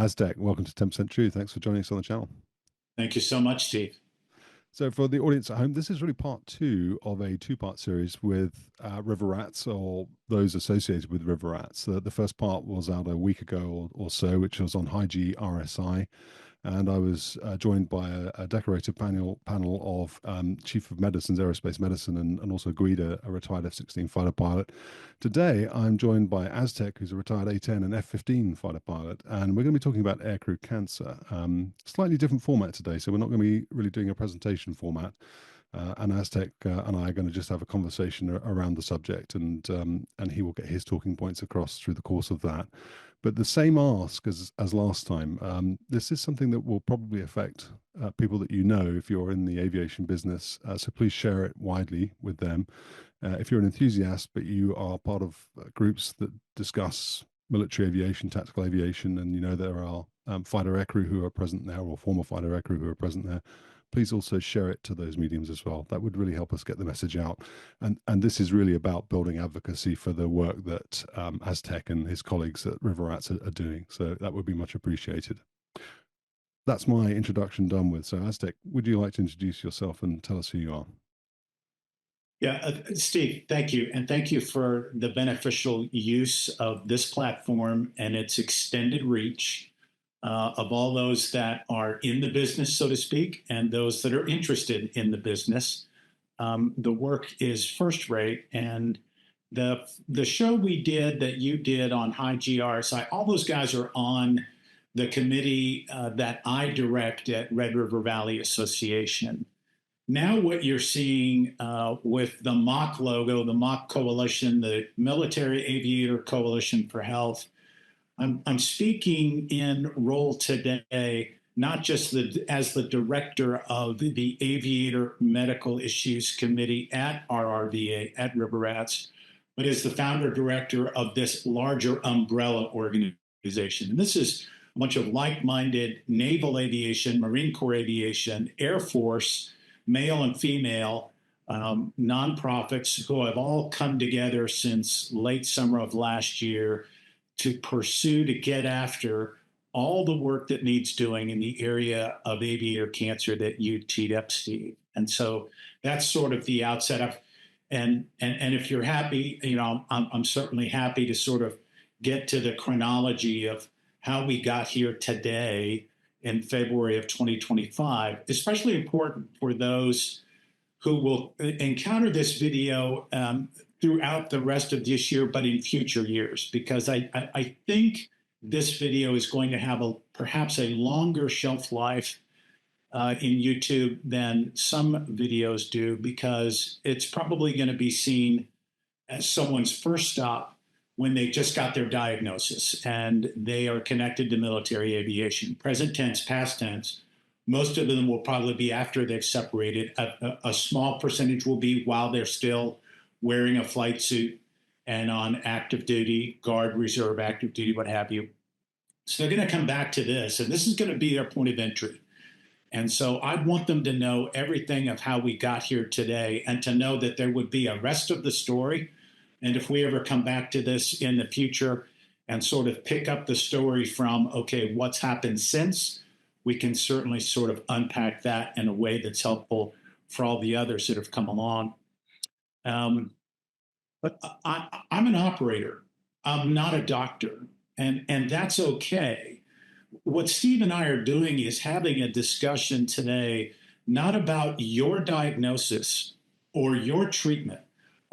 Aztec, welcome to 10% Truth. Thanks for joining us on the channel. Thank you so much, Steve. So for the audience at home, this is really part two of a two-part series with river rats or those associated with river rats. The first part was out a week ago or so, which was on high G RSI. And I was joined by a decorated panel of Chief of Medicine's Aerospace Medicine and also Guida, a retired F-16 fighter pilot. Today, I'm joined by Aztec, who's a retired A-10 and F-15 fighter pilot, and we're going to be talking about aircrew cancer. Slightly different format today, so we're not going to be really doing a presentation format. And Aztec and I are going to just have a conversation around the subject, and he will get his talking points across through the course of that. But the same ask as last time. This is something that will probably affect people that you know if you're in the aviation business. So please share it widely with them. If you're an enthusiast, but you are part of groups that discuss military aviation, tactical aviation, and you know there are fighter aircrew who are present there or former fighter aircrew who are present there, please also share it to those mediums as well. That would really help us get the message out. And this is really about building advocacy for the work that Aztec and his colleagues at River Rats are doing. So that would be much appreciated. That's my introduction done with. So Aztec, would you like to introduce yourself and tell us who you are? Yeah, Steve, thank you. And thank you for the beneficial use of this platform and its extended reach. Of all those that are in the business, so to speak, and those that are interested in the business. The work is first rate. And the show we did that you did on high GRSI, all those guys are on the committee that I direct at Red River Valley Association. Now what you're seeing with the MACH logo, the machcoalition, the Military Aviator Coalition for Health, I'm speaking in role today, not just as the director of the Aviator Medical Issues Committee at RRVA, at River Rats, but as the founder director of this larger umbrella organization. And this is a bunch of like-minded naval aviation, Marine Corps aviation, Air Force, male and female, nonprofits who have all come together since late summer of last year to pursue, to get after all the work that needs doing in the area of aviator cancer that you teed up, Steve. And so that's sort of the outset of, and if you're happy, you know, I'm certainly happy to sort of get to the chronology of how we got here today in February of 2025, especially important for those who will encounter this video throughout the rest of this year, but in future years, because I think this video is going to have perhaps a longer shelf life in YouTube than some videos do, because it's probably going to be seen as someone's first stop when they just got their diagnosis and they are connected to military aviation. Present tense, past tense. Most of them will probably be after they've separated. A small percentage will be while they're still wearing a flight suit and on active duty, guard, reserve, active duty, what have you. So they're going to come back to this, and this is going to be their point of entry. And so I want them to know everything of how we got here today, and to know that there would be a rest of the story. And if we ever come back to this in the future and sort of pick up the story from, okay, what's happened since, we can certainly sort of unpack that in a way that's helpful for all the others that have come along. But I'm an operator. I'm not a doctor, and that's okay. What Steve and I are doing is having a discussion today, not about your diagnosis or your treatment,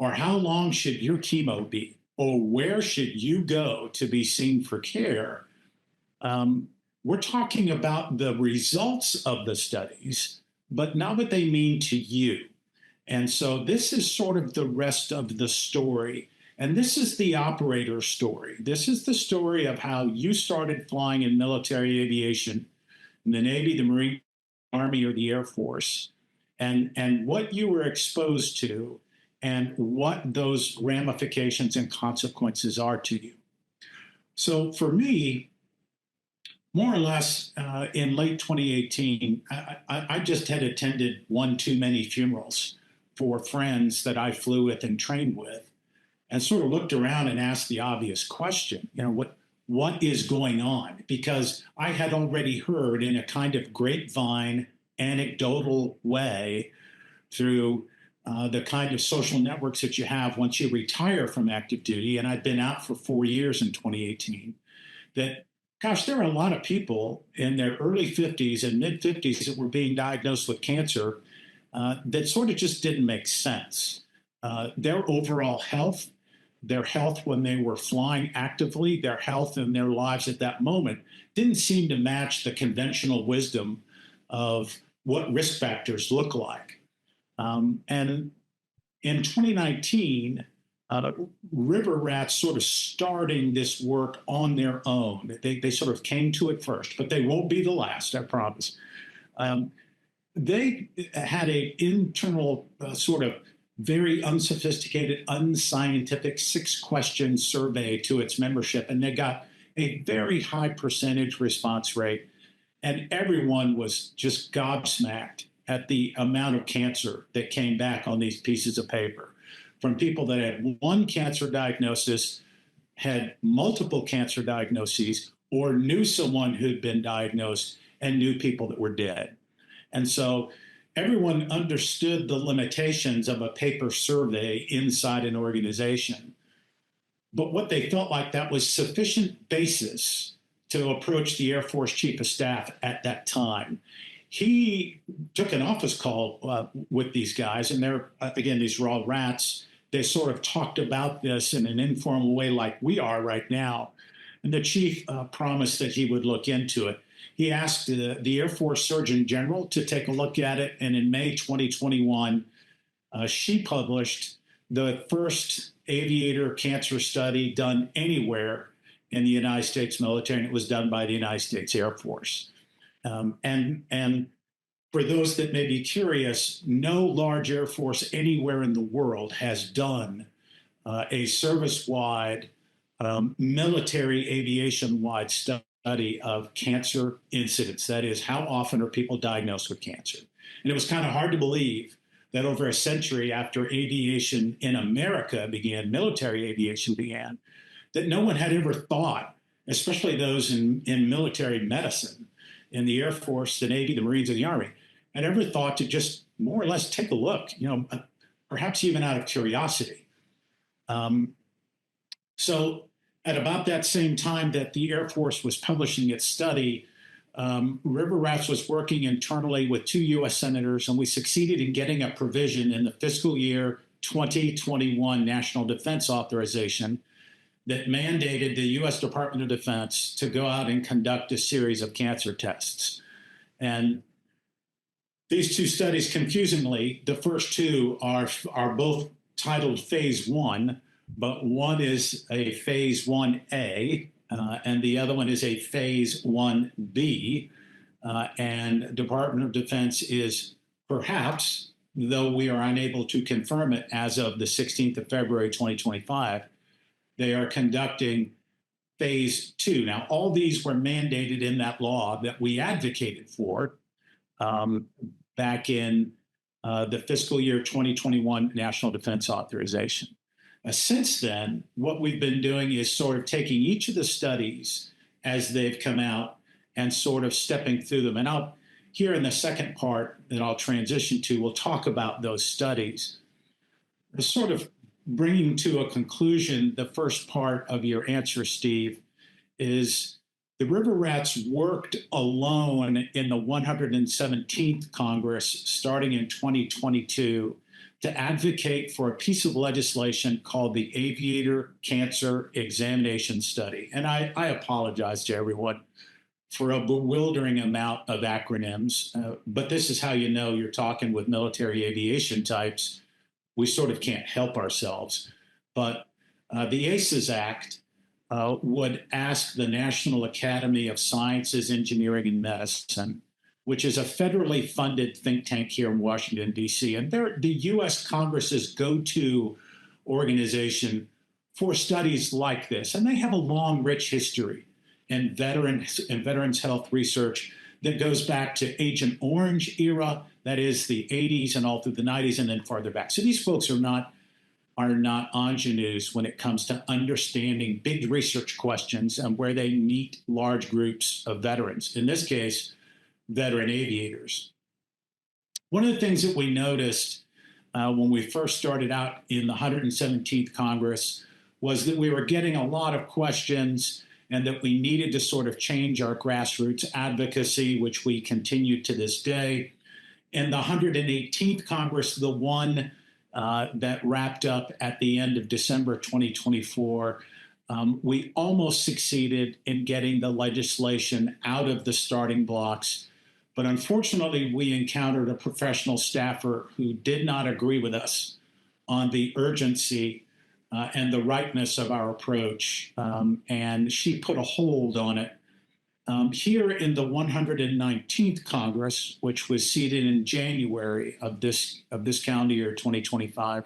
or how long should your chemo be, or where should you go to be seen for care. We're talking about the results of the studies, but not what they mean to you. And so this is sort of the rest of the story. And this is the operator story. This is the story of how you started flying in military aviation, in the Navy, the Marine, Army, or the Air Force, and what you were exposed to, and what those ramifications and consequences are to you. So for me, more or less in late 2018, I just had attended one too many funerals for friends that I flew with and trained with, and sort of looked around and asked the obvious question, you know, what is going on, because I had already heard in a kind of grapevine, anecdotal way through the kind of social networks that you have once you retire from active duty. And I'd been out for 4 years in 2018, that, gosh, there are a lot of people in their early 50s and mid 50s that were being diagnosed with cancer that sort of just didn't make sense. Their overall health, their health when they were flying actively, their health in their lives at that moment didn't seem to match the conventional wisdom of what risk factors look like. And in 2019, river rats sort of starting this work on their own. They sort of came to it first, but they won't be the last, I promise. They had an internal sort of very unsophisticated, unscientific 6-question survey to its membership, and they got a very high percentage response rate. And everyone was just gobsmacked at the amount of cancer that came back on these pieces of paper, from people that had one cancer diagnosis, had multiple cancer diagnoses, or knew someone who'd been diagnosed, and knew people that were dead. And so everyone understood the limitations of a paper survey inside an organization. But what they felt like that was sufficient basis to approach the Air Force Chief of Staff at that time. He took an office call with these guys, and they're, again, these were all rats. They sort of talked about this in an informal way like we are right now. And the chief promised that he would look into it. He asked the Air Force Surgeon General to take a look at it, and in May 2021, she published the first Aviator cancer study done anywhere in the United States military, and it was done by the United States Air Force. And for those that may be curious, no large Air Force anywhere in the world has done a service-wide, military aviation-wide study of cancer incidents. That is, how often are people diagnosed with cancer? And it was kind of hard to believe that over a century after aviation in America began, military aviation began, that no one had ever thought, especially those in military medicine, in the Air Force, the Navy, the Marines, and the Army, had ever thought to just more or less take a look, perhaps even out of curiosity. So at about that same time that the Air Force was publishing its study, River Rats was working internally with 2 U.S. senators, and we succeeded in getting a provision in the fiscal year 2021 National Defense Authorization that mandated the U.S. Department of Defense to go out and conduct a series of cancer tests. And these 2 studies, confusingly, the first 2 are both titled Phase I, but one is a Phase 1A, and the other one is a Phase 1B. And Department of Defense is perhaps, though we are unable to confirm it as of the 16th of February, 2025, they are conducting Phase 2. Now, all these were mandated in that law that we advocated for back in the fiscal year 2021 National Defense Authorization. Since then, what we've been doing is sort of taking each of the studies as they've come out and sort of stepping through them. And here in the second part that I'll transition to, we'll talk about those studies. The sort of bringing to a conclusion the first part of your answer, Steve, is the river rats worked alone in the 117th Congress starting in 2022 to advocate for a piece of legislation called the Aviator Cancer Examination Study. And I apologize to everyone for a bewildering amount of acronyms, but this is how you know you're talking with military aviation types. We sort of can't help ourselves. But the ACES Act would ask the National Academy of Sciences, Engineering, and Medicine, which is a federally funded think tank here in Washington, D.C. And they're the U.S. Congress's go-to organization for studies like this. And they have a long, rich history in veterans health research that goes back to Agent Orange era, that is the 80s and all through the 90s and then farther back. So these folks are are not ingenues when it comes to understanding big research questions and where they meet large groups of veterans, in this case, veteran aviators. One of the things that we noticed when we first started out in the 117th Congress was that we were getting a lot of questions and that we needed to sort of change our grassroots advocacy, which we continue to this day. In the 118th Congress, the one that wrapped up at the end of December 2024, we almost succeeded in getting the legislation out of the starting blocks. But unfortunately, we encountered a professional staffer who did not agree with us on the urgency and the rightness of our approach. And she put a hold on it. Here in the 119th Congress, which was seated in January of this calendar year, 2025,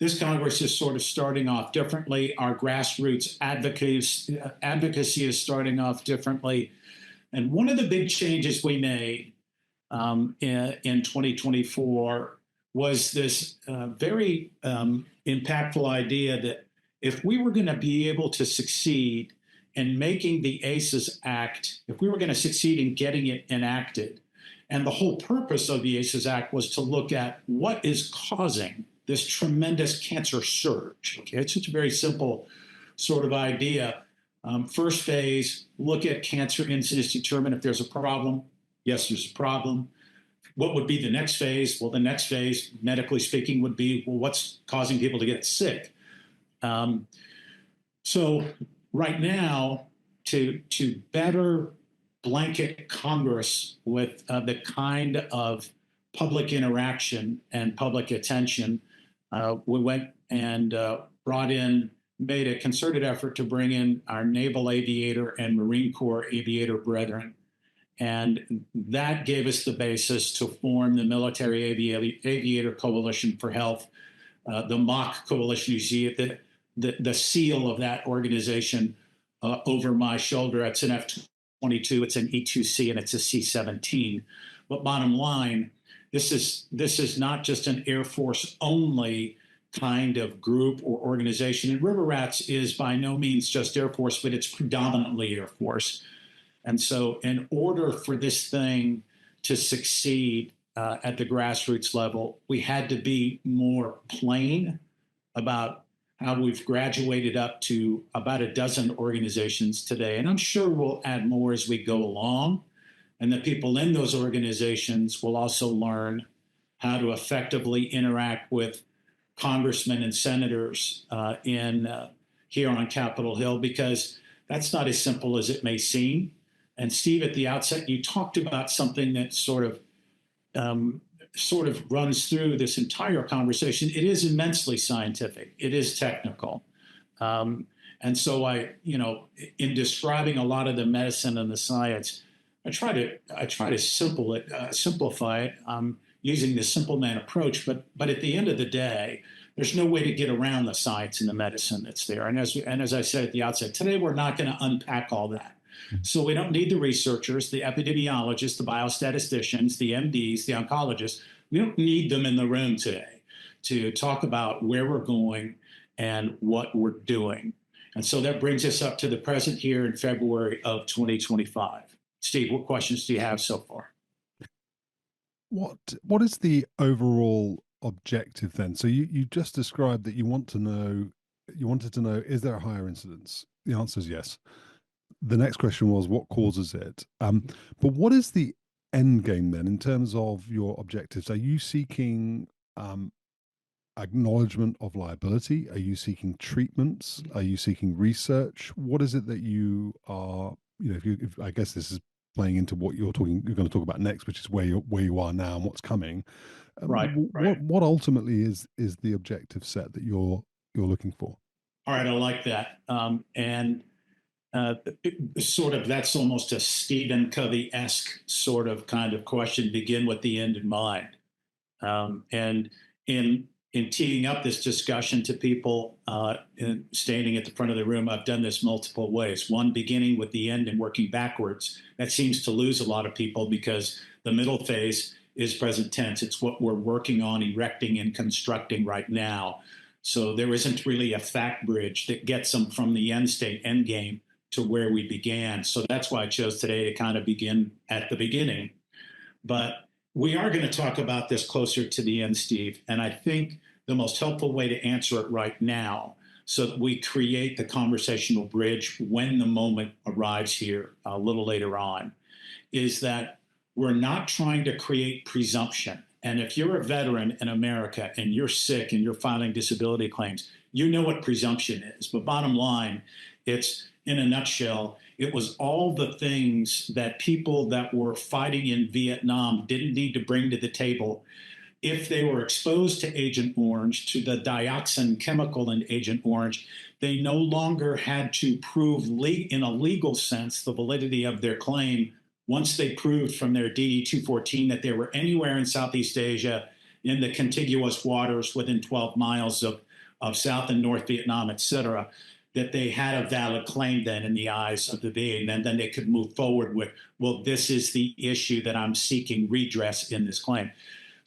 this Congress is sort of starting off differently. Our grassroots advocacy is starting off differently. And one of the big changes we made in 2024 was this very impactful idea that if we were going to be able to succeed in making the ACES Act, if we were going to succeed in getting it enacted, and the whole purpose of the ACES Act was to look at what is causing this tremendous cancer surge. Okay, it's just a very simple sort of idea. First phase, look at cancer incidence, determine if there's a problem. Yes, there's a problem. What would be the next phase? Well, the next phase, medically speaking, would be, well, what's causing people to get sick? So right now, to better blanket Congress with the kind of public interaction and public attention, we went and made a concerted effort to bring in our Naval Aviator and Marine Corps Aviator brethren. And that gave us the basis to form the Military Aviator Coalition for Health, the machcoalition. You see the seal of that organization over my shoulder. It's an F-22, it's an E-2C, and it's a C-17. But bottom line, this is not just an Air Force only kind of group or organization. And River Rats is by no means just Air Force, but it's predominantly Air Force. And so in order for this thing to succeed at the grassroots level, we had to be more plain about how we've graduated up to about a dozen organizations today. And I'm sure we'll add more as we go along. And the people in those organizations will also learn how to effectively interact with congressmen and senators here on Capitol Hill, because that's not as simple as it may seem. And Steve, at the outset, you talked about something that sort of runs through this entire conversation. It is immensely scientific. It is technical. And so in describing a lot of the medicine and the science, I try to simplify it using the simple man approach. But at the end of the day, there's no way to get around the science and the medicine that's there. And as I said at the outset, today we're not going to unpack all that. So we don't need the researchers, the epidemiologists, the biostatisticians, the MDs, the oncologists. We don't need them in the room today to talk about where we're going and what we're doing. And so that brings us up to the present here in February of 2025. Steve, what questions do you have so far? What is the overall objective then? So you just described that you wanted to know, is there a higher incidence? The answer is yes. The next question was, what causes it? But what is the end game then in terms of your objectives? Are you seeking acknowledgement of liability? Are you seeking treatments? Are you seeking research? What is it that you are, if I guess this is playing into what you're going to talk about next, which is where you are now and what's coming. Right. What ultimately is the objective set that you're looking for? All right, I like that. That's almost a Stephen Covey-esque sort of kind of question, begin with the end in mind. And in teeing up this discussion to people and standing at the front of the room, I've done this multiple ways. One, beginning with the end and working backwards. That seems to lose a lot of people because the middle phase is present tense. It's what we're working on, erecting, and constructing right now. So there isn't really a fact bridge that gets them from the end state, end game, to where we began. So that's why I chose today to kind of begin at the beginning. But we are going to talk about this closer to the end, Steve. And I think the most helpful way to answer it right now, so that we create the conversational bridge when the moment arrives here a little later on, is that we're not trying to create presumption. And if you're a veteran in America and you're sick and you're filing disability claims, you know what presumption is. But bottom line, it's, in a nutshell, it was all the things that people that were fighting in Vietnam didn't need to bring to the table if they were exposed to Agent Orange, to the dioxin chemical in Agent Orange. They no longer had to prove in a legal sense the validity of their claim once they proved from their DD-214 that they were anywhere in Southeast Asia in the contiguous waters within 12 miles of South and North Vietnam, et cetera, that they had a valid claim then in the eyes of the VA. And then they could move forward with, well, this is the issue that I'm seeking redress in this claim.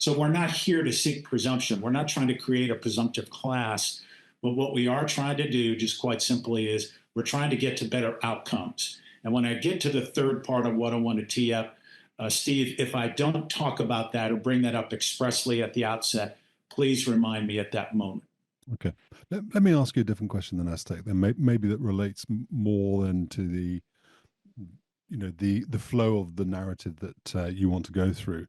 So we're not here to seek presumption. We're not trying to create a presumptive class. But what we are trying to do, just quite simply, is we're trying to get to better outcomes. And when I get to the third part of what I want to tee up, Steve, if I don't talk about that or bring that up expressly at the outset, please remind me at that moment. Okay. Let me ask you a different question than Aztec, then maybe that relates more than to the, the flow of the narrative that you want to go through.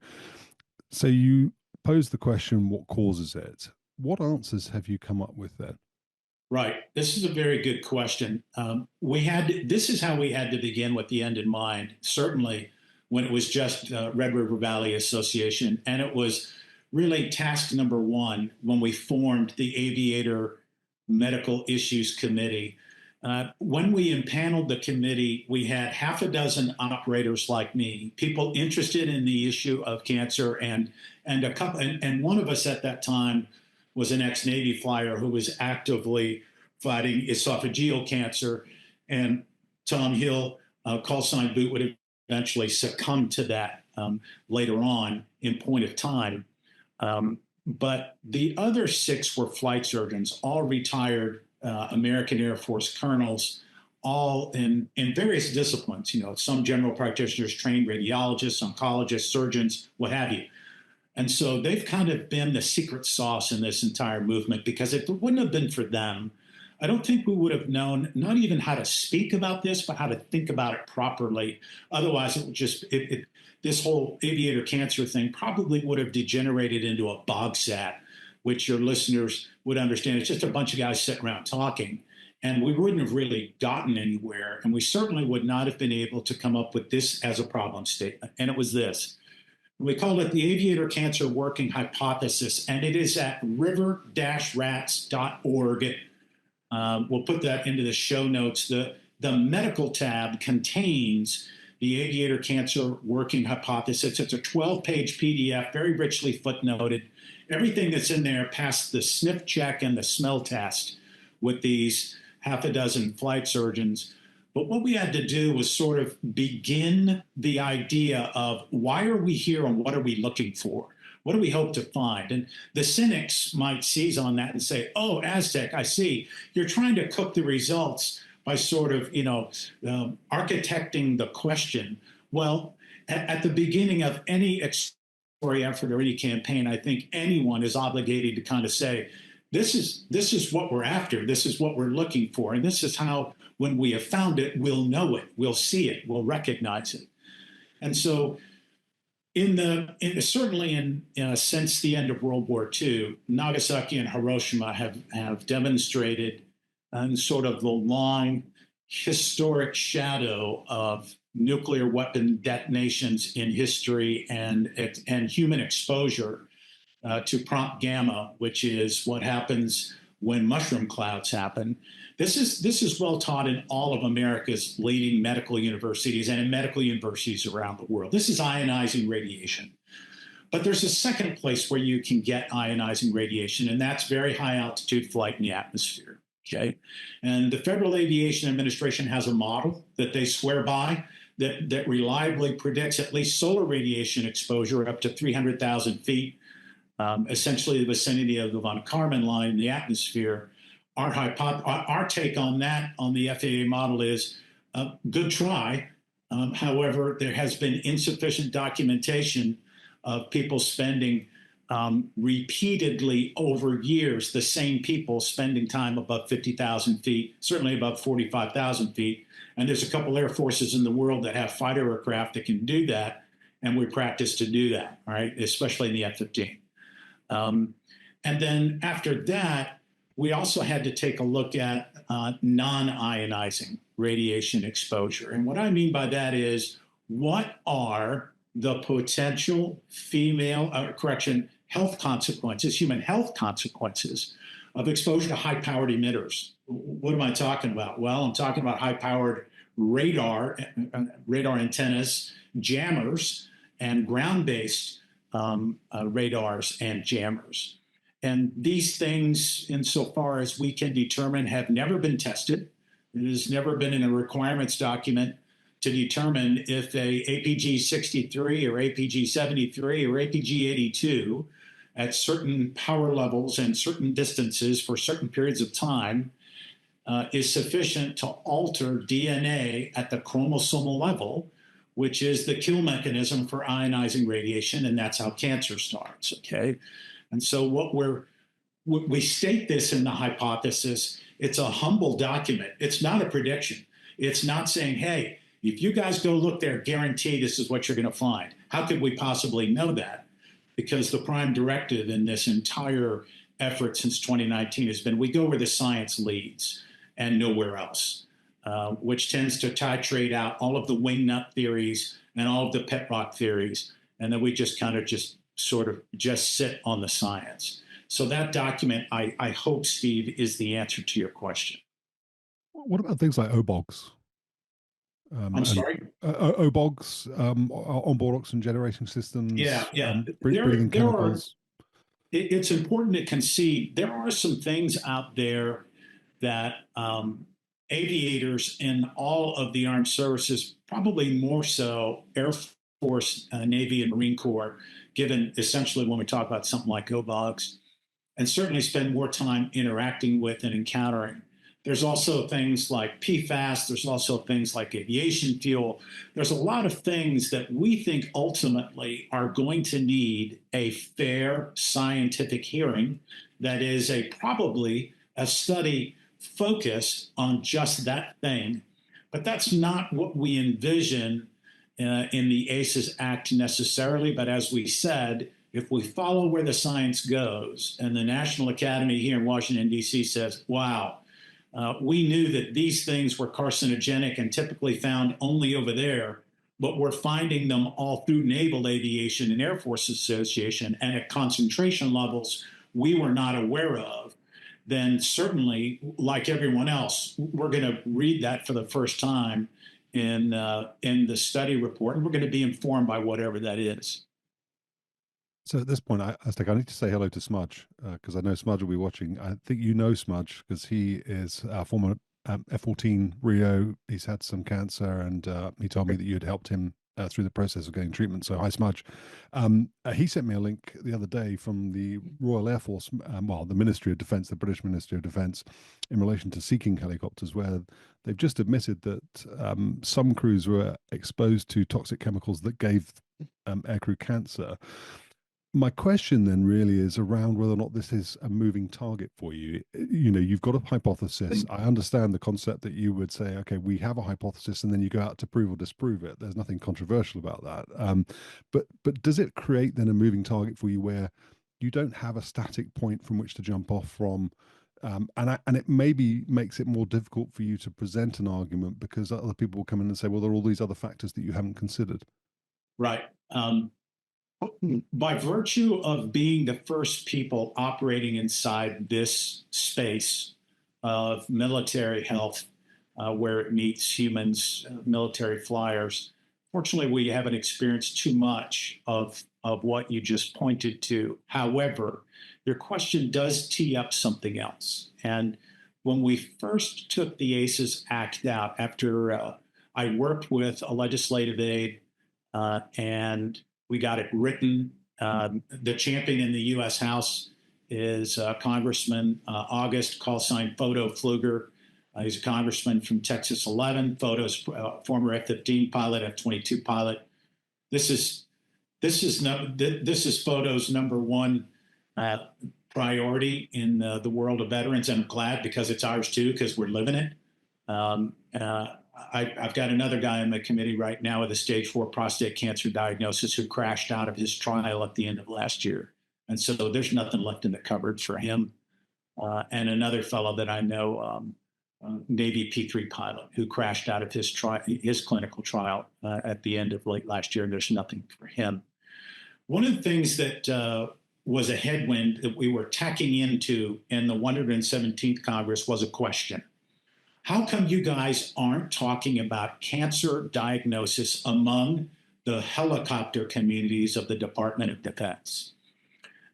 So you pose the question, what causes it? What answers have you come up with then? Right. This is a very good question. This is how we had to begin with the end in mind, certainly when it was just Red River Valley Association. And it was really task number one when we formed the Aviator Medical Issues Committee. When we impaneled the committee, we had half a dozen operators like me, people interested in the issue of cancer, and one of us at that time was an ex-Navy flyer who was actively fighting esophageal cancer. And Tom Hill, call sign Boot, would eventually succumb to that later on in point of time. But the other 6 were flight surgeons, all retired American Air Force colonels, all in various disciplines, some general practitioners, trained radiologists, oncologists, surgeons, what have you. And so they've kind of been the secret sauce in this entire movement, because if it wouldn't have been for them, I don't think we would have known not even how to speak about this, but how to think about it properly. Otherwise, it would just, this whole aviator cancer thing probably would have degenerated into a bogsat, which your listeners would understand. It's just a bunch of guys sitting around talking, and we wouldn't have really gotten anywhere. And we certainly would not have been able to come up with this as a problem statement. And it was this. We called it the Aviator Cancer Working Hypothesis, and it is at river-rats.org. We'll put that into the show notes. The medical tab contains the Aviator Cancer Working Hypothesis. It's a 12-page PDF, very richly footnoted. Everything that's in there passed the sniff check and the smell test with these half a dozen flight surgeons. But what we had to do was sort of begin the idea of why are we here and what are we looking for? What do we hope to find? And the cynics might seize on that and say, oh, Aztec, I see. You're trying to cook the results by sort of, architecting the question. Well, at the beginning of any exploratory effort or any campaign, I think anyone is obligated to kind of say, this is what we're after. This is what we're looking for. And this is how, when we have found it, we'll know it, we'll see it, we'll recognize it. And so certainly since the end of World War II, Nagasaki and Hiroshima have demonstrated sort of the long historic shadow of nuclear weapon detonations in history and human exposure to prompt gamma, which is what happens when mushroom clouds happen. This is well taught in all of America's leading medical universities and in medical universities around the world. This is ionizing radiation. But there's a second place where you can get ionizing radiation, and that's very high altitude flight in the atmosphere. Okay. And the Federal Aviation Administration has a model that they swear by that reliably predicts at least solar radiation exposure up to 300,000 feet essentially the vicinity of the von Karman line in the atmosphere. Our take on that, on the FAA model, is good try. However, there has been insufficient documentation of people spending repeatedly over years, the same people spending time above 50,000 feet, certainly above 45,000 feet. And there's a couple air forces in the world that have fighter aircraft that can do that, and we practice to do that, right? Especially in the F-15. And then after that, we also had to take a look at non-ionizing radiation exposure. And what I mean by that is, what are the potential health consequences, human health consequences of exposure to high-powered emitters? What am I talking about? Well, I'm talking about high-powered radar antennas, jammers, and ground-based radars and jammers. And these things, insofar as we can determine, have never been tested. It has never been in a requirements document to determine if a APG-63 or APG-73 or APG-82 at certain power levels and certain distances for certain periods of time is sufficient to alter DNA at the chromosomal level, which is the kill mechanism for ionizing radiation, and that's how cancer starts, okay? And so we state this in the hypothesis. It's a humble document. It's not a prediction. It's not saying, hey, if you guys go look there, guarantee this is what you're going to find. How could we possibly know that? Because the prime directive in this entire effort since 2019 has been, we go where the science leads and nowhere else, which tends to titrate out all of the wing nut theories and all of the pet rock theories. And then we just kind of sort of sit on the science. So that document, I hope, Steve, is the answer to your question. What about things like OBOX? I'm sorry? OBOX, onboard oxygen generating systems. Yeah. Breathing chemicals. It's important to concede there are some things out there that aviators in all of the armed services, probably more so Air Force, Navy, and Marine Corps, given essentially when we talk about something like OBOX, and certainly spend more time interacting with and encountering. There's also things like PFAS. There's also things like aviation fuel. There's a lot of things that we think ultimately are going to need a fair scientific hearing that is probably a study focused on just that thing. But that's not what we envision in the ACES Act necessarily. But as we said, if we follow where the science goes, and the National Academy here in Washington, D.C. says, wow, we knew that these things were carcinogenic and typically found only over there, but we're finding them all through Naval Aviation and Air Force Association and at concentration levels we were not aware of, then certainly, like everyone else, we're going to read that for the first time in the study report, and we're going to be informed by whatever that is. So at this point, Aztec, I need to say hello to Smudge, because I know Smudge will be watching. I think you know Smudge because he is a former F-14 Rio. He's had some cancer, and he told me that you had helped him through the process of getting treatment. So hi, Smudge. He sent me a link the other day from the Royal Air Force, the Ministry of Defence, the British Ministry of Defence, in relation to Sea King helicopters, where they've just admitted that some crews were exposed to toxic chemicals that gave aircrew cancer. My question then really is around whether or not this is a moving target for you. You know, you've got a hypothesis. I understand the concept that you would say, okay, we have a hypothesis, and then you go out to prove or disprove it. There's nothing controversial about that. But does it create then a moving target for you where you don't have a static point from which to jump off from? And it maybe makes it more difficult for you to present an argument because other people will come in and say, well, there are all these other factors that you haven't considered. Right. By virtue of being the first people operating inside this space of military health, where it meets humans, military flyers, fortunately, we haven't experienced too much of what you just pointed to. However, your question does tee up something else. And when we first took the ACES Act out, after I worked with a legislative aide and we got it written The champion in the U.S. House is Congressman August, call sign Photo Pfluger. He's a congressman from Texas 11. Photo's former F-15 pilot, F-22 pilot. This is Photo's number one priority in the world of veterans. And I'm glad, because it's ours too, because we're living it. I've got another guy on the committee right now with a stage 4 prostate cancer diagnosis who crashed out of his trial at the end of last year. And so there's nothing left in the cupboards for him. And another fellow that I know, Navy P3 pilot, who crashed out of his clinical trial at the end of late last year, and there's nothing for him. One of the things that was a headwind that we were tacking into in the 117th Congress was a question. How come you guys aren't talking about cancer diagnosis among the helicopter communities of the Department of Defense?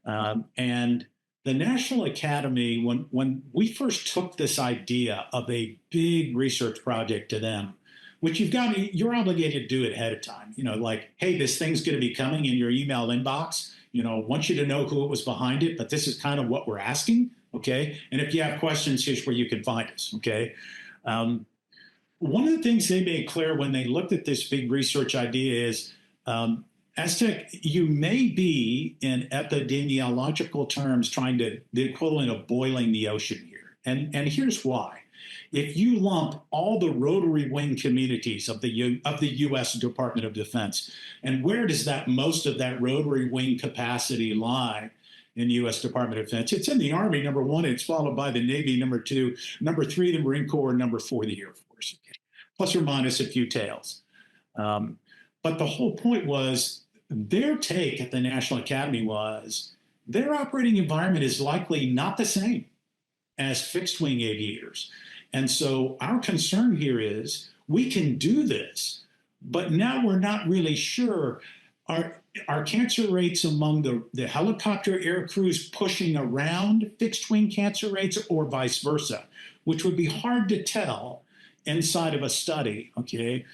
And the National Academy, when we first took this idea of a big research project to them, which you're obligated to do it ahead of time, like, hey, this thing's going to be coming in your email inbox. Want you to know who it was behind it, but this is kind of what we're asking, okay? And if you have questions, here's where you can find us, okay? One of the things they made clear when they looked at this big research idea is, Aztec, you may be, in epidemiological terms, trying to the equivalent of boiling the ocean here. And here's why. If you lump all the rotary wing communities of the U.S. Department of Defense, and where does most of that rotary wing capacity lie in the U.S. Department of Defense? It's in the Army, number one. It's followed by the Navy, number two. Number three, the Marine Corps. Number four, the Air Force. Okay. Plus or minus a few tails. But the whole point was, their take at the National Academy was their operating environment is likely not the same as fixed wing aviators. And so our concern here is we can do this, but now we're not really sure. Are cancer rates among the helicopter air crews pushing around fixed wing cancer rates, or vice versa, which would be hard to tell inside of a study, okay,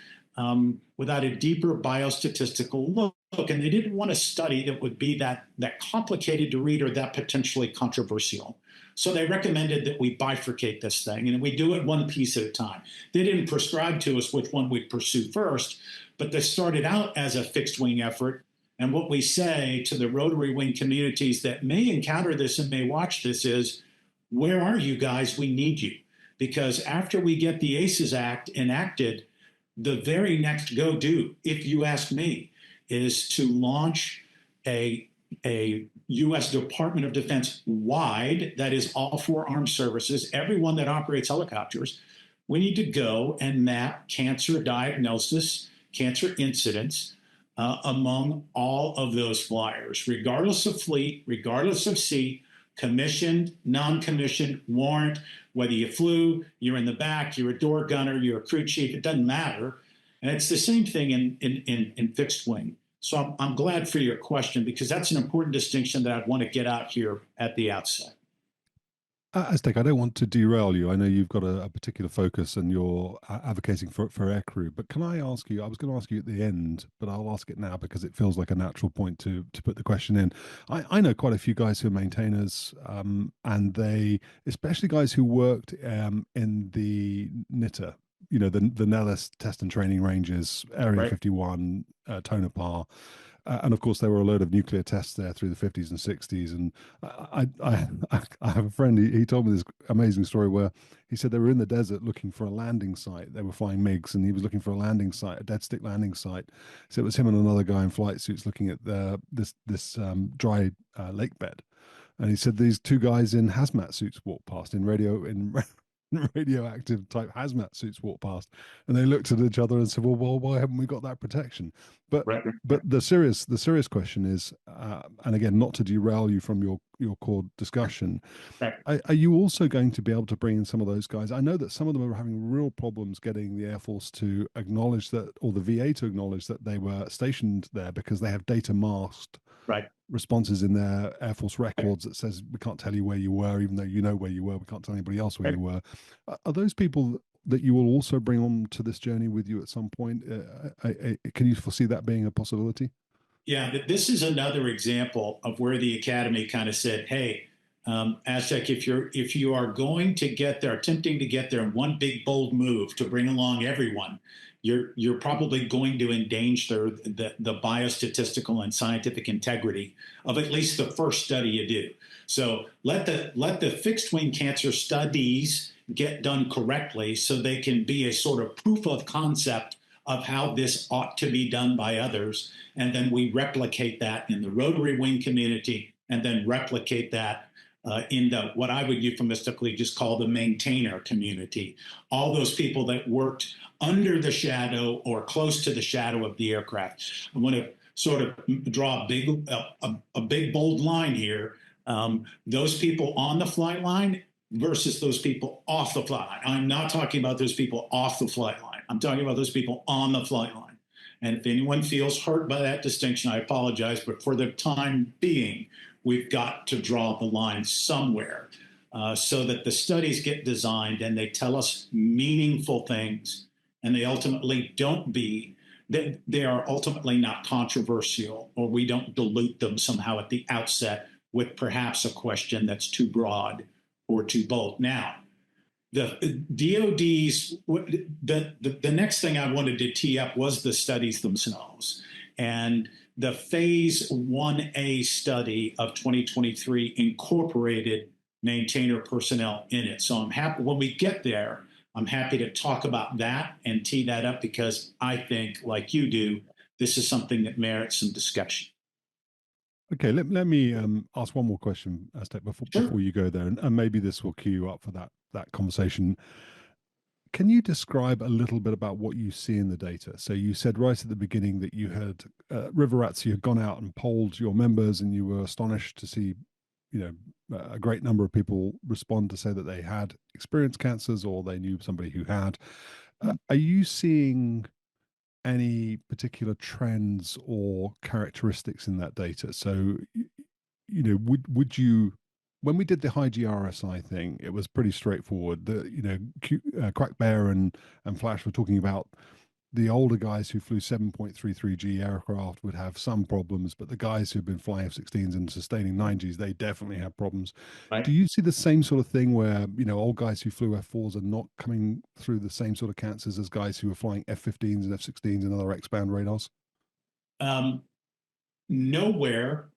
without a deeper biostatistical look. And they didn't want a study that would be that complicated to read or that potentially controversial. So they recommended that we bifurcate this thing and we do it one piece at a time. They didn't prescribe to us which one we'd pursue first, but they started out as a fixed wing effort. And what we say to the rotary wing communities that may encounter this and may watch this is, where are you guys? We need you. Because after we get the ACES Act enacted, the very next go-do, if you ask me, is to launch a U.S. Department of Defense wide, that is all 4 armed services, everyone that operates helicopters. We need to go and map cancer diagnosis, cancer incidence among all of those flyers, regardless of fleet, regardless of seat, commissioned, non-commissioned, warrant, whether you flew, you're in the back, you're a door gunner, you're a crew chief, it doesn't matter. And it's the same thing in fixed wing. So I'm glad for your question, because that's an important distinction that I'd want to get out here at the outset. Aztec, I don't want to derail you. I know you've got a particular focus and you're advocating for Aircrew, but can I ask you, I was going to ask you at the end, but I'll ask it now because it feels like a natural point to put the question in. I know quite a few guys who are maintainers, and they, especially guys who worked in the NITA, the Nellis test and training ranges, Area 51, Tonopah. And of course, there were a load of nuclear tests there through the 50s and 60s. And I have a friend, he told me this amazing story where he said they were in the desert looking for a landing site. They were flying MiGs and he was looking for a landing site, a dead stick landing site. So it was him and another guy in flight suits looking at this dry lake bed. And he said these 2 guys in hazmat suits walked past, radioactive type hazmat suits walked past, and they looked at each other and said, well, why haven't we got that protection? But the serious question is, and again, not to derail you from your core discussion, are you also going to be able to bring in some of those guys? I know that some of them are having real problems getting the Air Force to acknowledge that, or the VA to acknowledge that they were stationed there, because they have data masked responses in their Air Force records that says we can't tell you where you were, even though you know where you were. We can't tell anybody else where you were. Are those people that you will also bring on to this journey with you at some point? Can you foresee that being a possibility? Yeah, this is another example of where the academy kind of said, "Hey, Aztec, if you are going to get there, attempting to get there in one big bold move to bring along everyone, you're probably going to endanger the biostatistical and scientific integrity of at least the first study you do. So let the fixed wing cancer studies get done correctly, so they can be a sort of proof of concept of how this ought to be done by others, and then we replicate that in the rotary wing community, and then replicate that in the what I would euphemistically just call the maintainer community. All those people that worked under the shadow or close to the shadow of the aircraft. I want to sort of draw a big bold line here. Those people on the flight line versus those people off the flight line. I'm not talking about those people off the flight line. I'm talking about those people on the flight line. And if anyone feels hurt by that distinction, I apologize. But for the time being, we've got to draw the line somewhere so that the studies get designed and they tell us meaningful things, and they ultimately don't be, they are ultimately not controversial, or we don't dilute them somehow at the outset with perhaps a question that's too broad or too bold. Now, the DoD's, the next thing I wanted to tee up was the studies themselves. And the Phase 1A study of 2023 incorporated maintainer personnel in it. So I'm happy when we get there, I'm happy to talk about that and tee that up, because I think, like you do, this is something that merits some discussion. Okay, let me ask one more question, Aztec, Sure. before you go there, and maybe this will cue you up for that conversation. Can you describe a little bit about what you see in the data? So you said right at the beginning that you had river rats, you had gone out and polled your members, and you were astonished to see, a great number of people respond to say that they had experienced cancers or they knew somebody who had. Are you seeing any particular trends or characteristics in that data? So, would you, when we did the high GRSI thing, it was pretty straightforward. Crack Bear and Flash were talking about the older guys who flew 7.33G aircraft would have some problems, but the guys who've been flying F-16s and sustaining 9Gs, they definitely have problems. Right. Do you see the same sort of thing where, old guys who flew F4s are not coming through the same sort of cancers as guys who are flying F-15s and F-16s and other X-band radars? Nowhere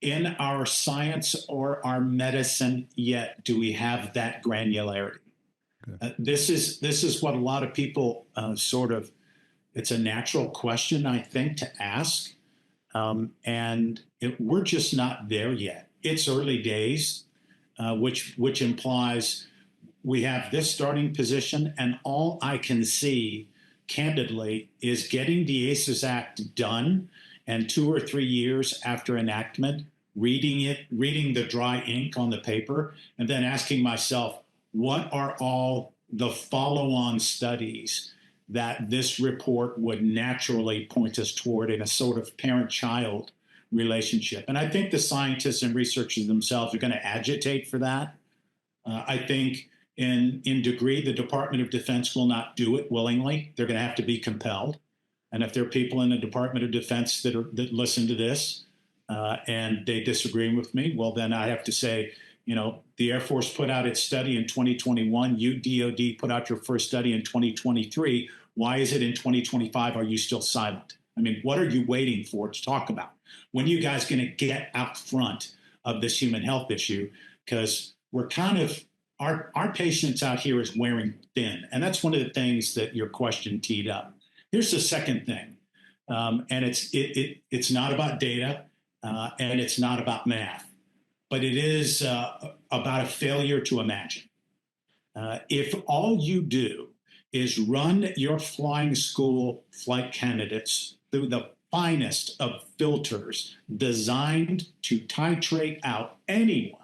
in our science or our medicine yet do we have that granularity. Okay. This is what a lot of people it's a natural question, I think, to ask. We're just not there yet. It's early days, which implies we have this starting position, and all I can see, candidly, is getting the ACES Act done, and 2 or 3 years after enactment, reading the dry ink on the paper, and then asking myself, what are all the follow-on studies that this report would naturally point us toward in a sort of parent-child relationship? And I think the scientists and researchers themselves are going to agitate for that. I think in degree, the Department of Defense will not do it willingly. They're going to have to be compelled. And if there are people in the Department of Defense that listen to this and they disagree with me, well, then I have to say, the Air Force put out its study in 2021. You, DoD, put out your first study in 2023. Why is it in 2025? Are you still silent? I mean, what are you waiting for to talk about? When are you guys going to get out front of this human health issue? Because we're kind of, our patience out here is wearing thin. And that's one of the things that your question teed up. Here's the second thing. And it's not about data and it's not about math, but it is about a failure to imagine. If all you do is run your flying school flight candidates through the finest of filters designed to titrate out anyone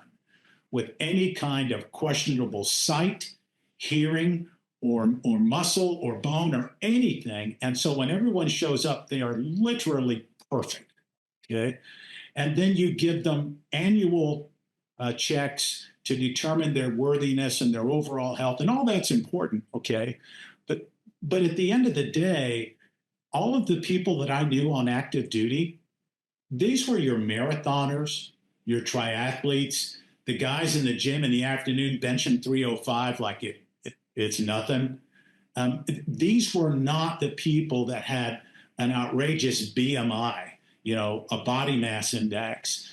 with any kind of questionable sight, hearing, or muscle or bone or anything, and so when everyone shows up, they are literally perfect, okay? And then you give them annual checks to determine their worthiness and their overall health, and all that's important, okay? But at the end of the day, all of the people that I knew on active duty these were your marathoners, your triathletes, the guys in the gym in the afternoon benching 305 like it's nothing. These were not the people that had an outrageous BMI, a body mass index.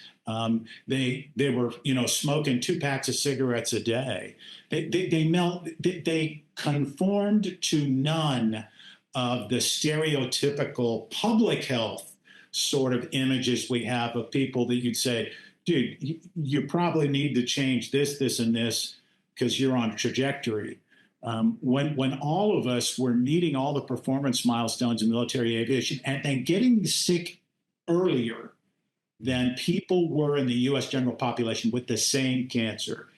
They were, smoking 2 packs of cigarettes a day. They conformed to none of the stereotypical public health sort of images we have of people that you'd say, dude, you probably need to change this, and this because you're on trajectory. When all of us were meeting all the performance milestones in military aviation and then getting sick earlier than people were in the US general population with the same cancer,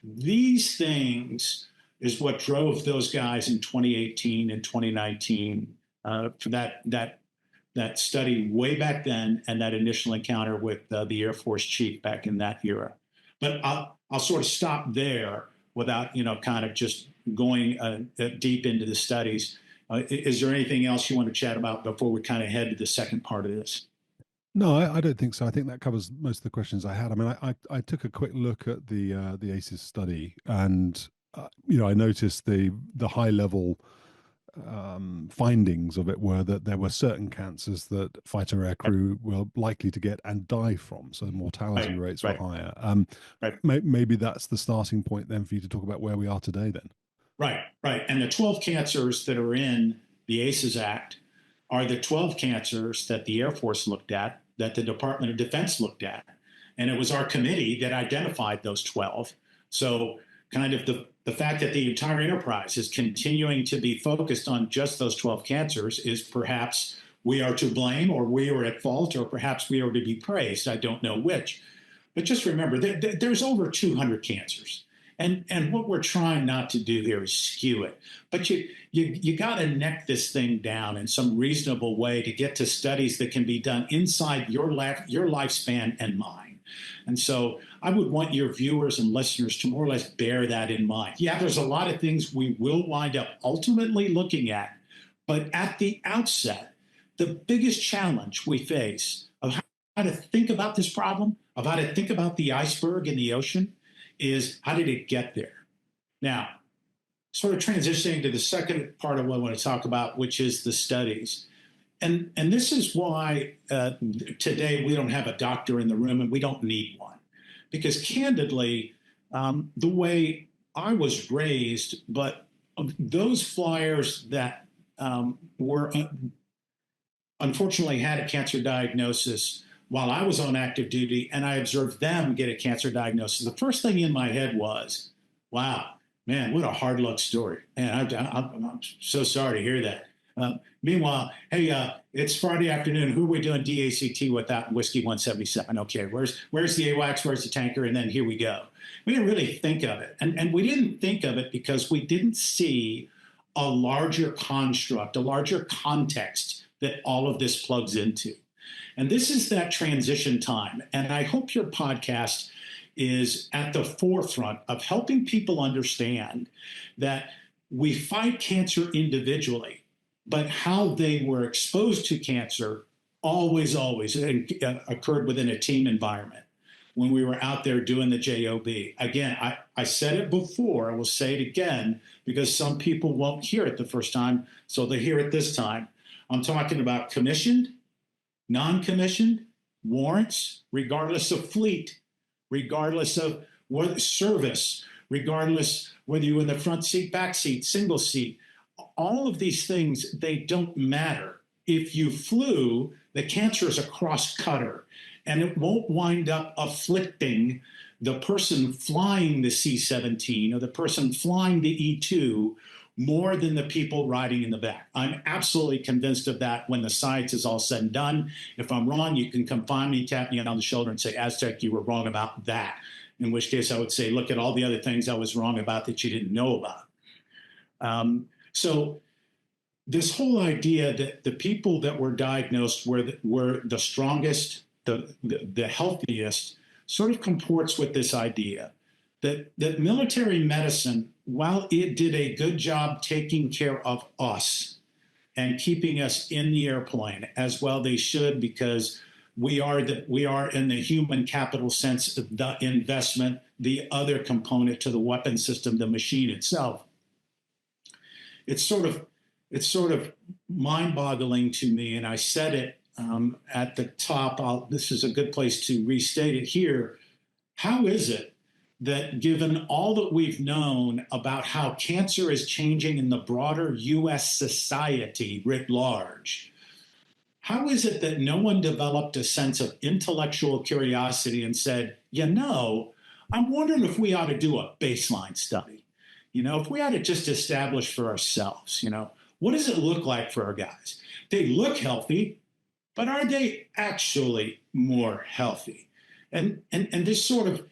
these things is what drove those guys in 2018 and 2019 for that study way back then and that initial encounter with the Air Force chief back in that era. But I'll sort of stop there without, kind of just going deep into the studies. Is there anything else you want to chat about before we kind of head to the second part of this? No, I don't think so. I think that covers most of the questions I had. I mean, I took a quick look at the ACES study, and I noticed the high level findings of it were that there were certain cancers that fighter aircrew were likely to get and die from, so mortality rates were higher. Maybe that's the starting point then for you to talk about where we are today then. Right. And the 12 cancers that are in the ACES Act are the 12 cancers that the Air Force looked at, that the Department of Defense looked at. And it was our committee that identified those 12. So kind of the fact that the entire enterprise is continuing to be focused on just those 12 cancers is perhaps we are to blame, or we are at fault, or perhaps we are to be praised. I don't know which. But just remember, there's over 200 cancers. And what we're trying not to do here is skew it. But you got to neck this thing down in some reasonable way to get to studies that can be done inside your lifespan and mine. And so I would want your viewers and listeners to more or less bear that in mind. Yeah, there's a lot of things we will wind up ultimately looking at. But at the outset, the biggest challenge we face of how to think about this problem, of how to think about the iceberg in the ocean, is how did it get there? Now, sort of transitioning to the second part of what I want to talk about, which is the studies. And this is why today we don't have a doctor in the room, and we don't need one. Because candidly, the way I was raised, but those flyers that were unfortunately had a cancer diagnosis while I was on active duty and I observed them get a cancer diagnosis, the first thing in my head was, wow, man, what a hard luck story. Man, I'm so sorry to hear that. Meanwhile, hey, it's Friday afternoon. Who are we doing DACT without Whiskey 177? Okay, where's the AWACS? Where's the tanker? And then here we go. We didn't really think of it. And we didn't think of it because we didn't see a larger construct, a larger context that all of this plugs into. And this is that transition time. And I hope your podcast is at the forefront of helping people understand that we fight cancer individually, but how they were exposed to cancer always occurred within a team environment when we were out there doing the JOB. Again, I said it before, I will say it again, because some people won't hear it the first time, so they hear it this time. I'm talking about commissioned, non-commissioned, warrants, regardless of fleet, regardless of what service, regardless whether you're in the front seat, back seat, single seat. All of these things, they don't matter. If you flew, the cancer is a cross-cutter, and it won't wind up afflicting the person flying the C-17 or the person flying the E-2 more than the people riding in the back. I'm absolutely convinced of that when the science is all said and done. If I'm wrong, you can come find me, tap me on the shoulder and say, Aztec, you were wrong about that. In which case I would say, look at all the other things I was wrong about that you didn't know about. So this whole idea that the people that were diagnosed were the strongest, the healthiest, sort of comports with this idea that military medicine, while it did a good job taking care of us and keeping us in the airplane, as well they should, because We are in the human capital sense of the investment, the other component to the weapon system, the machine itself. It's sort of mind-boggling to me, and I said it at the top. This is a good place to restate it here. How is it that, given all that we've known about how cancer is changing in the broader U.S. society writ large, how is it that no one developed a sense of intellectual curiosity and said, I'm wondering if we ought to do a baseline study? If we ought to just establish for ourselves, what does it look like for our guys? They look healthy, but are they actually more healthy? And this sort of,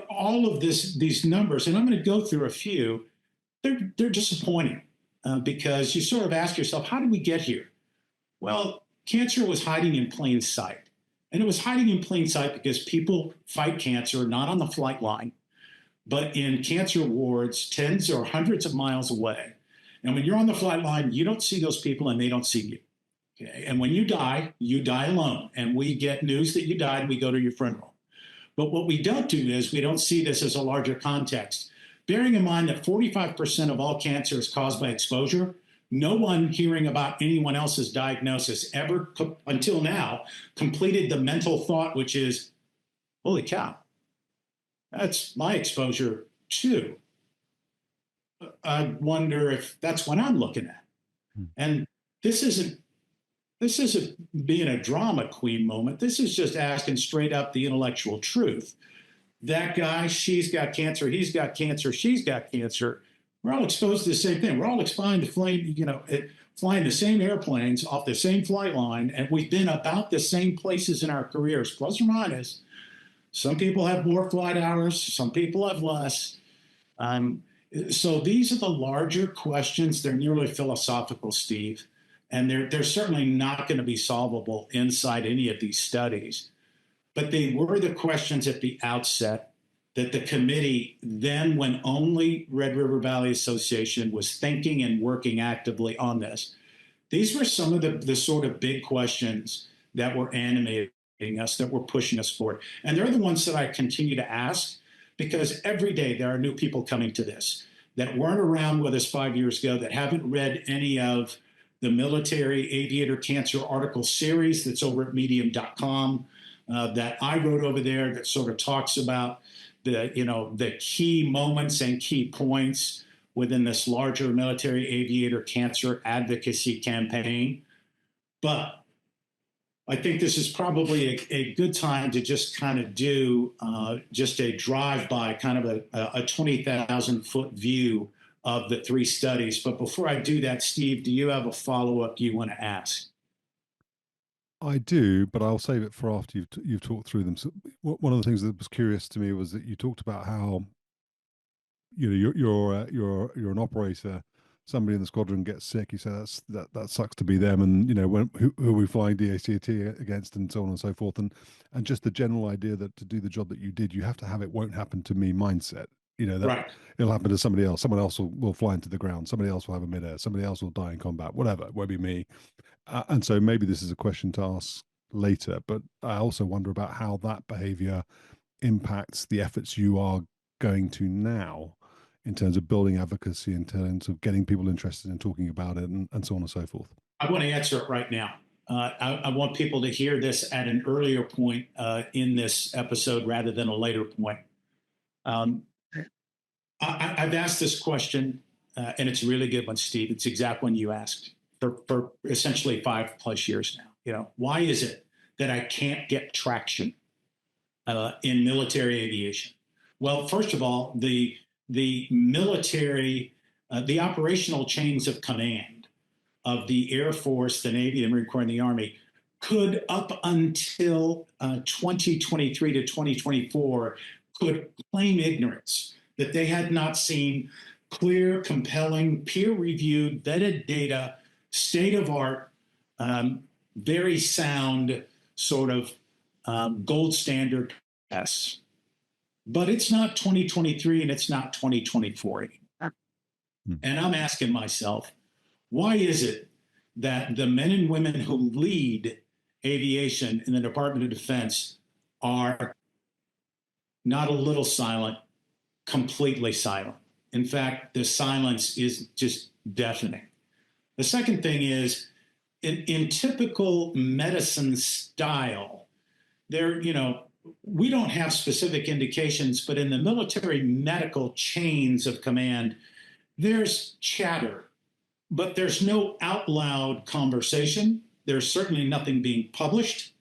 all of these numbers, and I'm going to go through a few, they're disappointing because you sort of ask yourself, how did we get here? Well, cancer was hiding in plain sight. And it was hiding in plain sight because people fight cancer not on the flight line, but in cancer wards tens or hundreds of miles away. And when you're on the flight line, you don't see those people and they don't see you. Okay? And when you die alone. And we get news that you died and we go to your funeral. But what we don't do is we don't see this as a larger context. Bearing in mind that 45% of all cancer is caused by exposure, no one hearing about anyone else's diagnosis ever, until now, completed the mental thought, which is, holy cow, that's my exposure too. I wonder if that's what I'm looking at. And this isn't being a drama queen moment. This is just asking straight up the intellectual truth. That guy, she's got cancer, he's got cancer, she's got cancer. We're all exposed to the same thing. We're all exposed to flying the same airplanes off the same flight line, and we've been about the same places in our careers, plus or minus. Some people have more flight hours, some people have less. So these are the larger questions. They're nearly philosophical, Steve, and they're certainly not going to be solvable inside any of these studies. But they were the questions at the outset that the committee then, when only Red River Valley Association was thinking and working actively on this. These were some of the sort of big questions that were animating us, that were pushing us forward. And they're the ones that I continue to ask, because every day there are new people coming to this that weren't around with us 5 years ago, that haven't read any of the military aviator cancer article series that's over at medium.com that I wrote over there, that sort of talks about the key moments and key points within this larger military aviator cancer advocacy campaign. But I think this is probably a good time to just kind of do just a drive-by, kind of a 20,000-foot view of the three studies. But before I do that, Steve, do you have a follow-up you want to ask? I do, but I'll save it for after you've talked through them. So one of the things that was curious to me was that you talked about how you're an operator. Somebody in the squadron gets sick. You say that sucks to be them, and who are we flying DACT against, and so on and so forth, and just the general idea that to do the job that you did, you have to have it won't happen to me mindset. That right. It'll happen to somebody else. Someone else will fly into the ground. Somebody else will have a midair. Somebody else will die in combat. Whatever, it won't be me. And so maybe this is a question to ask later, but I also wonder about how that behavior impacts the efforts you are going to now in terms of building advocacy, in terms of getting people interested in talking about it, and so on and so forth. I want to answer it right now. I want people to hear this at an earlier point in this episode rather than a later point. I've asked this question, and it's a really good one, Steve. It's the exact one you asked for essentially 5+ years now. Why is it that I can't get traction in military aviation? Well, first of all, the military, the operational chains of command of the Air Force, the Navy, the Marine Corps, and the Army could, up until 2023 to 2024, could claim ignorance, that they had not seen clear, compelling, peer-reviewed, vetted data, state-of-art, very sound sort of gold standard tests. But it's not 2023 and it's not 2024 anymore. And I'm asking myself, why is it that the men and women who lead aviation, and the Department of Defense are not a little silent, completely silent. In fact, the silence is just deafening. The second thing is, in typical medicine style, we don't have specific indications, but in the military medical chains of command, there's chatter, but there's no out loud conversation. There's certainly nothing being published.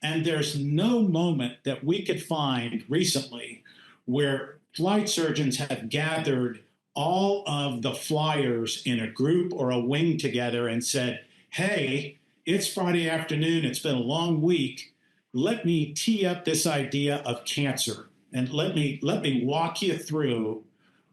And there's no moment that we could find recently where flight surgeons have gathered all of the flyers in a group or a wing together and said, hey, it's Friday afternoon, it's been a long week. Let me tee up this idea of cancer, and let me walk you through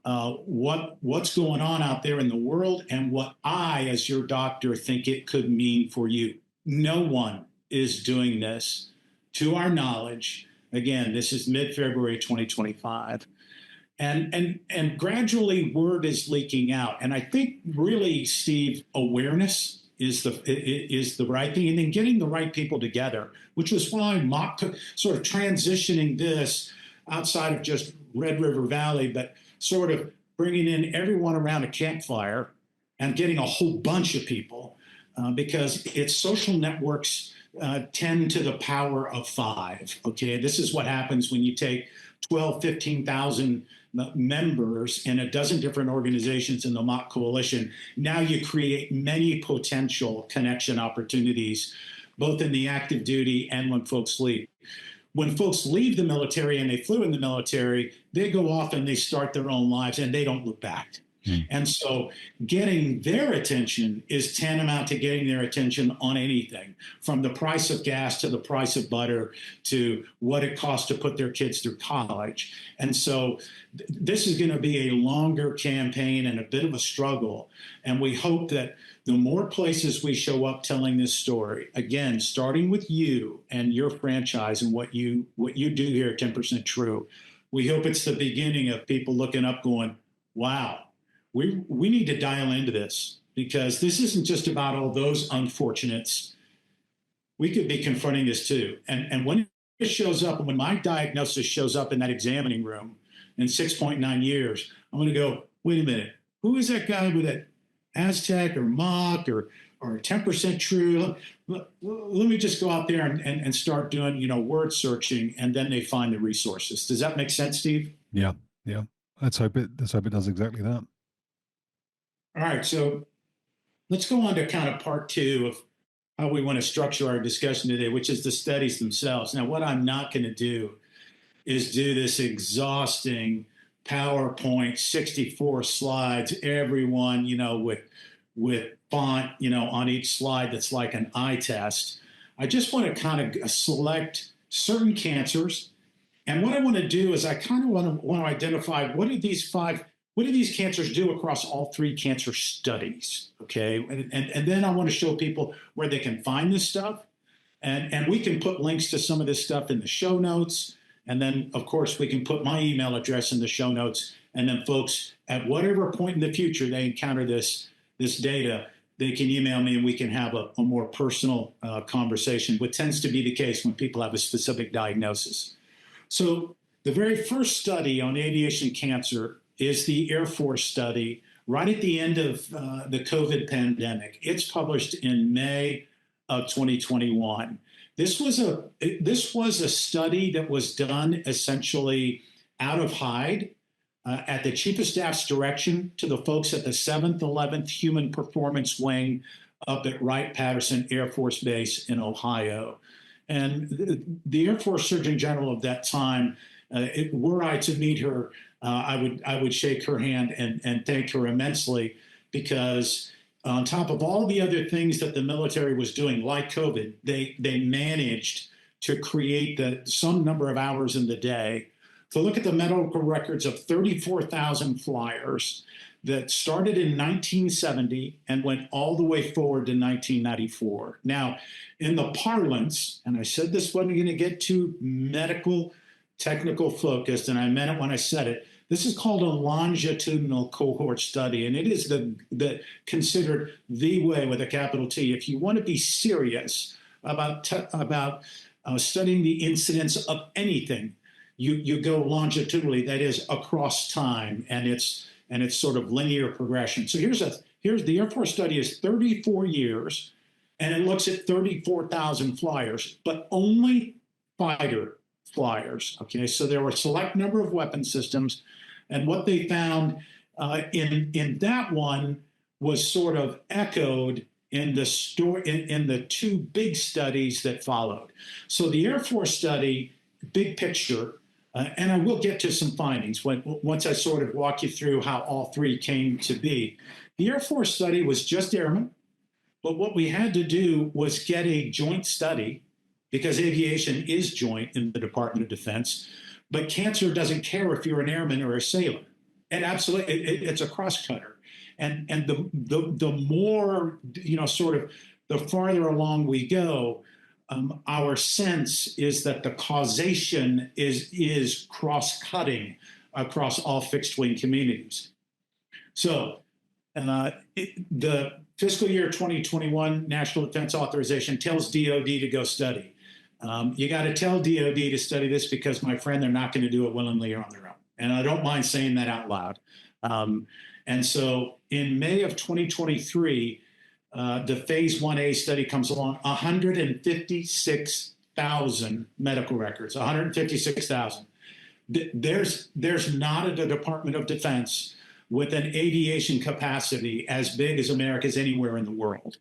what's going on out there in the world and what I, as your doctor, think it could mean for you. No one is doing this, to our knowledge. Again, this is mid-February 2025. And gradually word is leaking out. And I think really, Steve, awareness is the right thing, and then getting the right people together, which was why sort of transitioning this outside of just Red River Valley, but sort of bringing in everyone around a campfire and getting a whole bunch of people, because it's social networks 10 to the power of 5. Okay, this is what happens when you take 12, 15,000 members in a dozen different organizations in the machcoalition. Now you create many potential connection opportunities, both in the active duty and when folks leave. When folks leave the military and they flew in the military, they go off and they start their own lives and they don't look back. And so getting their attention is tantamount to getting their attention on anything, from the price of gas to the price of butter to what it costs to put their kids through college. And so this is going to be a longer campaign and a bit of a struggle. And we hope that the more places we show up telling this story, again, starting with you and your franchise and what you do here at 10% True, we hope it's the beginning of people looking up going, wow, we need to dial into this, because this isn't just about all those unfortunates. We could be confronting this too. And when it shows up, and when my diagnosis shows up in that examining room in 6.9 years, I'm going to go, wait a minute, who is that guy with that Aztec or Mach or 10% True? Let me just go out there and start doing, word searching, and then they find the resources. Does that make sense, Steve? Yeah. Let's hope it does exactly that. All right, so let's go on to kind of part 2 of how we want to structure our discussion today, which is the studies themselves. Now, what I'm not going to do is do this exhausting PowerPoint, 64 slides, everyone, with font, on each slide that's like an eye test. I just want to kind of select certain cancers. And what I want to do is I kind of want to identify what do these cancers do across all 3 cancer studies, okay? And then I want to show people where they can find this stuff. And we can put links to some of this stuff in the show notes. And then, of course, we can put my email address in the show notes. And then folks, at whatever point in the future they encounter this data, they can email me and we can have a more personal conversation, which tends to be the case when people have a specific diagnosis. So the very first study on aviation cancer is the Air Force study right at the end of the COVID pandemic. It's published in May of 2021. This was a study that was done essentially out of hide at the Chief of Staff's direction to the folks at the 7th, 11th Human Performance Wing up at Wright-Patterson Air Force Base in Ohio. And the Air Force Surgeon General of that time, were I to meet her, I would shake her hand and thank her immensely, because on top of all the other things that the military was doing, like COVID, they managed to create some number of hours in the day to look at the medical records of 34,000 flyers that started in 1970 and went all the way forward to 1994. Now, in the parlance, and I said this wasn't going to get too medical, technical focused, and I meant it when I said it, this is called a longitudinal cohort study, and it is considered the way, with a capital T. If you want to be serious about studying the incidence of anything, you go longitudinally, that is across time, and it's sort of linear progression. So here's the Air Force study is 34 years, and it looks at 34,000 flyers, but only fighter flyers. Okay, so there were a select number of weapon systems, and what they found in that one was sort of echoed in the two big studies that followed. So the Air Force study, big picture, and I will get to some findings once I sort of walk you through how all three came to be. The Air Force study was just airmen, but what we had to do was get a joint study, because aviation is joint in the Department of Defense, but cancer doesn't care if you're an airman or a sailor. And absolutely, it's a cross-cutter. And the more, sort of the farther along we go, our sense is that the causation is cross-cutting across all fixed-wing communities. So the fiscal year 2021 National Defense Authorization tells DoD to go study. You got to tell DoD to study this because, my friend, they're not going to do it willingly or on their own. And I don't mind saying that out loud. And so in May of 2023, the Phase 1A study comes along, 156,000 medical records, 156,000. There's not a Department of Defense with an aviation capacity as big as America's anywhere in the world.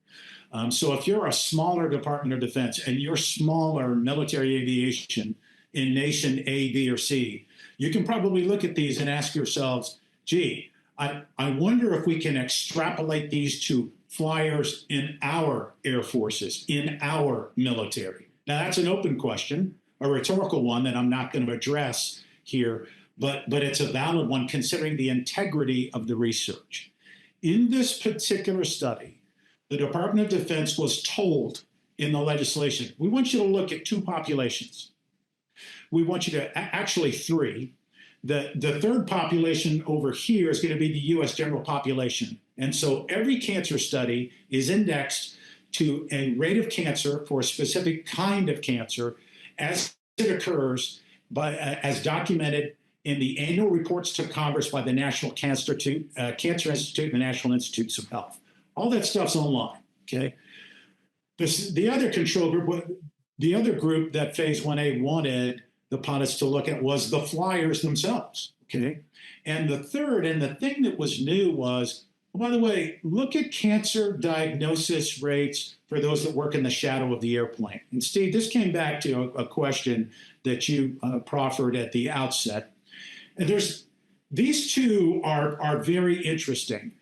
So if you're a smaller Department of Defense and you're smaller military aviation in nation A, B, or C, you can probably look at these and ask yourselves, gee, I wonder if we can extrapolate these to flyers in our air forces, in our military. Now, that's an open question, a rhetorical one that I'm not going to address here, but it's a valid one considering the integrity of the research. In this particular study, the Department of Defense was told in the legislation, we want you to look at two populations. We want you to, actually three. The third population over here is going to be the US general population. And so every cancer study is indexed to a rate of cancer for a specific kind of cancer as it occurs, as documented in the annual reports to Congress by the National Cancer Institute and the National Institutes of Health. All that stuff's online, okay? The other control group, the other group that Phase 1A wanted the pilots to look at was the flyers themselves, okay? And the third, and the thing that was new was, oh, by the way, look at cancer diagnosis rates for those that work in the shadow of the airplane. And Steve, this came back to a question that you proffered at the outset. And these two are very interesting.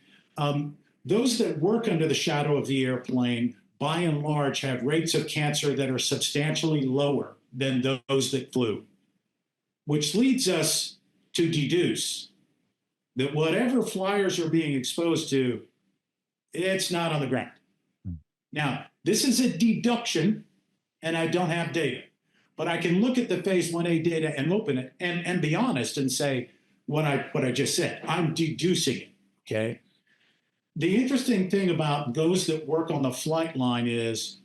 Those that work under the shadow of the airplane, by and large, have rates of cancer that are substantially lower than those that flew, which leads us to deduce that whatever flyers are being exposed to, it's not on the ground. Now, this is a deduction, and I don't have data, but I can look at the Phase 1A data and open it and be honest and say what I just said. I'm deducing it, okay? The interesting thing about those that work on the flight line is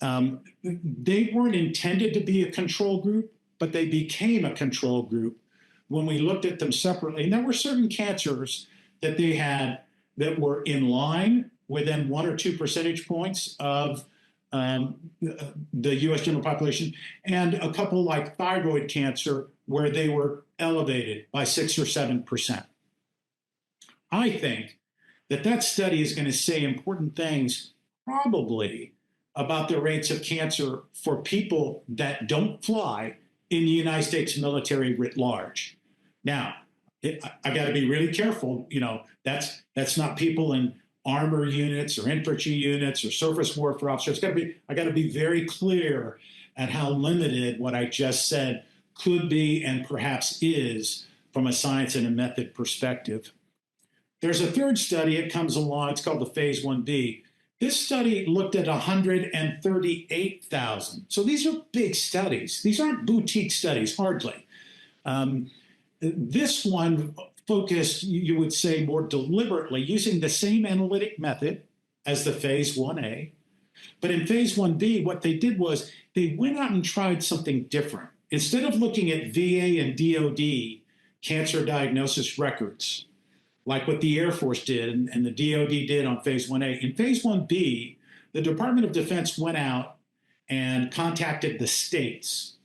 they weren't intended to be a control group, but they became a control group when we looked at them separately. And there were certain cancers that they had that were in line within 1 or 2 percentage points of the US general population, and a couple like thyroid cancer where they were elevated by 6 or 7%. I think that study is going to say important things probably about the rates of cancer for people that don't fly in the United States military writ large. Now, I got to be really careful. That's not people in armor units or infantry units or surface warfare officers. I got to be very clear at how limited what I just said could be and perhaps is from a science and a method perspective. There's a third study. It comes along. It's called the Phase 1B. This study looked at 138,000. So these are big studies. These aren't boutique studies, hardly. This one focused, you would say, more deliberately using the same analytic method as the Phase 1A, But in phase 1B, what they did was they went out and tried something different. Instead of looking at VA and DoD cancer diagnosis records, like what the Air Force did and the DoD did on phase 1A, in phase 1B, the Department of Defense went out and contacted the states.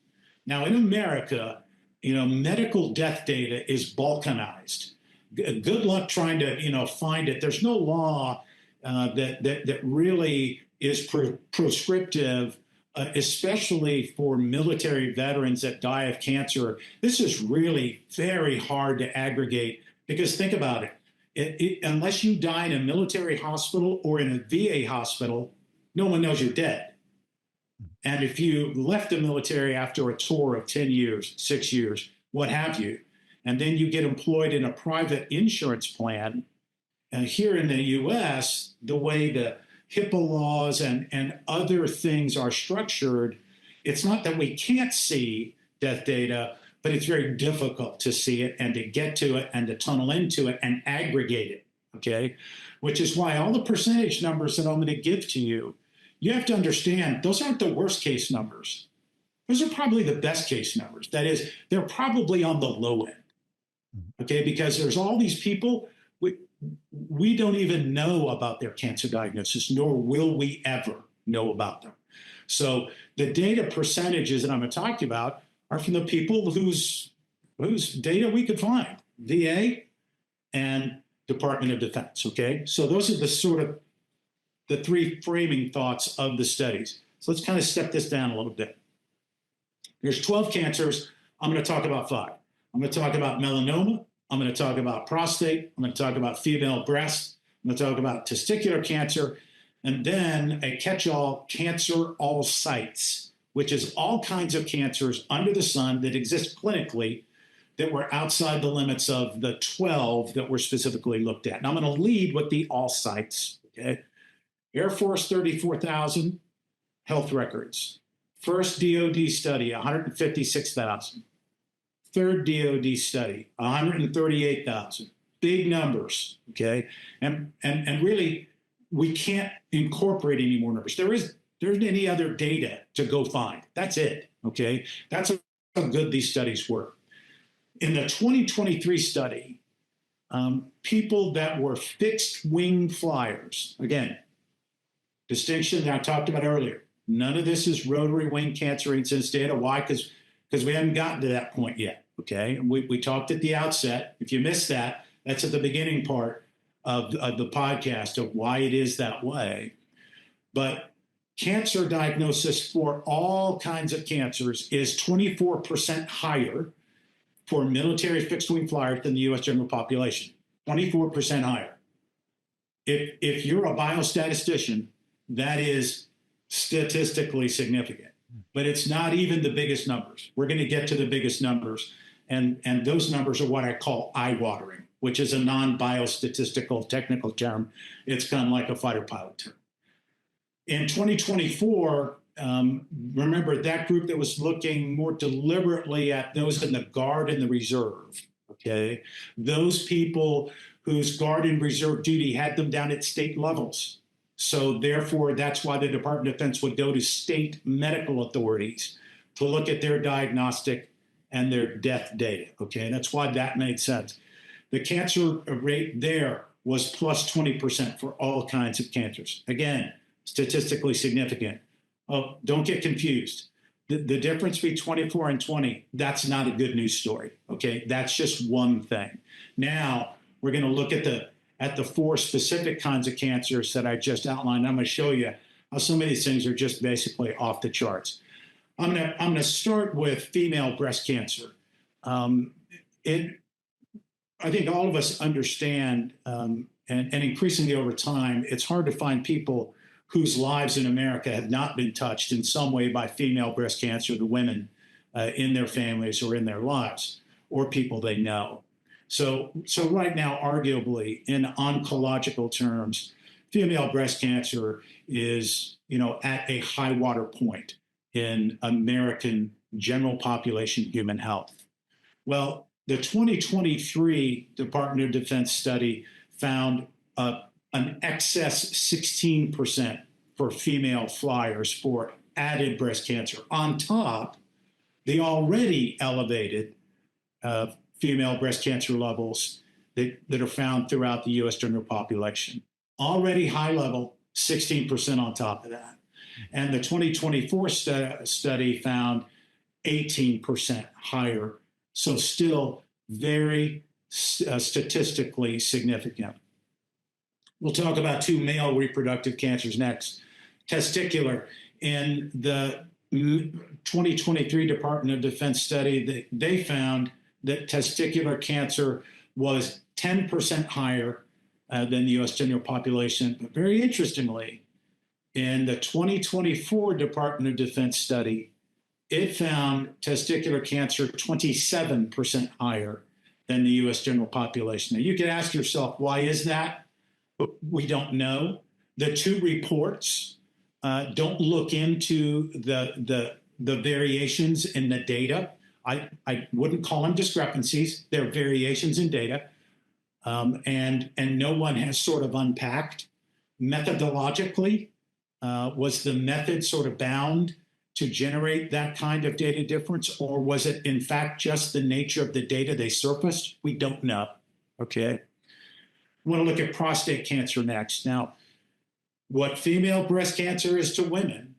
Now, in America, medical death data is balkanized. Good luck trying to, find it. There's no law that really is prescriptive, especially for military veterans that die of cancer. This is really very hard to aggregate because think about it. Unless you die in a military hospital or in a VA hospital, no one knows you're dead. And if you left the military after a tour of 10 years, 6 years, what have you, and then you get employed in a private insurance plan, and here in the US, the way the HIPAA laws and other things are structured, it's not that we can't see death data, but it's very difficult to see it and to get to it and to tunnel into it and aggregate it, okay? Which is why all the percentage numbers that I'm going to give to you, you have to understand, those aren't the worst case numbers. Those are probably the best case numbers. That is, they're probably on the low end, okay? Because there's all these people, we don't even know about their cancer diagnosis, nor will we ever know about them. So the data percentages that I'm going to talk to you about are from the people whose data we could find, VA and Department of Defense, okay? So those are the sort of the three framing thoughts of the studies. So let's kind of step this down a little bit. There's 12 cancers. I'm going to talk about 5. I'm going to talk about melanoma. I'm going to talk about prostate. I'm going to talk about female breast. I'm going to talk about testicular cancer. And then a catch-all, cancer all sites, which is all kinds of cancers under the sun that exist clinically that were outside the limits of the 12 that were specifically looked at. And I'm going to lead with the all sites, okay? Air Force, 34,000 health records. First DoD study, 156,000. Third DoD study, 138,000. Big numbers, okay? And really, we can't incorporate any more numbers. There isn't any other data to go find. That's it, okay? That's how good these studies were. In the 2023 study, people that were fixed wing flyers, again, distinction that I talked about earlier. None of this is rotary wing cancer incidence data. Why? Because we haven't gotten to that point yet, okay? We talked at the outset. If you missed that, that's at the beginning part of the podcast of why it is that way. But cancer diagnosis for all kinds of cancers is 24% higher for military fixed wing flyers than the US general population, 24% higher. If you're a biostatistician, that is statistically significant, but it's not even the biggest numbers. We're going to get to the biggest numbers, and those numbers are what I call eye-watering, which is a non-biostatistical technical term. It's kind of like a fighter pilot term. In 2024, remember that group that was looking more deliberately at those in the Guard and the Reserve, okay? Those people whose Guard and Reserve duty had them down at state levels. So therefore, that's why the Department of Defense would go to state medical authorities to look at their diagnostic and their death data, okay? That's why that made sense. The cancer rate there was plus 20% for all kinds of cancers. Again, statistically significant. Oh, don't get confused. The difference between 24 and 20, that's not a good news story, okay? That's just one thing. Now, we're going to look at the 4 specific kinds of cancers that I just outlined. I'm going to show you how some of these things are just basically off the charts. I'm going to start with female breast cancer. I think all of us understand, and increasingly over time, it's hard to find people whose lives in America have not been touched in some way by female breast cancer, the women in their families or in their lives, or people they know. So right now, arguably, in oncological terms, female breast cancer is, at a high water point in American general population human health. Well, the 2023 Department of Defense study found an excess 16% for female flyers for added breast cancer, on top the already elevated female breast cancer levels that are found throughout the U.S. general population. Already high level, 16% on top of that. And the 2024 study found 18% higher, so still very statistically significant. We'll talk about two male reproductive cancers next. Testicular. In the 2023 Department of Defense study, they found that testicular cancer was 10% higher than the U.S. general population. But very interestingly, in the 2024 Department of Defense study, it found testicular cancer 27% higher than the U.S. general population. Now, you can ask yourself, why is that? We don't know. The two reports don't look into the variations in the data. I wouldn't call them discrepancies. They're variations in data. And no one has sort of unpacked methodologically. Was the method sort of bound to generate that kind of data difference, or was it in fact just the nature of the data they surfaced? We don't know. Okay. I want to look at prostate cancer next. Now, what female breast cancer is to women,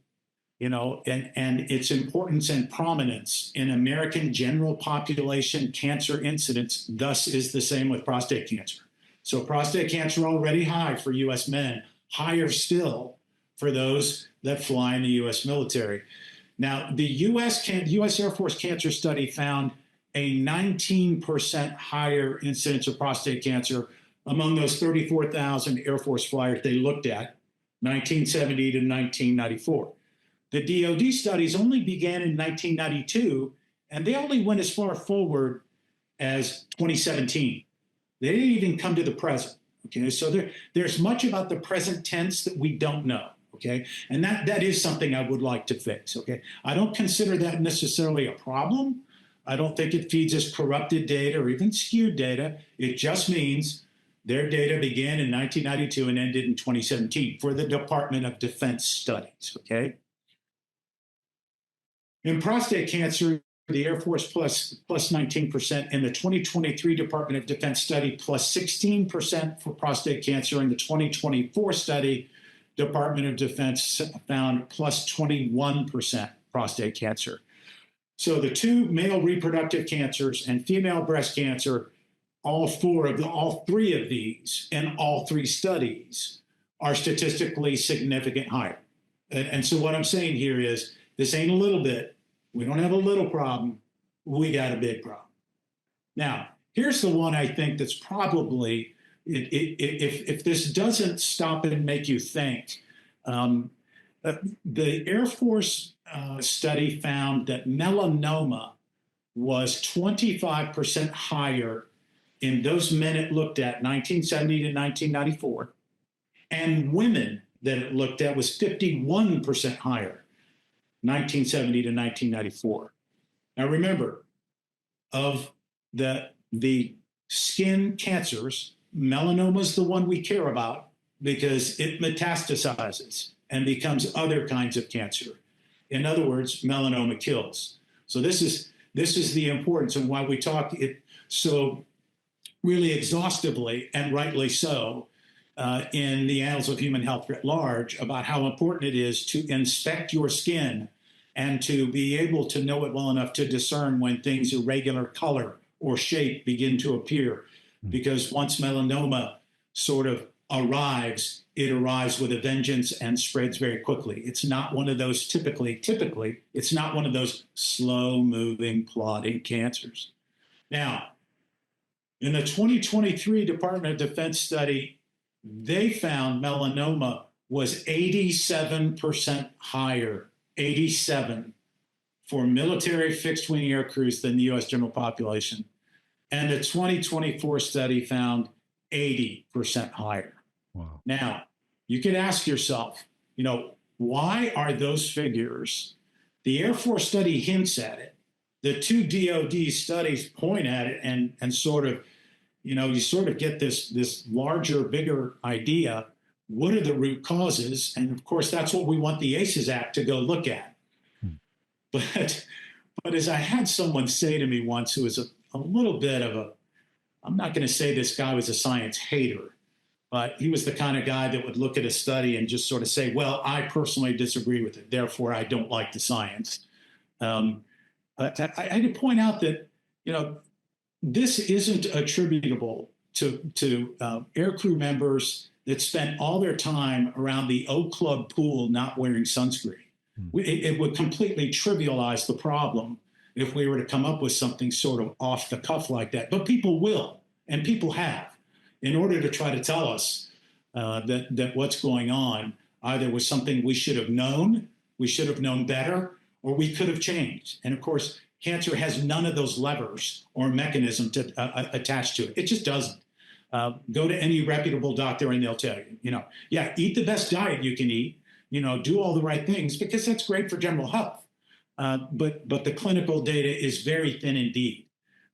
and its importance and prominence in American general population cancer incidence, thus is the same with prostate cancer. So prostate cancer already high for U.S. men, higher still for those that fly in the U.S. military. Now, the U.S. Air Force Cancer Study found a 19% higher incidence of prostate cancer among those 34,000 Air Force flyers they looked at, 1970 to 1994. The DoD studies only began in 1992, and they only went as far forward as 2017. They didn't even come to the present. Okay, so there's much about the present tense that we don't know. Okay, and that is something I would like to fix. Okay, I don't consider that necessarily a problem. I don't think it feeds us corrupted data or even skewed data. It just means their data began in 1992 and ended in 2017 for the Department of Defense studies. Okay. In prostate cancer, the Air Force plus 19%, in the 2023 Department of Defense study plus 16% for prostate cancer. In the 2024 study, Department of Defense found plus 21% prostate cancer. So the two male reproductive cancers and female breast cancer, all three of these in all three studies are statistically significant higher. And so what I'm saying here is this ain't a little bit. We don't have a little problem. We got a big problem. Now, here's the one I think that's probably, if this doesn't stop and make you think, the Air Force study found that melanoma was 25% higher in those men it looked at, 1970 to 1994, and women that it looked at was 51% higher, 1970 to 1994. Now remember, of the skin cancers, melanoma is the one we care about because it metastasizes and becomes other kinds of cancer. In other words, melanoma kills. So this is the importance and why we talk it so really exhaustively and rightly so in the Annals of Human Health writ large about how important it is to inspect your skin and to be able to know it well enough to discern when things irregular color or shape begin to appear. Because once melanoma sort of arrives, it arrives with a vengeance and spreads very quickly. It's not one of those typically, it's not one of those slow-moving, plodding cancers. Now, in the 2023 Department of Defense study, they found melanoma was 87% higher, 87, for military fixed-wing air crews than the U.S. general population. And the 2024 study found 80% higher. Wow. Now, you could ask yourself, why are those figures? The Air Force study hints at it. The two DoD studies point at it and sort of, you sort of get this larger, bigger idea. what are the root causes? And of course, that's what we want the ACEs Act to go look at. But as I had someone say to me once, who was a little bit of a, I'm not going to say this guy was a science hater, but he was the kind of guy that would look at a study and just sort of say, well, I personally disagree with it, therefore I don't like the science. But I had to point out that, this isn't attributable to aircrew members that spent all their time around the O Club pool not wearing sunscreen. It would completely trivialize the problem if we were to come up with something sort of off the cuff like that. But people will, and people have, in order to try to tell us that what's going on either was something we should have known better, or we could have changed. And of course, cancer has none of those levers or mechanism to attach to it. It just doesn't. Go to any reputable doctor and they'll tell you, yeah, eat the best diet you can eat, do all the right things, because that's great for general health. But the clinical data is very thin indeed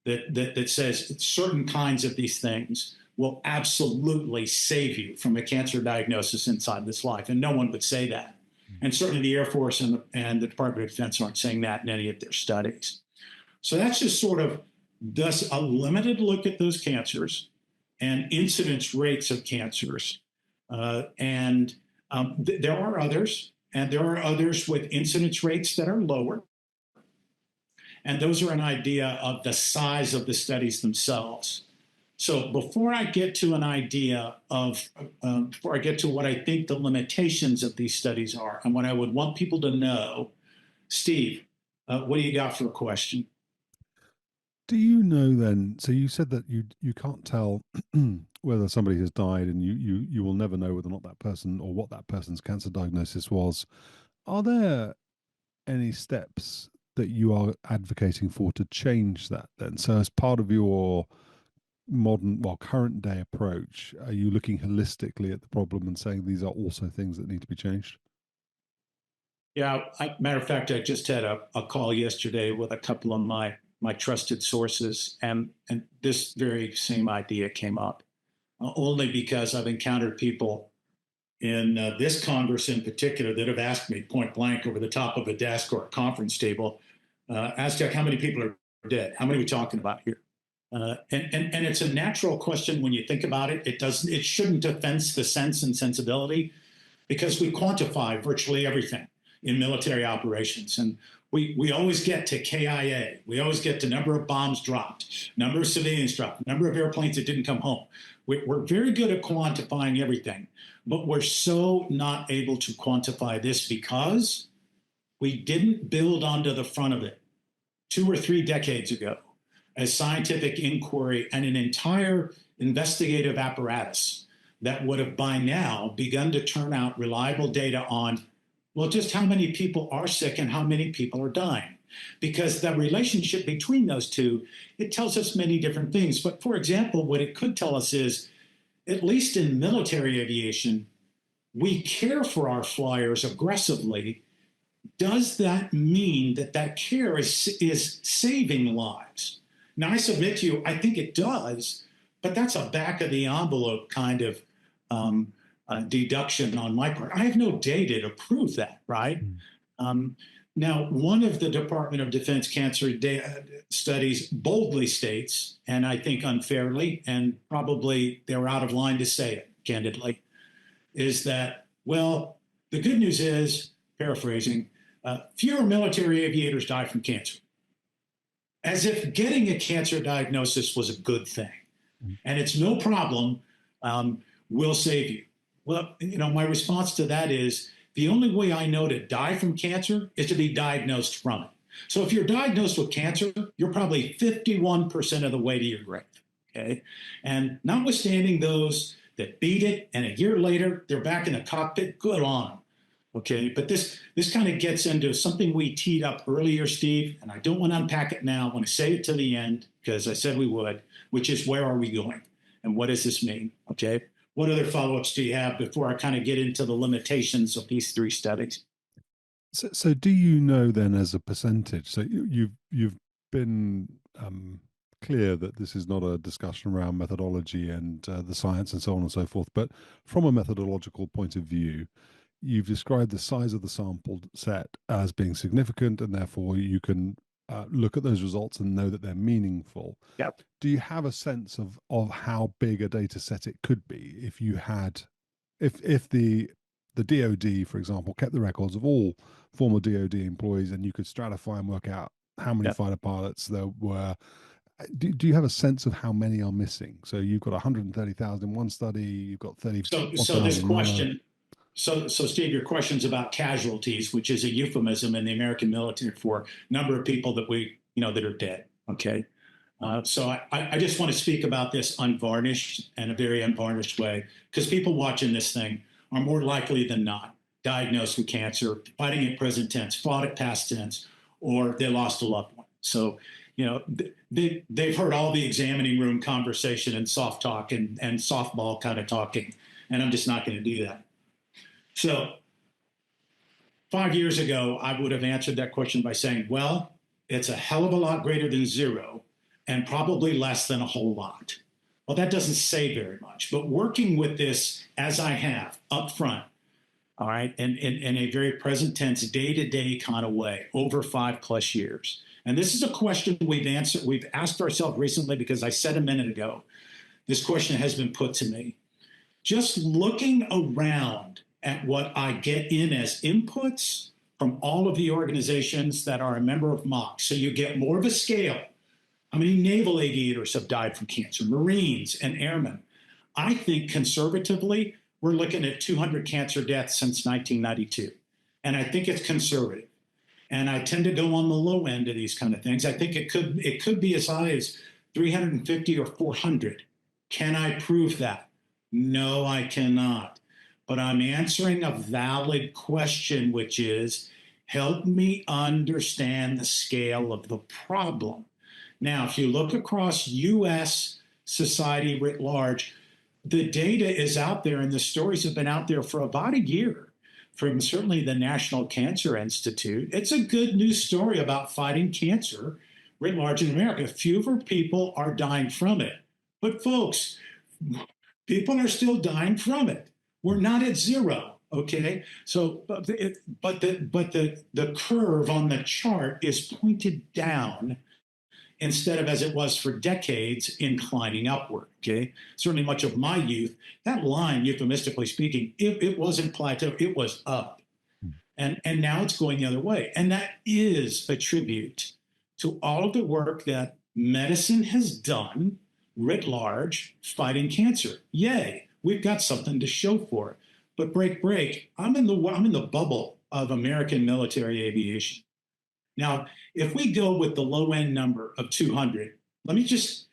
that says certain kinds of these things will absolutely save you from a cancer diagnosis inside this life. And no one would say that. And certainly the Air Force and the Department of Defense aren't saying that in any of their studies. So that's just sort of does a limited look at those cancers and incidence rates of cancers. There are others, and there are others with incidence rates that are lower. And those are an idea of the size of the studies themselves. So before I get to an idea of, before I get to what I think the limitations of these studies are and what I would want people to know, Steve, what do you got for a question? Do you know then, so you said that you can't tell whether somebody has died, and you will never know whether or not that person or what that person's cancer diagnosis was. Are there any steps that you are advocating for to change that then? So as part of your current day approach, are you looking holistically at the problem and saying these are also things that need to be changed? Yeah, matter of fact, I just had a call yesterday with a couple of my trusted sources, and this very same idea came up, only because I've encountered people in this Congress in particular that have asked me point blank over the top of a desk or a conference table, Aztec, how many people are dead? How many are we talking about here? And it's a natural question when you think about it. It shouldn't offense the sense and sensibility, because we quantify virtually everything in military operations. And we always get to KIA. We always get to number of bombs dropped, number of civilians dropped, number of airplanes that didn't come home. We're very good at quantifying everything, but we're so not able to quantify this because we didn't build onto the front of it 2 or 3 decades ago as scientific inquiry and an entire investigative apparatus that would have by now begun to turn out reliable data on, well, just how many people are sick and how many people are dying. Because the relationship between those two, it tells us many different things. But for example, what it could tell us is, at least in military aviation, we care for our flyers aggressively. Does that mean that care is saving lives? Now, I submit to you, I think it does, but that's a back of the envelope kind of deduction on my part. I have no data to prove that, right? Now, one of the Department of Defense cancer studies boldly states, and I think unfairly, and probably they're out of line to say it candidly, is that, well, the good news is, paraphrasing, fewer military aviators die from cancer. As if getting a cancer diagnosis was a good thing. And it's no problem, we'll save you. Well, my response to that is, the only way I know to die from cancer is to be diagnosed from it. So if you're diagnosed with cancer, you're probably 51% of the way to your grave, okay? And notwithstanding those that beat it, and a year later, they're back in the cockpit, good on them, okay? But this kind of gets into something we teed up earlier, Steve, and I don't want to unpack it now. I want to say it to the end, because I said we would, which is, where are we going? And what does this mean, okay? What other follow-ups do you have before I kind of get into the limitations of these 3 studies? So do you know then, as a percentage? So you've been clear that this is not a discussion around methodology and the science and so on and so forth, but from a methodological point of view, you've described the size of the sample set as being significant, and therefore you can look at those results and know that they're meaningful. Yep. Do you have a sense of how big a data set it could be if you had, if the DoD, for example, kept the records of all former DoD employees, and you could stratify and work out how many Yep. fighter pilots there were? Do you have a sense of how many are missing? So you've got 130,000 in one study, you've got 30. So this question, so Steve, your question's about casualties, which is a euphemism in the American military for number of people that that are dead. Okay. So I just want to speak about this unvarnished and a very unvarnished way, because people watching this thing are more likely than not diagnosed with cancer, fighting at present tense, fought at past tense, or they lost a loved one. So, they've heard all the examining room conversation and soft talk and softball kind of talking, and I'm just not going to do that. So 5 years ago, I would have answered that question by saying, well, it's a hell of a lot greater than zero and probably less than a whole lot. Well, that doesn't say very much, but working with this as I have up front, all right, in a very present tense, day-to-day kind of way over 5+ years. And this is a question we've asked ourselves recently, because I said a minute ago, this question has been put to me. Just looking around at what I get in as inputs from all of the organizations that are a member of MOC, so you get more of a scale. How many naval aviators have died from cancer, Marines and airmen? I think conservatively, we're looking at 200 cancer deaths since 1992. And I think it's conservative. And I tend to go on the low end of these kind of things. I think it could be as high as 350 or 400. Can I prove that? No, I cannot. But I'm answering a valid question, which is, help me understand the scale of the problem. Now, if you look across U.S. society writ large, the data is out there and the stories have been out there for about a year from certainly the National Cancer Institute. It's a good news story about fighting cancer writ large in America. Fewer people are dying from it. But folks, people are still dying from it. We're not at zero, okay? So, but the curve on the chart is pointed down instead of, as it was for decades, inclining upward, okay? Certainly much of my youth, that line, euphemistically speaking, it wasn't plateau, it was up. And now it's going the other way. And that is a tribute to all of the work that medicine has done writ large fighting cancer. Yay, we've got something to show for it. But break, I'm in the bubble of American military aviation. Now, if we go with the low end number of 200, let me just,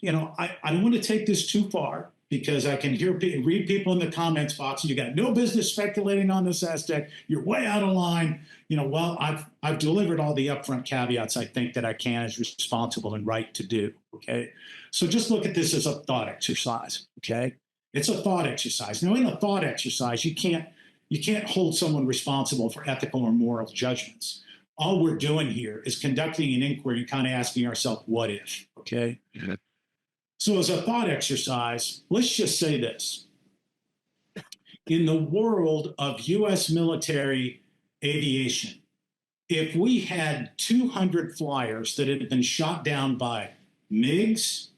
I don't want to take this too far, because I can read people in the comments box, you got no business speculating on this Aztec, you're way out of line. Well, I've delivered all the upfront caveats I think that I can as responsible and right to do, okay? So just look at this as a thought exercise, okay? It's a thought exercise. Now, in a thought exercise, you can't hold someone responsible for ethical or moral judgments. All we're doing here is conducting an inquiry and kind of asking ourselves, what if, okay? Mm-hmm. So as a thought exercise, let's just say this. In the world of U.S. military aviation, if we had 200 flyers that had been shot down by MiGs,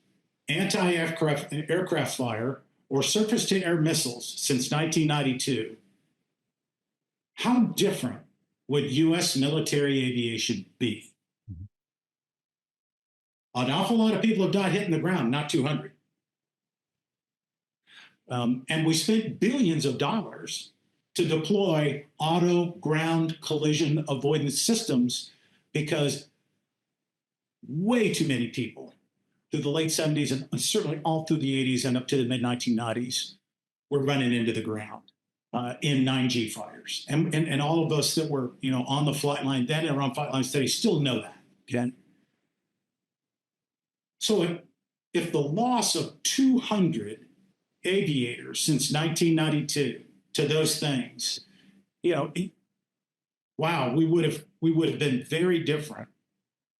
anti-aircraft fire, or surface-to-air missiles since 1992, how different would U.S. military aviation be? An awful lot of people have died hitting the ground, not 200. And we spent billions of dollars to deploy auto ground collision avoidance systems, because way too many people through the late 70s and certainly all through the 80s and up to the mid-1990s were running into the ground in 9G fires. And all of us that were on the flight line then and around flight lines today still know that, okay? So if the loss of 200 aviators since 1992 to those things, wow, we would have been very different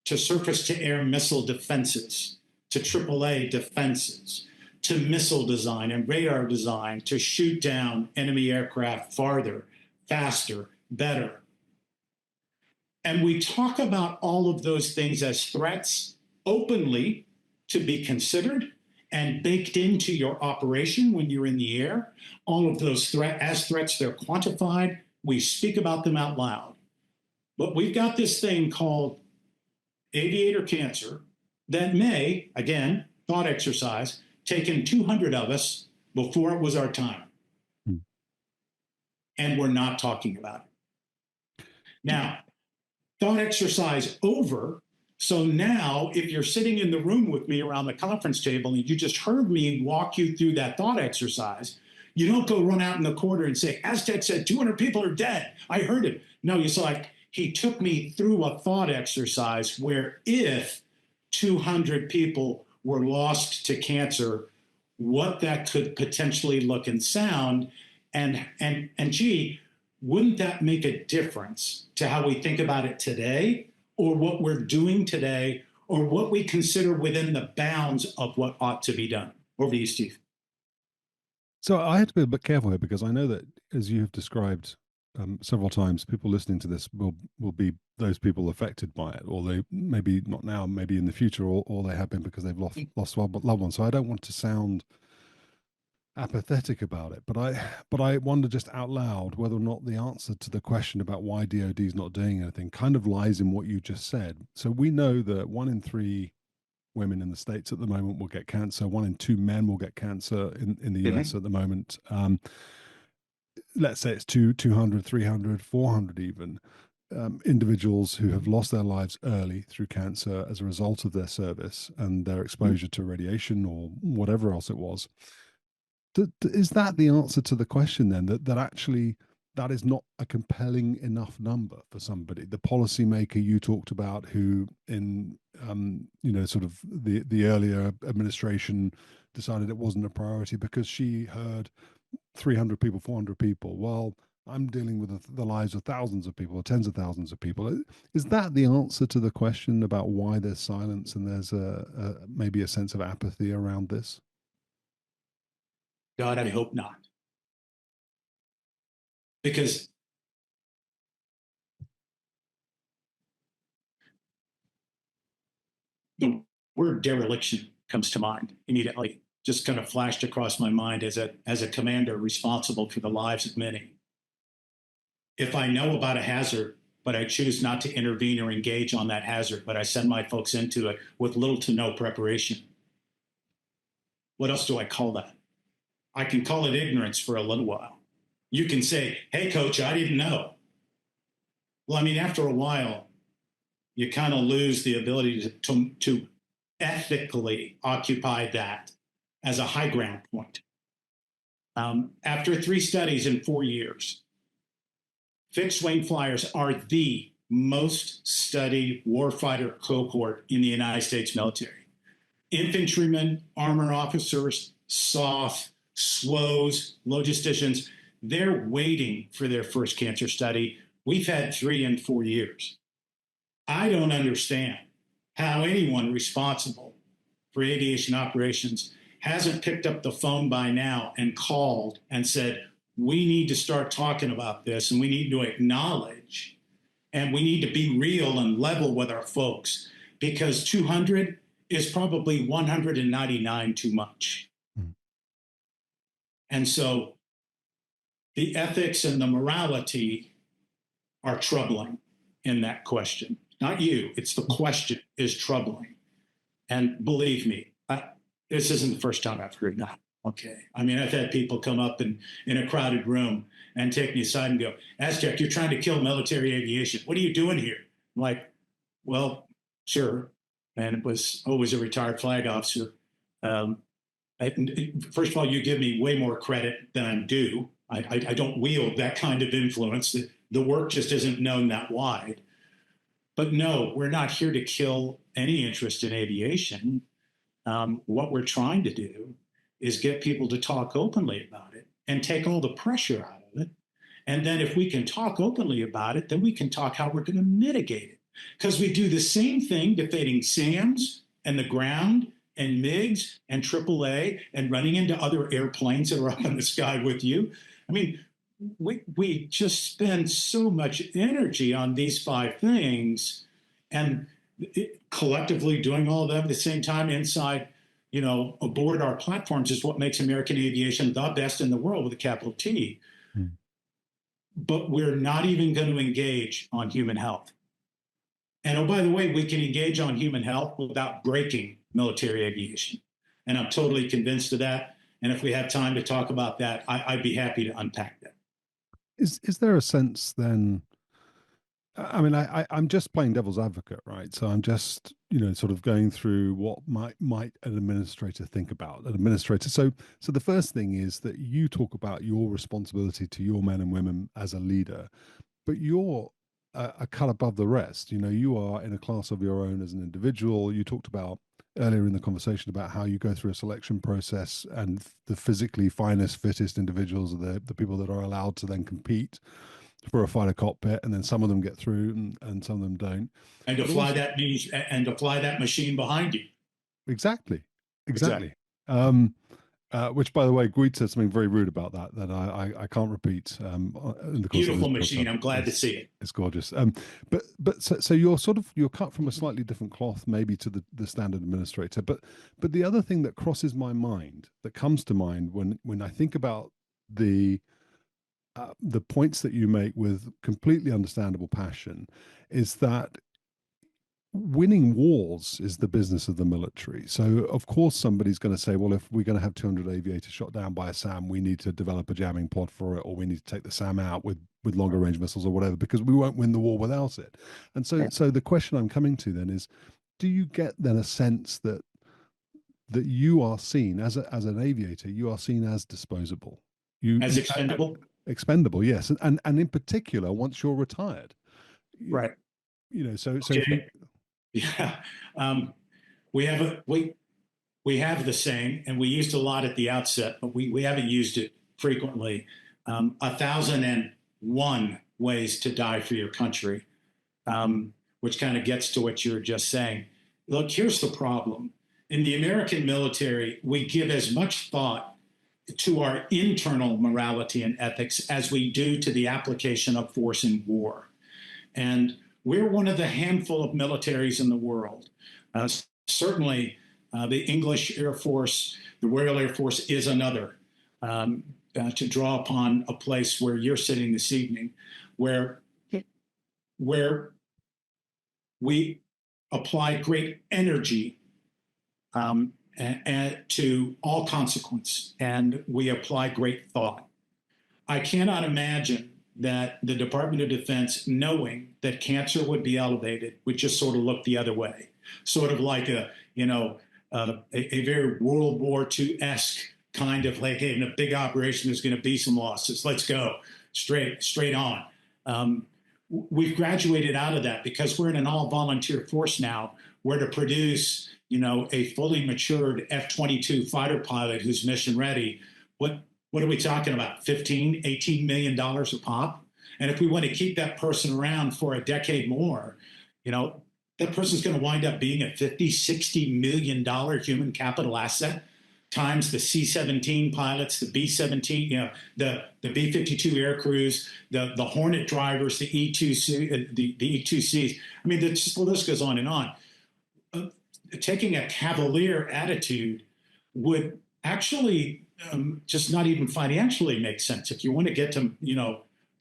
to surface-to-air missile defenses to AAA defenses, to missile design and radar design, to shoot down enemy aircraft farther, faster, better. And we talk about all of those things as threats openly to be considered and baked into your operation when you're in the air. All of those threats, they're quantified. We speak about them out loud. But we've got this thing called aviator cancer that may, again, thought exercise, taken 200 of us before it was our time. And we're not talking about it. Now, thought exercise over. So now, if you're sitting in the room with me around the conference table and you just heard me walk you through that thought exercise, you don't go run out in the corner and say, Aztec said 200 people are dead. I heard it. No, you saw like, he took me through a thought exercise where if 200 people were lost to cancer, what that could potentially look and sound, and gee, wouldn't that make a difference to how we think about it today, or what we're doing today, or what we consider within the bounds of what ought to be done? Over to you, Steve. So I had to be a bit careful here because I know that, as you have described several times, people listening to this will be those people affected by it, or they maybe not now, maybe in the future, or they have been because they've lost loved ones. So I don't want to sound apathetic about it, but I wonder just out loud whether or not the answer to the question about why DoD is not doing anything kind of lies in what you just said. So we know that 1 in 3 women in the States at the moment will get cancer. 1 in 2 men will get cancer in the US at the moment. Let's say it's 200, 300, 400 even individuals who have lost their lives early through cancer as a result of their service and their exposure to radiation or whatever else it was. Is that the answer to the question then, that actually that is not a compelling enough number for somebody? The policymaker you talked about, who in sort of the earlier administration decided it wasn't a priority because she heard 300 people, 400 people. Well, I'm dealing with the lives of thousands of people, or tens of thousands of people. Is that the answer to the question about why there's silence and there's maybe a sense of apathy around this? God, I hope not. Because the word dereliction comes to mind immediately. Just kind of flashed across my mind as a commander responsible for the lives of many. If I know about a hazard, but I choose not to intervene or engage on that hazard, but I send my folks into it with little to no preparation, what else do I call that? I can call it ignorance for a little while. You can say, hey, coach, I didn't know. Well, I mean, after a while, you kind of lose the ability to ethically occupy that as a high ground point. After 3 studies in 4 years, fixed wing flyers are the most studied warfighter cohort in the United States military. Infantrymen, armor officers, SOF, SWOs, logisticians, they're waiting for their first cancer study. We've had 3 in 4 years. I don't understand how anyone responsible for aviation operations hasn't picked up the phone by now and called and said, we need to start talking about this, and we need to acknowledge, and we need to be real and level with our folks, because 200 is probably 199 too much. And so the ethics and the morality are troubling in that question. Not you, it's the question is troubling. And believe me, this isn't the first time I've heard that. Okay. I mean, I've had people come up in a crowded room and take me aside and go, Aztec, you're trying to kill military aviation. What are you doing here? I'm like, well, sure. And it was always a retired flag officer. First of all, you give me way more credit than I'm due. I don't wield that kind of influence. The work just isn't known that wide. But no, we're not here to kill any interest in aviation. What we're trying to do is get people to talk openly about it and take all the pressure out of it. And then if we can talk openly about it, then we can talk how we're going to mitigate it. Because we do the same thing defeating SAMs and the ground and MiGs and AAA and running into other airplanes that are up in the sky with you. I mean, we just spend so much energy on these 5 things, and collectively doing all of them at the same time inside, aboard our platforms is what makes American aviation the best in the world with a capital T. But we're not even going to engage on human health. And oh, by the way, we can engage on human health without breaking military aviation. And I'm totally convinced of that. And if we have time to talk about that, I'd be happy to unpack that. Is there a sense then? I mean, I'm just playing devil's advocate, right? So I'm just, sort of going through what might an administrator think about an administrator. So the first thing is that you talk about your responsibility to your men and women as a leader, but you're a cut above the rest. You are in a class of your own as an individual. You talked about earlier in the conversation about how you go through a selection process, and the physically finest, fittest individuals are the people that are allowed to then compete for a fighter cockpit, and then some of them get through and some of them don't. And to fly that machine behind you. Exactly. Which, by the way, Guid said something very rude about that I can't repeat. In the course Beautiful of this machine. podcast. I'm glad to see it. It's gorgeous. But so you're cut from a slightly different cloth, maybe to the standard administrator. But the other thing that crosses my mind, that comes to mind when I think about the points that you make with completely understandable passion, is that winning wars is the business of the military. So of course somebody's going to say, well, if we're going to have 200 aviators shot down by a SAM, we need to develop a jamming pod for it, or we need to take the SAM out with longer range missiles or whatever, because we won't win the war without it. And so the question I'm coming to then is, do you get then a sense that you are seen as an aviator, you are seen as disposable, as expendable? Expendable, yes. And in particular, once you're retired. Right. So okay. if you, yeah, we have the saying, and we used a lot at the outset, but we haven't used it frequently. 1,001 ways to die for your country, which kind of gets to what you were just saying. Look, here's the problem. In the American military, we give as much thought to our internal morality and ethics as we do to the application of force in war. And we're one of the handful of militaries in the world. Certainly, the English Air Force, the Royal Air Force is another, to draw upon a place where you're sitting this evening, where we apply great energy and to all consequence, and we apply great thought. I cannot imagine that the Department of Defense, knowing that cancer would be elevated, would just sort of look the other way, sort of like a very World War II-esque kind of like, hey, in a big operation, there's going to be some losses. Let's go straight on. We've graduated out of that because we're in an all-volunteer force now, where to produce, a fully matured F-22 fighter pilot who's mission ready, what are we talking about? $15, $18 million a pop? And if we want to keep that person around for a decade more, that person's going to wind up being a $50, $60 million human capital asset times the C-17 pilots, the B-17, the B-52 aircrews, the Hornet drivers, the E-2C, the E-2Cs. I mean, the list goes on and on. Taking a cavalier attitude would actually just not even financially make sense. If you want to get to,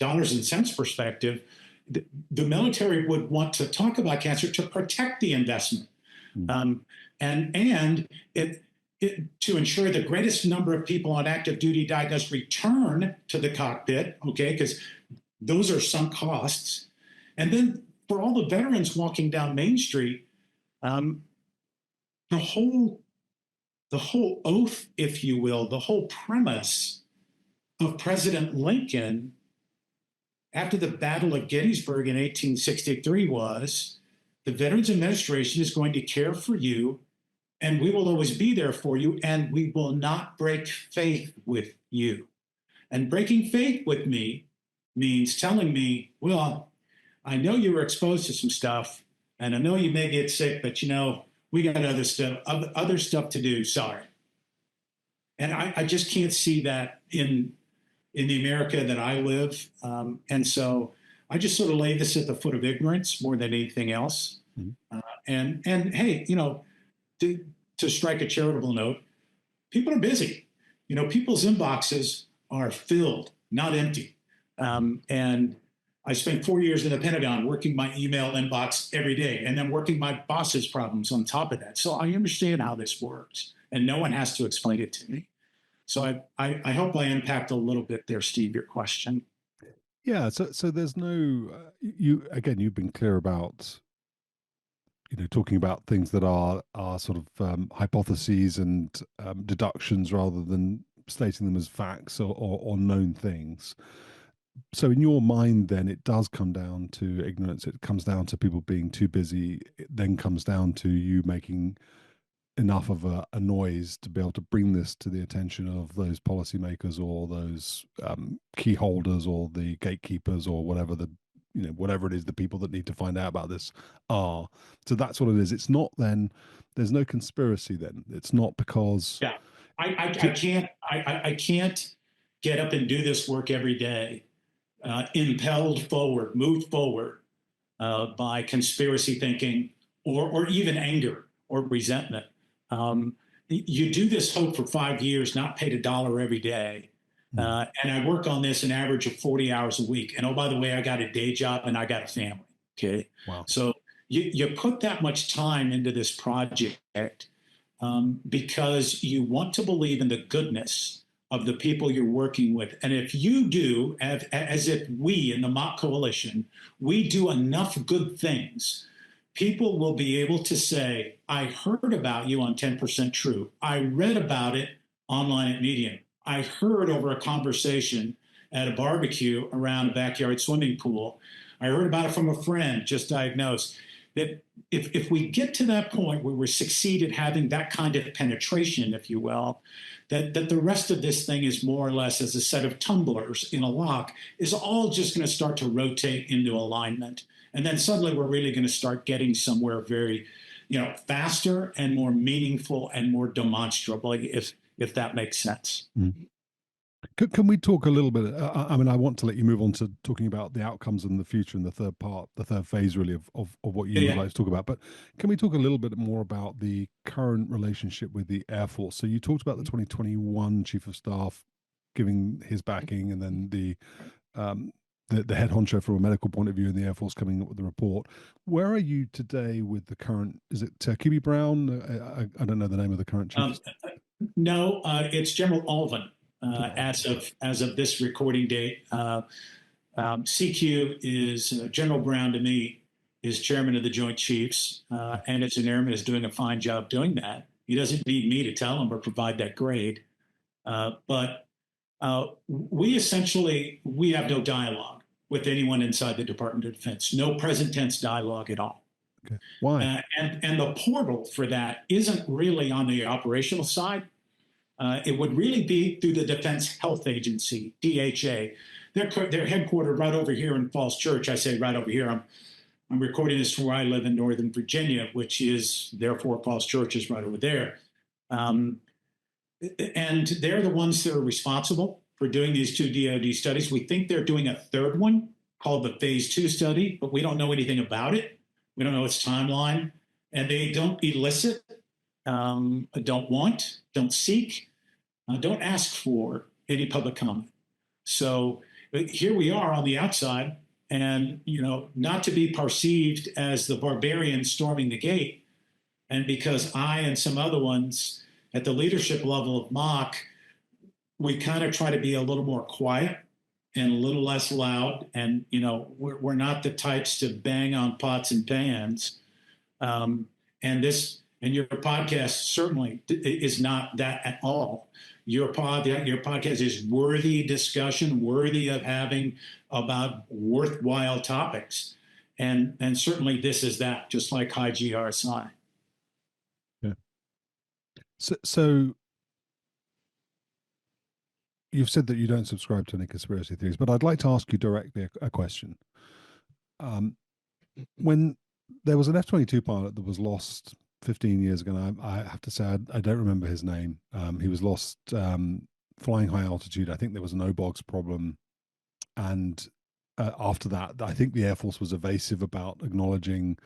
dollars and cents perspective, the military would want to talk about cancer to protect the investment, and to ensure the greatest number of people on active duty diagnosed return to the cockpit, okay, because those are sunk costs. And then for all the veterans walking down Main Street, the whole oath, if you will, the whole premise of President Lincoln after the Battle of Gettysburg in 1863 was, the Veterans Administration is going to care for you, and we will always be there for you, and we will not break faith with you. And breaking faith with me means telling me, well, I know you were exposed to some stuff, and I know you may get sick, but We got other stuff to do. Sorry. And I just can't see that in the America that I live. And so I just sort of lay this at the foot of ignorance more than anything else. And hey, to strike a charitable note, people are busy. People's inboxes are filled, not empty. And I spent 4 years in the Pentagon working my email inbox every day and then working my boss's problems on top of that. So I understand how this works, and no one has to explain it to me. So I hope I impact a little bit there, Steve, your question. Yeah. So there's no, you've been clear about, talking about things that are sort of hypotheses and deductions rather than stating them as facts or known things. So in your mind, then it does come down to ignorance. It comes down to people being too busy. It then comes down to you making enough of a noise to be able to bring this to the attention of those policymakers or those key holders or the gatekeepers or whatever whatever it is, the people that need to find out about this are. So that's what it is. It's not then, there's no conspiracy then. It's not because. Yeah, I can't get up and do this work every day, impelled forward, moved forward by conspiracy thinking or even anger or resentment. You do this hope for 5 years, not paid $1 every day. And I work on this an average of 40 hours a week. And oh, by the way, I got a day job and I got a family. Okay. Wow. So you put that much time into this project because you want to believe in the goodness of the people you're working with. And if you do, as if we in the machcoalition, we do enough good things, people will be able to say, I heard about you on 10% True. I read about it online at Medium. I heard over a conversation at a barbecue around a backyard swimming pool. I heard about it from a friend just diagnosed. That if we get to that point where we succeed at having that kind of penetration, if you will, that the rest of this thing is more or less as a set of tumblers in a lock, is all just going to start to rotate into alignment. And then suddenly we're really going to start getting somewhere very, faster and more meaningful and more demonstrable, if that makes sense. Mm. Can we talk a little bit? I mean, I want to let you move on to talking about the outcomes in the future and the third part, the third phase, really, of what you would like to talk about. But can we talk a little bit more about the current relationship with the Air Force? So you talked about the 2021 Chief of Staff giving his backing, and then the head honcho from a medical point of view in the Air Force coming up with the report. Where are you today with the current? Is it QB Brown? I don't know the name of the current chief. No, it's General Alvin. As of this recording date, CQ is General Brown to me is chairman of the Joint Chiefs, and as an airman is doing a fine job doing that. He doesn't need me to tell him or provide that grade, but we have no dialogue with anyone inside the Department of Defense. No present tense dialogue at all. Okay. Why? And the portal for that isn't really on the operational side. It would really be through the Defense Health Agency, DHA. They're headquartered right over here in Falls Church. I say right over here. I'm recording this from where I live in Northern Virginia, which is therefore Falls Church is right over there. And they're the ones that are responsible for doing these 2 DoD studies. We think they're doing a third one called the Phase II study, but we don't know anything about it. We don't know its timeline, and they don't elicit, don't want, don't seek, don't ask for any public comment. So here we are on the outside, and not to be perceived as the barbarian storming the gate. And because I and some other ones at the leadership level of Mach, we kind of try to be a little more quiet and a little less loud. And we're not the types to bang on pots and pans. And your podcast certainly is not that at all. Your podcast is worthy discussion, worthy of having about worthwhile topics. And certainly this is that, just like high GRSI. Yeah. So you've said that you don't subscribe to any conspiracy theories, but I'd like to ask you directly a question. When there was an F-22 pilot that was lost 15 years ago, and I have to say I don't remember his name. He was lost flying high altitude. I think there was an OBOX problem, and after that, I think the Air Force was evasive about acknowledging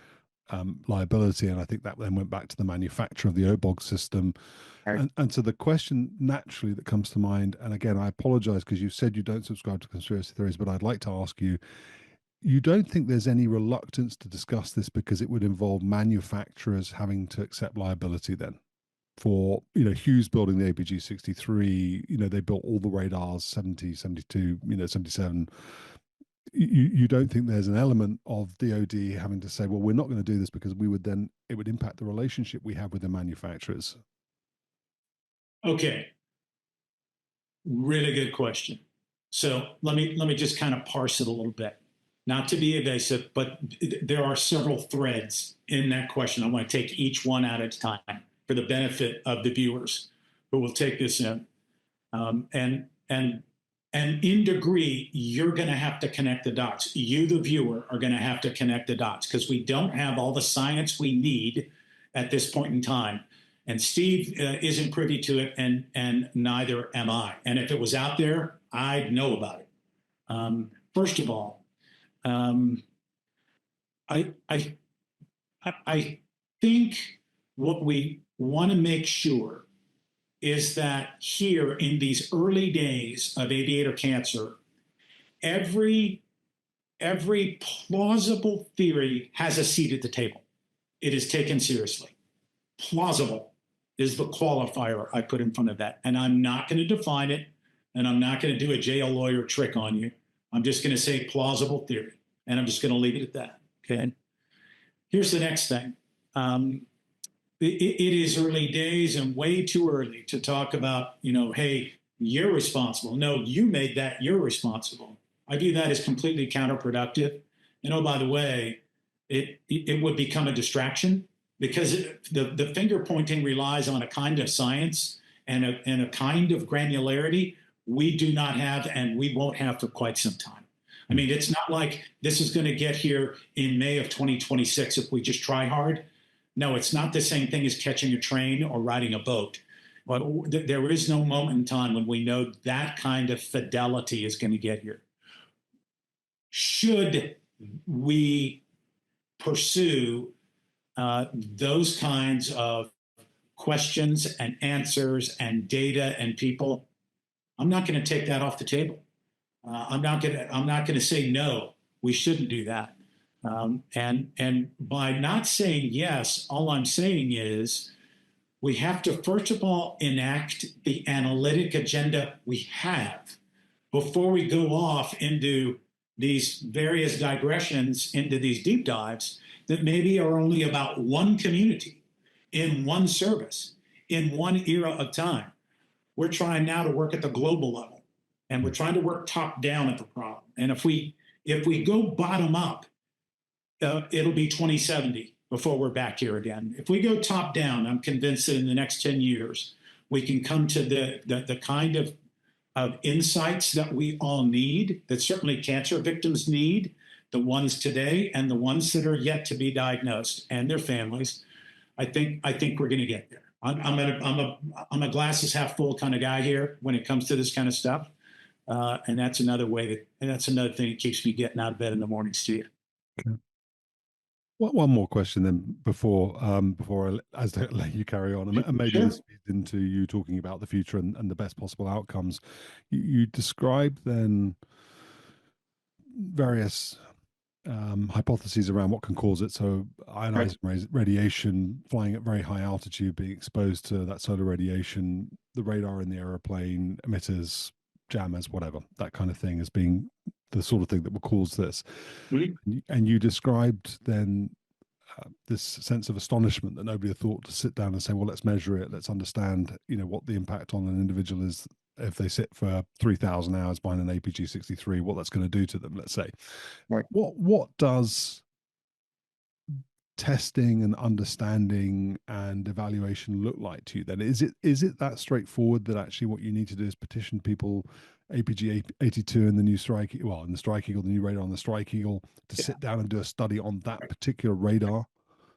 liability, and I think that then went back to the manufacturer of the OBOG system. Right. And so the question naturally that comes to mind, and again, I apologize because you said you don't subscribe to conspiracy theories, but I'd like to ask you, you don't think there's any reluctance to discuss this because it would involve manufacturers having to accept liability then? For, Hughes building the APG-63, they built all the radars, 70, 72, 77. You don't think there's an element of DoD having to say, well, we're not going to do this because it would impact the relationship we have with the manufacturers? Okay. Really good question. So let me just kind of parse it a little bit. Not to be evasive, but there are several threads in that question. I want to take each one at a time for the benefit of the viewers who will take this in. And in degree, you're going to have to connect the dots. You, the viewer, are going to have to connect the dots because we don't have all the science we need at this point in time. And Steve isn't privy to it, and neither am I. And if it was out there, I'd know about it. First of all, I think what we want to make sure is that here in these early days of aviator cancer, every plausible theory has a seat at the table. It is taken seriously. Plausible is the qualifier I put in front of that. And I'm not going to define it, and I'm not going to do a jail lawyer trick on you. I'm just going to say plausible theory, and I'm just going to leave it at that. Okay. Here's the next thing. It is early days and way too early to talk about, hey, you're responsible. No, you made that, you're responsible. I view that as completely counterproductive. And oh, by the way, it would become a distraction because the finger pointing relies on a kind of science and a kind of granularity we do not have and we won't have for quite some time. I mean, it's not like this is going to get here in May of 2026 if we just try hard. No, it's not the same thing as catching a train or riding a boat. But there is no moment in time when we know that kind of fidelity is going to get here. Should we pursue those kinds of questions and answers and data and people, I'm not going to take that off the table. I'm not going to say no. We shouldn't do that. And by not saying yes, all I'm saying is we have to first of all enact the analytic agenda we have before we go off into these various digressions into these deep dives that maybe are only about one community in one service in one era of time. We're trying now to work at the global level, and we're trying to work top down at the problem. And if we go bottom up, it'll be 2070 before we're back here again. If we go top down, I'm convinced that in the next 10 years, we can come to the kind of insights that we all need, that certainly cancer victims need, the ones today and the ones that are yet to be diagnosed and their families. I think we're going to get there. I'm a glasses half full kind of guy here when it comes to this kind of stuff, and that's another thing that keeps me getting out of bed in the morning, Steve. Okay. One more question then before I let you carry on, and maybe Sure. this feeds into you talking about the future and the best possible outcomes. You described then various hypotheses around what can cause it. So ionizing radiation, flying at very high altitude, being exposed to that solar radiation, the radar in the aeroplane, emitters, jammers, whatever, that kind of thing as being the sort of thing that will cause this. Mm-hmm. And you described then this sense of astonishment that nobody had thought to sit down and say, well, let's measure it. Let's understand, what the impact on an individual is if they sit for 3,000 hours behind an APG-63, what that's going to do to them, let's say. Right. What does testing and understanding and evaluation look like to you then? Is it that straightforward that actually what you need to do is petition people, APG 82 and the new Strike, well, in the Strike Eagle, the new radar on the Strike Eagle, to sit down and do a study on that particular radar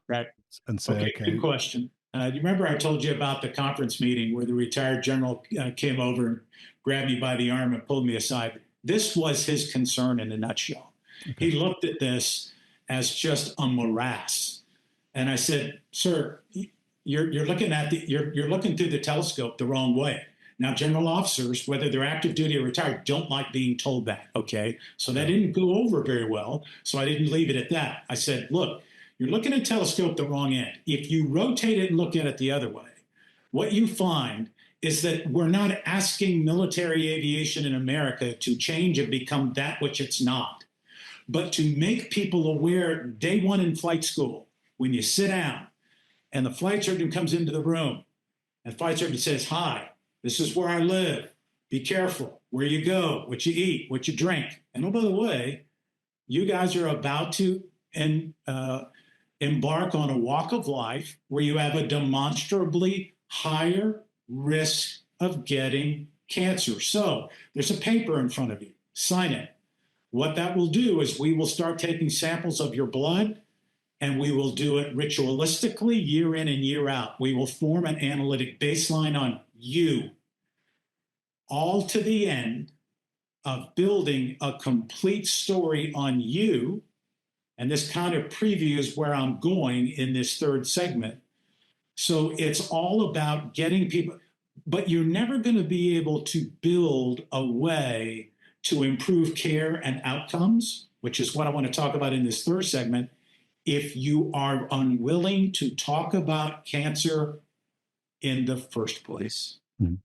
Right. and say, Okay, okay, good question. Do you remember I told you about the conference meeting where the retired general came over and grabbed me by the arm and pulled me aside? This was his concern in a nutshell. okay, He looked at this as just a morass. And I said, sir, you're looking at you're looking through the telescope the wrong way. Now, general officers, whether they're active duty or retired, don't like being told that. Okay. So that didn't go over very well. So I didn't leave it at that. I said, look, you're looking at a telescope the wrong end. If you rotate it and look at it the other way, what you find is that we're not asking military aviation in America to change and become that which it's not, but to make people aware day one in flight school, when you sit down and the flight surgeon comes into the room and the flight surgeon says, hi, this is where I live. Be careful where you go, what you eat, what you drink. And oh, by the way, you guys are about to embark on a walk of life where you have a demonstrably higher risk of getting cancer. So there's a paper in front of you. Sign it. What that will do is we will start taking samples of your blood, and we will do it ritualistically year in and year out. We will form an analytic baseline on you, all to the end of building a complete story on you. And this kind of previews where I'm going in this third segment. So it's all about getting people, but you're never going to be able to build a way to improve care and outcomes, which is what I want to talk about in this third segment, if you are unwilling to talk about cancer in the first place. Mm-hmm.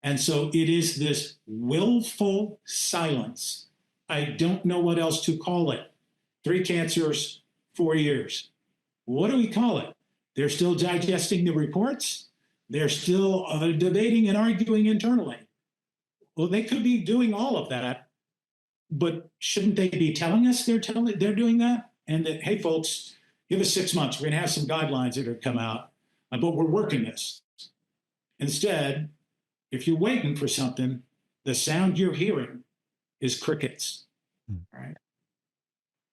And so it is this willful silence. I don't know what else to call it. 3 cancers, 4 years. What do we call it? They're still digesting the reports. They're still debating and arguing internally. Well, they could be doing all of that, but shouldn't they be telling us they're doing that? And that, hey, folks, give us 6 months. We're going to have some guidelines that are come out, but we're working this. Instead, if you're waiting for something, the sound you're hearing is crickets, right?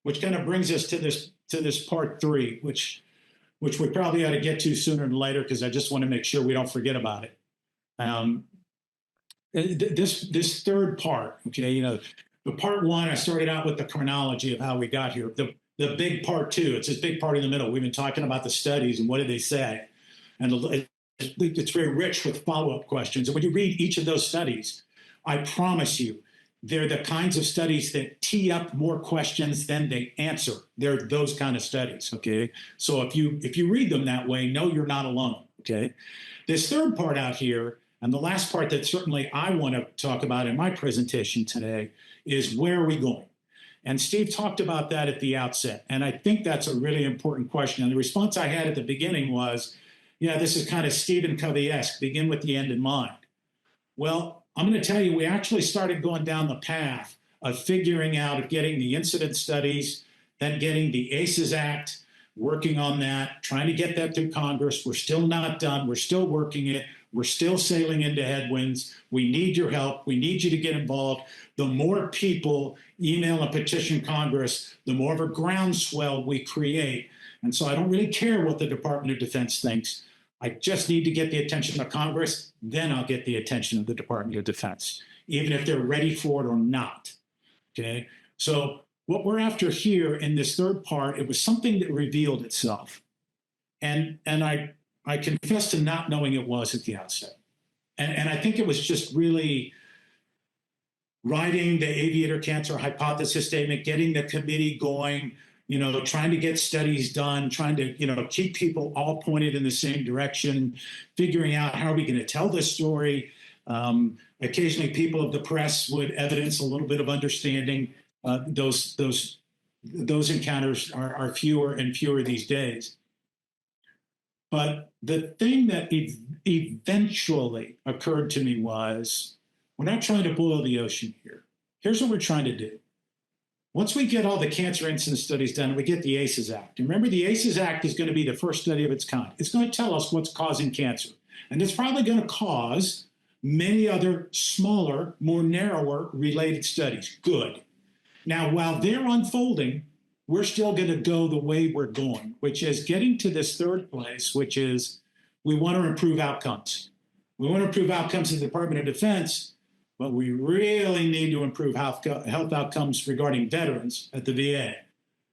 Which kind of brings us to this part 3, which we probably ought to get to sooner than later, because I just want to make sure we don't forget about it. This third part, okay, the part 1, I started out with the chronology of how we got here. The big part 2, it's this big part in the middle. We've been talking about the studies and what did they say, and it's very rich with follow-up questions. And when you read each of those studies, I promise you, they're the kinds of studies that tee up more questions than they answer. They're those kind of studies, okay? So if you read them that way, know you're not alone, okay? This third part out here, and the last part that certainly I want to talk about in my presentation today, is where are we going? And Steve talked about that at the outset, and I think that's a really important question. And the response I had at the beginning was, yeah, this is kind of Stephen Covey-esque, begin with the end in mind. Well, I'm going to tell you, we actually started going down the path of figuring out, of getting the incident studies, then getting the ACES Act, working on that, trying to get that through Congress. We're still not done. We're still working it. We're still sailing into headwinds. We need your help. We need you to get involved. The more people email and petition Congress, the more of a groundswell we create. And so I don't really care what the Department of Defense thinks. I just need to get the attention of Congress, then I'll get the attention of the Department of Defense, even if they're ready for it or not, okay? So what we're after here in this third part, it was something that revealed itself. And I confess to not knowing it was at the outset. And I think it was just really writing the Aviator cancer hypothesis statement, getting the committee going, trying to get studies done, trying to, keep people all pointed in the same direction, figuring out how are we going to tell this story. Occasionally people of the press would evidence a little bit of understanding. Those encounters are fewer and fewer these days. But the thing that eventually occurred to me was, we're not trying to boil the ocean here. Here's what we're trying to do. Once we get all the cancer incidence studies done, we get the ACES Act. And remember, the ACES Act is going to be the first study of its kind. It's going to tell us what's causing cancer. And it's probably going to cause many other smaller, more narrower related studies. Good. Now, while they're unfolding, we're still going to go the way we're going, which is getting to this third place, which is we want to improve outcomes. We want to improve outcomes in the Department of Defense, but we really need to improve health outcomes regarding veterans at the VA,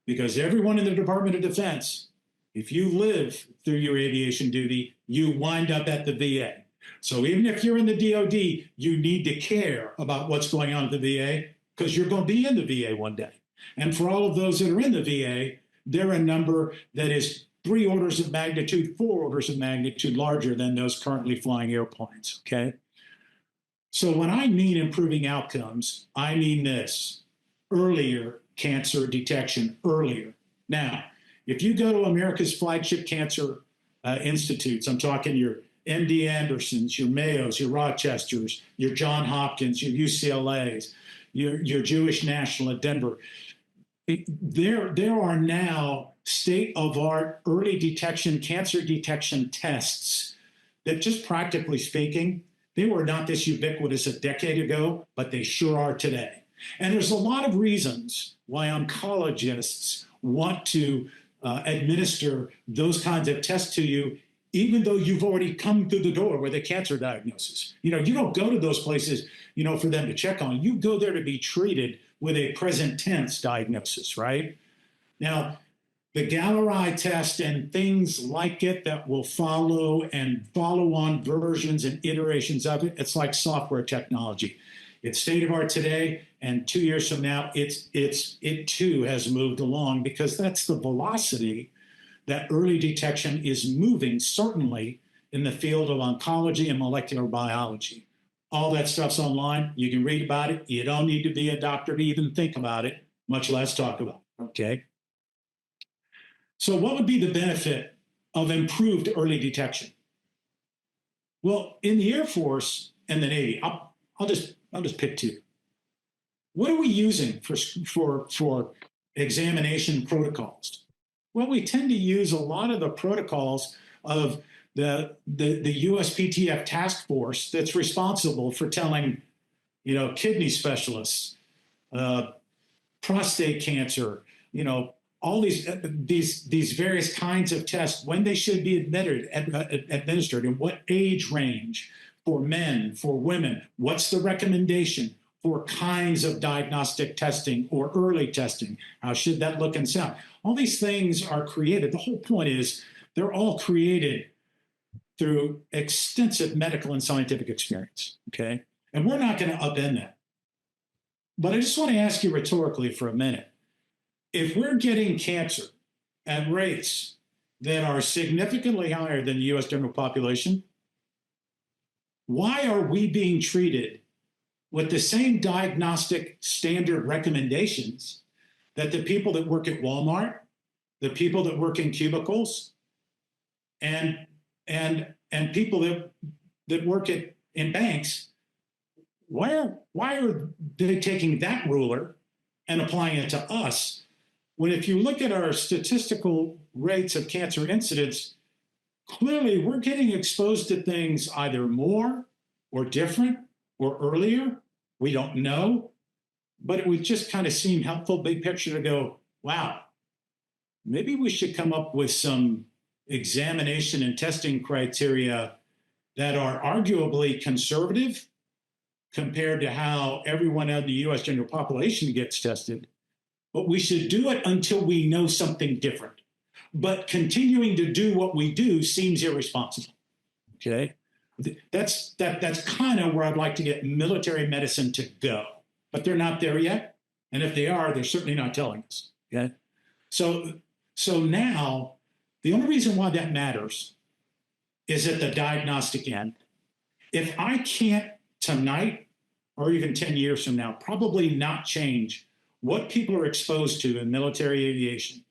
because everyone in the Department of Defense, if you live through your aviation duty, you wind up at the VA. So even if you're in the DoD, you need to care about what's going on at the VA, because you're going to be in the VA one day. And for all of those that are in the VA, they're a number that is 3 orders of magnitude, 4 orders of magnitude larger than those currently flying airplanes, okay? So when I mean improving outcomes, I mean this: earlier cancer detection, earlier. Now, if you go to America's flagship cancer institutes, I'm talking your MD Andersons, your Mayos, your Rochesters, your John Hopkins, your UCLAs, your Jewish National at Denver, there are now state-of-art early detection, cancer detection tests that, just practically speaking, they were not this ubiquitous a decade ago, but they sure are today. And there's a lot of reasons why oncologists want to administer those kinds of tests to you, even though you've already come through the door with a cancer diagnosis. You don't go to those places, for them to check on. You go there to be treated with a present tense diagnosis, right? Now, the Galleri test and things like it that will follow and follow on versions and iterations of it, it's like software technology. It's state of art today, and 2 years from now, it too has moved along, because that's the velocity that early detection is moving, certainly in the field of oncology and molecular biology. All that stuff's online. You can read about it. You don't need to be a doctor to even think about it, much less talk about it, okay? So what would be the benefit of improved early detection? Well, in the Air Force and the Navy, I'll just pick 2. What are we using for examination protocols? Well, we tend to use a lot of the protocols of the USPTF task force that's responsible for telling, kidney specialists, prostate cancer, all these various kinds of tests, when they should be administered, and what age range for men, for women, what's the recommendation for kinds of diagnostic testing or early testing, how should that look and sound? All these things are created. The whole point is they're all created through extensive medical and scientific experience, okay? And we're not going to upend that. But I just want to ask you rhetorically for a minute. If we're getting cancer at rates that are significantly higher than the US general population, why are we being treated with the same diagnostic standard recommendations that the people that work at Walmart, the people that work in cubicles, and people that work in banks? Why are they taking that ruler and applying it to us, when if you look at our statistical rates of cancer incidence, clearly we're getting exposed to things either more or different or earlier? We don't know, but it would just kind of seem helpful, big picture, to go, wow, maybe we should come up with some examination and testing criteria that are arguably conservative compared to how everyone in the US general population gets tested. But we should do it until we know something different. But continuing to do what we do seems irresponsible, okay? That's kind of where I'd like to get military medicine to go. But they're not there yet. And if they are, they're certainly not telling us, okay? So now, the only reason why that matters is at the diagnostic end. If I can't tonight, or even 10 years from now, probably not change what people are exposed to in military aviation,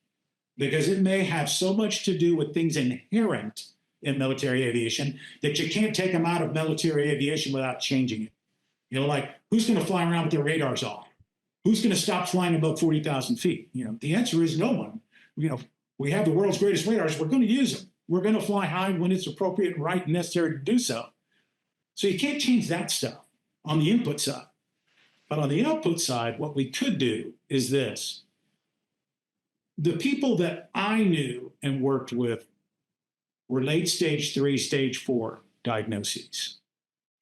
because it may have so much to do with things inherent in military aviation that you can't take them out of military aviation without changing it. Like, who's going to fly around with their radars off? Who's going to stop flying above 40,000 feet? The answer is no one. We have the world's greatest radars. We're going to use them. We're going to fly high when it's appropriate and right and necessary to do so. So you can't change that stuff on the input side. But on the output side, what we could do is this. the people that I knew and worked with were late stage 3, stage 4 diagnoses,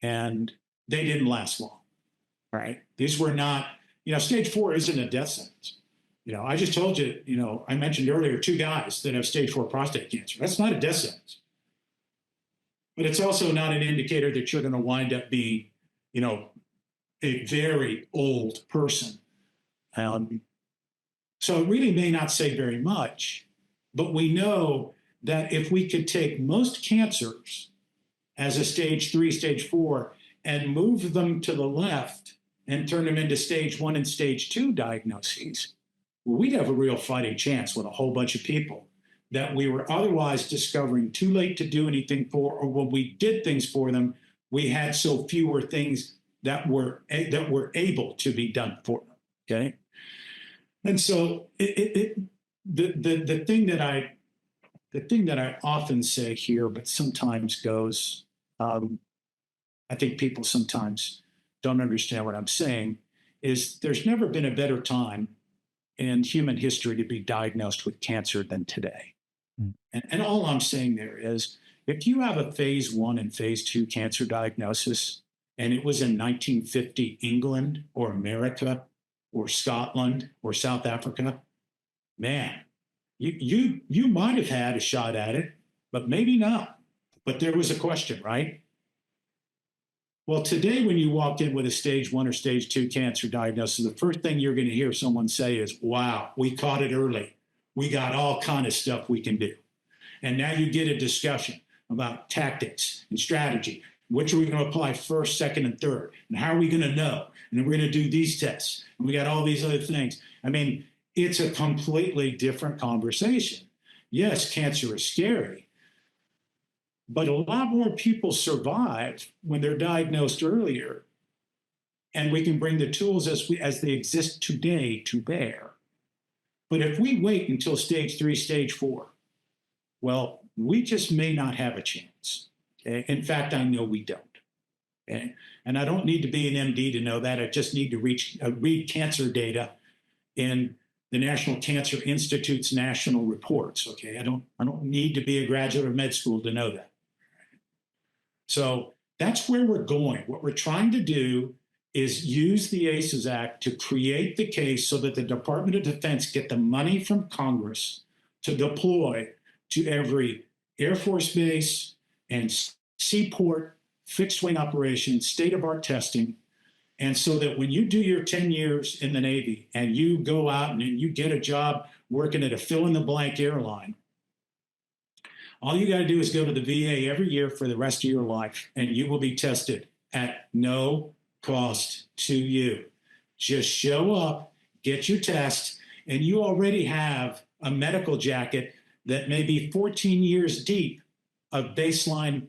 and they didn't last long, right? These were not, stage 4 isn't a death sentence. I just told you, I mentioned earlier 2 guys that have stage 4 prostate cancer. That's not a death sentence. But it's also not an indicator that you're going to wind up being, a very old person. So it really may not say very much, but we know that if we could take most cancers as a stage 3, stage 4, and move them to the left and turn them into stage 1 and stage 2 diagnoses, well, we'd have a real fighting chance with a whole bunch of people that we were otherwise discovering too late to do anything for, or when we did things for them, we had so fewer things that were able to be done for them. Okay, and so the thing that I often say here, but sometimes goes, I think people sometimes don't understand what I'm saying, is there's never been a better time in human history to be diagnosed with cancer than today. And all I'm saying there is, if you have a phase 1 and phase 2 cancer diagnosis, and it was in 1950 England or America or Scotland or South Africa, man, you might have had a shot at it, but maybe not. But there was a question, right? Well, today, when you walk in with a stage 1 or stage 2 cancer diagnosis, the first thing you're going to hear someone say is, wow, we caught it early. We got all kind of stuff we can do. And now you get a discussion about tactics and strategy. Which are we going to apply first, second, and third? And how are we going to know? And then we're going to do these tests. And we got all these other things. I mean, it's a completely different conversation. Yes, cancer is scary, but a lot more people survive when they're diagnosed earlier, and we can bring the tools as they exist today to bear. But if we wait until stage 3, stage 4, well, we just may not have a chance. Okay? In fact, I know we don't. Okay? And I don't need to be an MD to know that. I just need to read cancer data in the National Cancer Institute's national reports. Okay, I don't need to be a graduate of med school to know that. So that's where we're going. What we're trying to do is use the ACES Act to create the case so that the Department of Defense get the money from Congress to deploy to every Air Force base and seaport, fixed wing operations, state-of-art testing. And so that when you do your 10 years in the Navy and you go out and you get a job working at a fill-in-the-blank airline, all you got to do is go to the VA every year for the rest of your life, and you will be tested at no cost to you. Just show up, get your test, and you already have a medical jacket that may be 14 years deep of baseline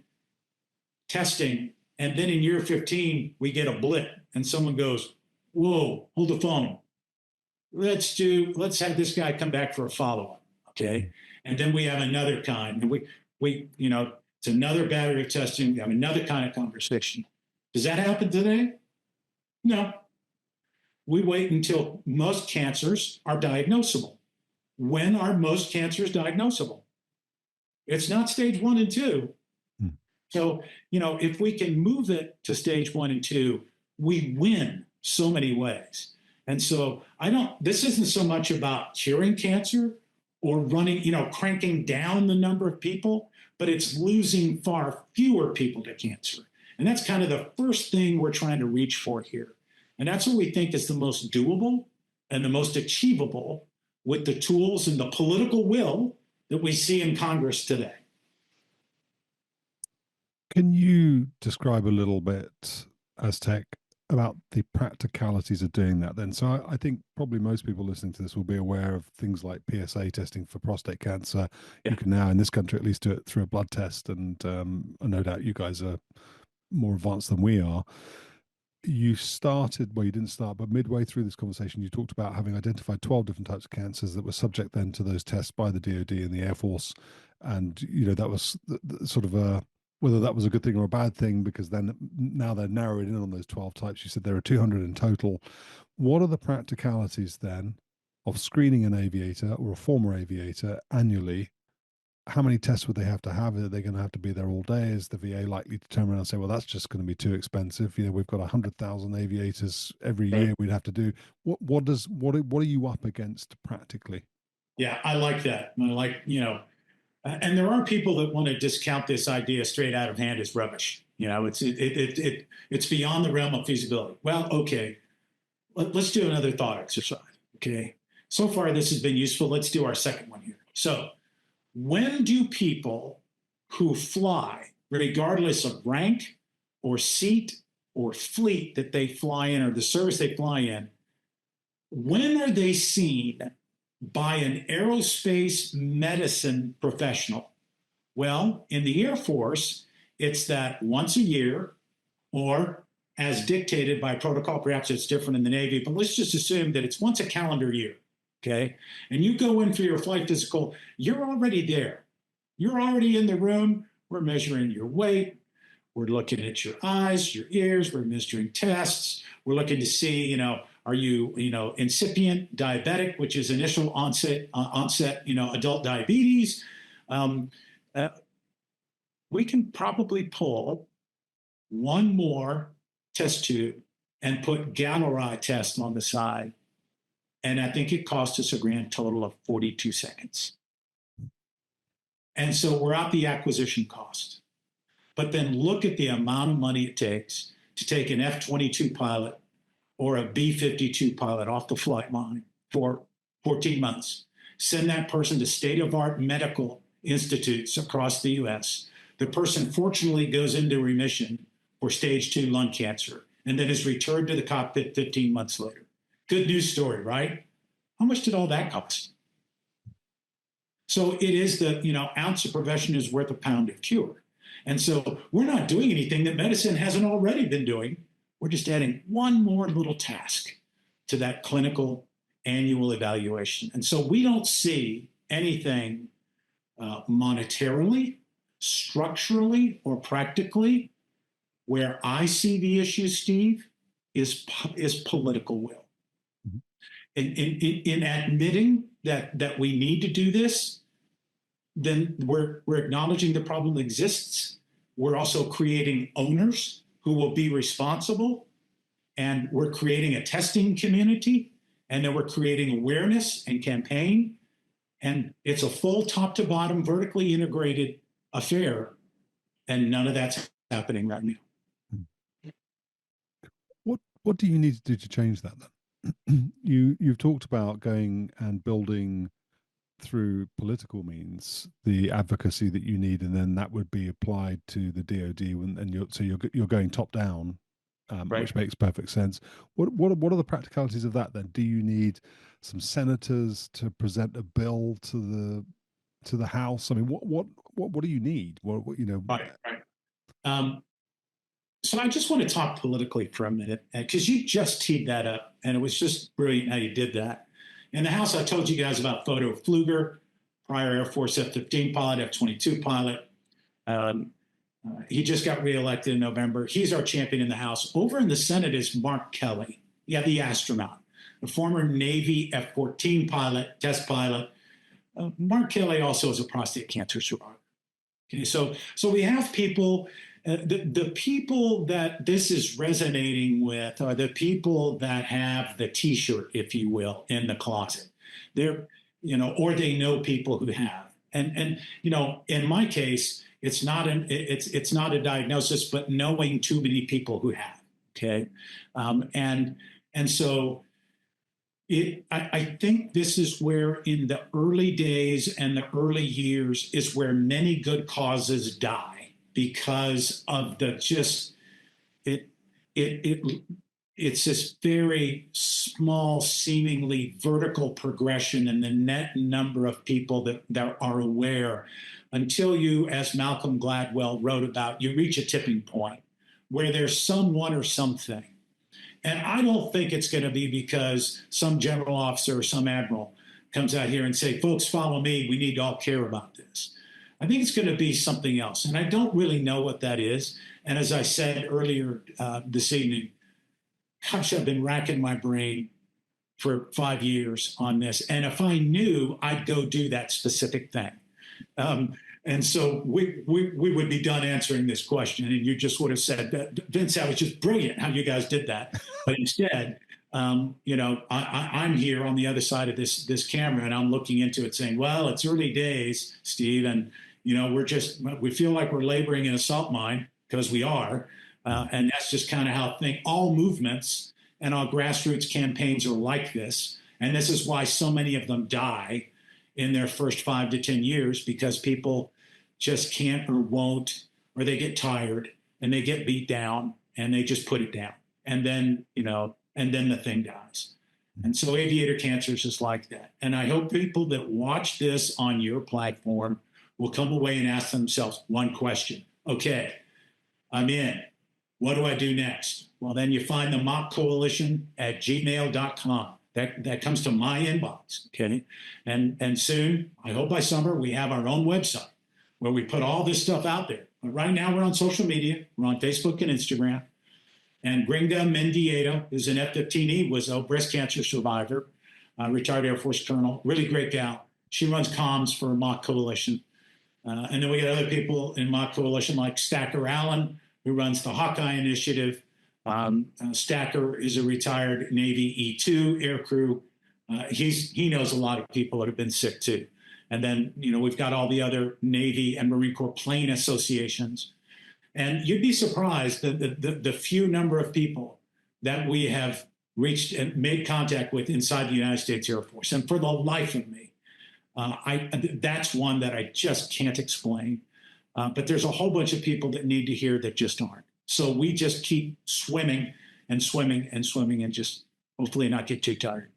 testing. And then in year 15, we get a blip and someone goes, whoa, hold the phone. Let's have this guy come back for a follow-up. Okay. And then we have another kind, and we it's another battery of testing. We have another kind of conversation. Does that happen today? No. We wait until most cancers are diagnosable. When are most cancers diagnosable? It's not stage 1 and 2. So, if we can move it to stage 1 and 2, we win so many ways. And so this isn't so much about curing cancer or cranking down the number of people, but it's losing far fewer people to cancer. And that's kind of the first thing we're trying to reach for here. And that's what we think is the most doable and the most achievable with the tools and the political will that we see in Congress today. Can you describe a little bit, Aztec, about the practicalities of doing that then? So I think probably most people listening to this will be aware of things like PSA testing for prostate cancer. Yeah. You can now, in this country at least, do it through a blood test, and no doubt you guys are more advanced than we are. You didn't start, but midway through this conversation, you talked about having identified 12 different types of cancers that were subject then to those tests by the DoD and the Air Force. And, that was sort of whether that was a good thing or a bad thing, because then now they're narrowing in on those 12 types. You said there are 200 in total. What are the practicalities then of screening an aviator or a former aviator annually, how many tests would they have to have? Are they going to have to be there all day? Is the VA likely to turn around and say, well, that's just going to be too expensive? We've got 100,000 aviators every year we'd have to do. What are you up against practically? Yeah, I like that. I like, and there are people that want to discount this idea straight out of hand as rubbish. It's beyond the realm of feasibility. Well, okay, let's do another thought exercise. Okay, so far this has been useful. Let's do our second one here. So, when do people who fly, regardless of rank or seat or fleet that they fly in or the service they fly in, when are they seen by an aerospace medicine professional? Well, in the Air Force, it's that once a year, or as dictated by protocol, perhaps it's different in the Navy, but let's just assume that it's once a calendar year. Okay. And you go in for your flight physical, you're already there. You're already in the room. We're measuring your weight. We're looking at your eyes, your ears. We're measuring tests. We're looking to see, are you, incipient diabetic, which is initial onset, adult diabetes. We can probably pull one more test tube and put Galilei test on the side. And I think it cost us a grand total of 42 seconds. And so we're at the acquisition cost. But then look at the amount of money it takes to take an F-22 pilot or a B-52 pilot off the flight line for 14 months, send that person to state-of-art medical institutes across the US. The person fortunately goes into remission for stage 2 lung cancer and then is returned to the cockpit 15 months later. Good news story, right? How much did all that cost? So it is the, ounce of prevention is worth a pound of cure. And so we're not doing anything that medicine hasn't already been doing. We're just adding one more little task to that clinical annual evaluation. And so we don't see anything monetarily, structurally, or practically. Where I see the issue, Steve, is political will. In admitting that we need to do this, then we're acknowledging the problem exists. We're also creating owners who will be responsible, and we're creating a testing community, and then we're creating awareness and campaign, and it's a full top to bottom vertically integrated affair, and none of that's happening right now. What do you need to do to change that then? You've talked about going and building through political means the advocacy that you need, and then that would be applied to the DoD, and you're going top down, Right. Which makes perfect sense. What are the practicalities of that then? Do you need some senators to present a bill to the House? I mean, what do you need? Right. So I just want to talk politically for a minute, because you just teed that up, and it was just brilliant how you did that. In the House, I told you guys about Photo Pfluger, prior Air Force F-15 pilot, F-22 pilot. He just got reelected in November. He's our champion in the House. Over in the Senate is Mark Kelly, the astronaut, the former Navy F-14 pilot, test pilot. Mark Kelly also is a prostate cancer survivor. Okay, so we have people. The people that this is resonating with are the people that have the T-shirt, if you will, in the closet. They're, or they know people who have. And in my case, it's not a diagnosis, but knowing too many people who have. Okay, and so I think this is where, in the early days and the early years, is where many good causes die. Because of it's this very small, seemingly vertical progression in the net number of people that are aware, until you, as Malcolm Gladwell wrote about, you reach a tipping point where there's someone or something. And I don't think it's going to be because some general officer or some admiral comes out here and say, folks, follow me. We need to all care about this. I think it's going to be something else. And I don't really know what that is. And as I said earlier this evening, gosh, I've been racking my brain for 5 years on this. And if I knew, I'd go do that specific thing. And so we would be done answering this question, and you just would have said, Vince, that was just brilliant how you guys did that. But instead, you know, I'm here on the other side of this camera, and I'm looking into it saying, well, it's early days, Steve, and, you know, we feel like we're laboring in a salt mine, because we are. And that's just kind of how all movements and all grassroots campaigns are like this. And this is why so many of them die in their first 5 to 10 years, because people just can't or won't, or they get tired and they get beat down and they just put it down. And then, you know, and then the thing dies. And so Aviator Cancer is just like that. And I hope people that watch this on your platform will come away and ask themselves one question. Okay, I'm in. What do I do next? Well, then you find the machcoalition@gmail.com. That comes to my inbox, okay? And soon, I hope by summer, we have our own website where we put all this stuff out there. But right now, we're on social media. We're on Facebook and Instagram. And Gringa Mendieta, who's an F-15E, was a breast cancer survivor, retired Air Force colonel, really great gal. She runs comms for Mach Coalition. And then we got other people in Mach Coalition like Stacker Allen, who runs the Hawkeye Initiative. Stacker is a retired Navy E2 aircrew. He knows a lot of people that have been sick too. And then, you know, we've got all the other Navy and Marine Corps plane associations. And you'd be surprised that the few number of people that we have reached and made contact with inside the United States Air Force. And for the life of me, that's one that I just can't explain. But there's a whole bunch of people that need to hear that just aren't. So we just keep swimming and swimming and swimming and just hopefully not get too tired.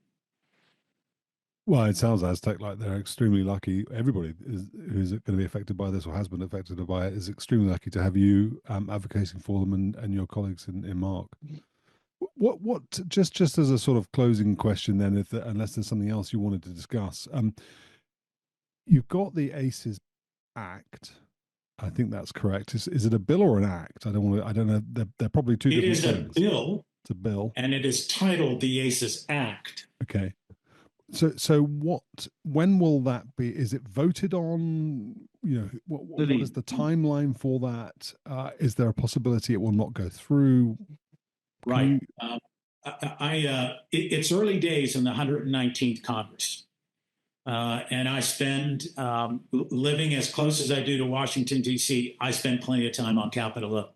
Well, it sounds, Aztec, like they're extremely lucky. Everybody who's going to be affected by this or has been affected by it is extremely lucky to have you advocating for them and your colleagues in Mark. What just as a sort of closing question then, unless there's something else you wanted to discuss, you've got the ACES Act. I think that's correct. Is it a bill or an act? I don't know. They're probably two different things. It is a bill. It's a bill. And it is titled the ACES Act. Okay. So when will that be? Is it voted on? You know, what is the timeline for that? Is there a possibility it will not go through? Right. It's early days in the 119th Congress. And I spend, living as close as I do to Washington, D.C., I spend plenty of time on Capitol Hill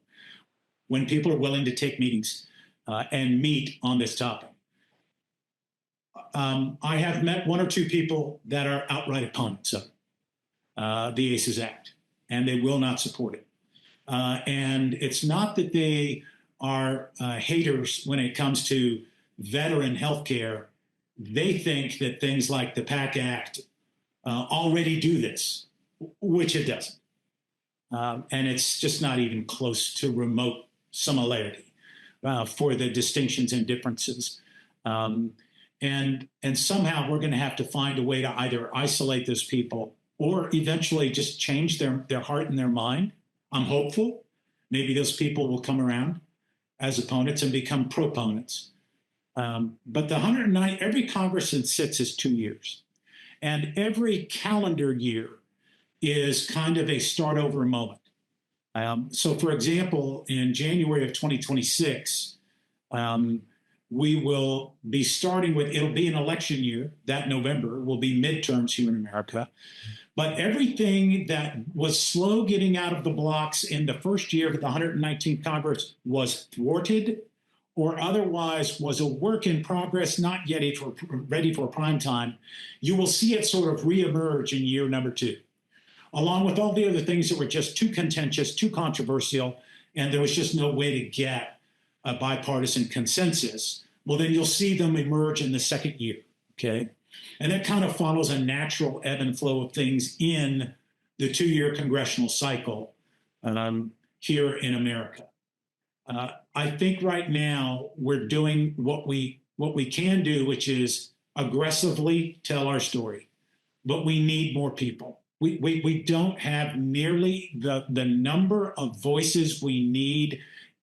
when people are willing to take meetings and meet on this topic. I have met one or two people that are outright opponents of the ACES Act, and they will not support it. And it's not that they are haters when it comes to veteran health care. They think that things like the PAC Act already do this, which it doesn't. And it's just not even close to remote similarity for the distinctions and differences. And somehow we're going to have to find a way to either isolate those people or eventually just change their heart and their mind. I'm hopeful. Maybe those people will come around as opponents and become proponents. But the 109, every Congress that sits is 2 years. And every calendar year is kind of a start over moment. So for example, in January of 2026, we will be starting with, it'll be an election year. That November will be midterms here in America. But everything that was slow getting out of the blocks in the first year of the 119th Congress was thwarted or otherwise was a work in progress, not yet ready for prime time. You will see it sort of reemerge in year number 2, along with all the other things that were just too contentious, too controversial, and there was just no way to get a bipartisan consensus. Well, then you'll see them emerge in the second year, okay? And that kind of follows a natural ebb and flow of things in the 2-year congressional cycle here in America. I think right now we're doing what we can do, which is aggressively tell our story, but we need more people. We don't have nearly the number of voices we need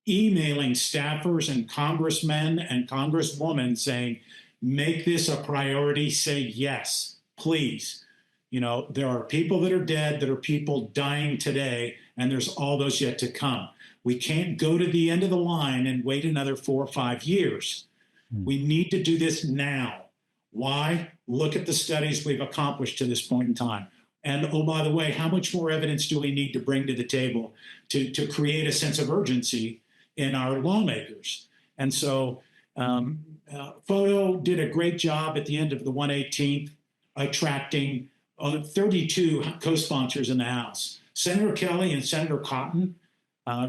emailing staffers and congressmen and congresswomen saying, make this a priority. Say yes, please. You know, there are people that are dead, there are people dying today, and there's all those yet to come. We can't go to the end of the line and wait another 4 or 5 years. We need to do this now. Why? Look at the studies we've accomplished to this point in time. And oh, by the way, how much more evidence do we need to bring to the table to create a sense of urgency in our lawmakers? And so Photo did a great job at the end of the 118th, attracting 32 co-sponsors in the House. Senator Kelly and Senator Cotton,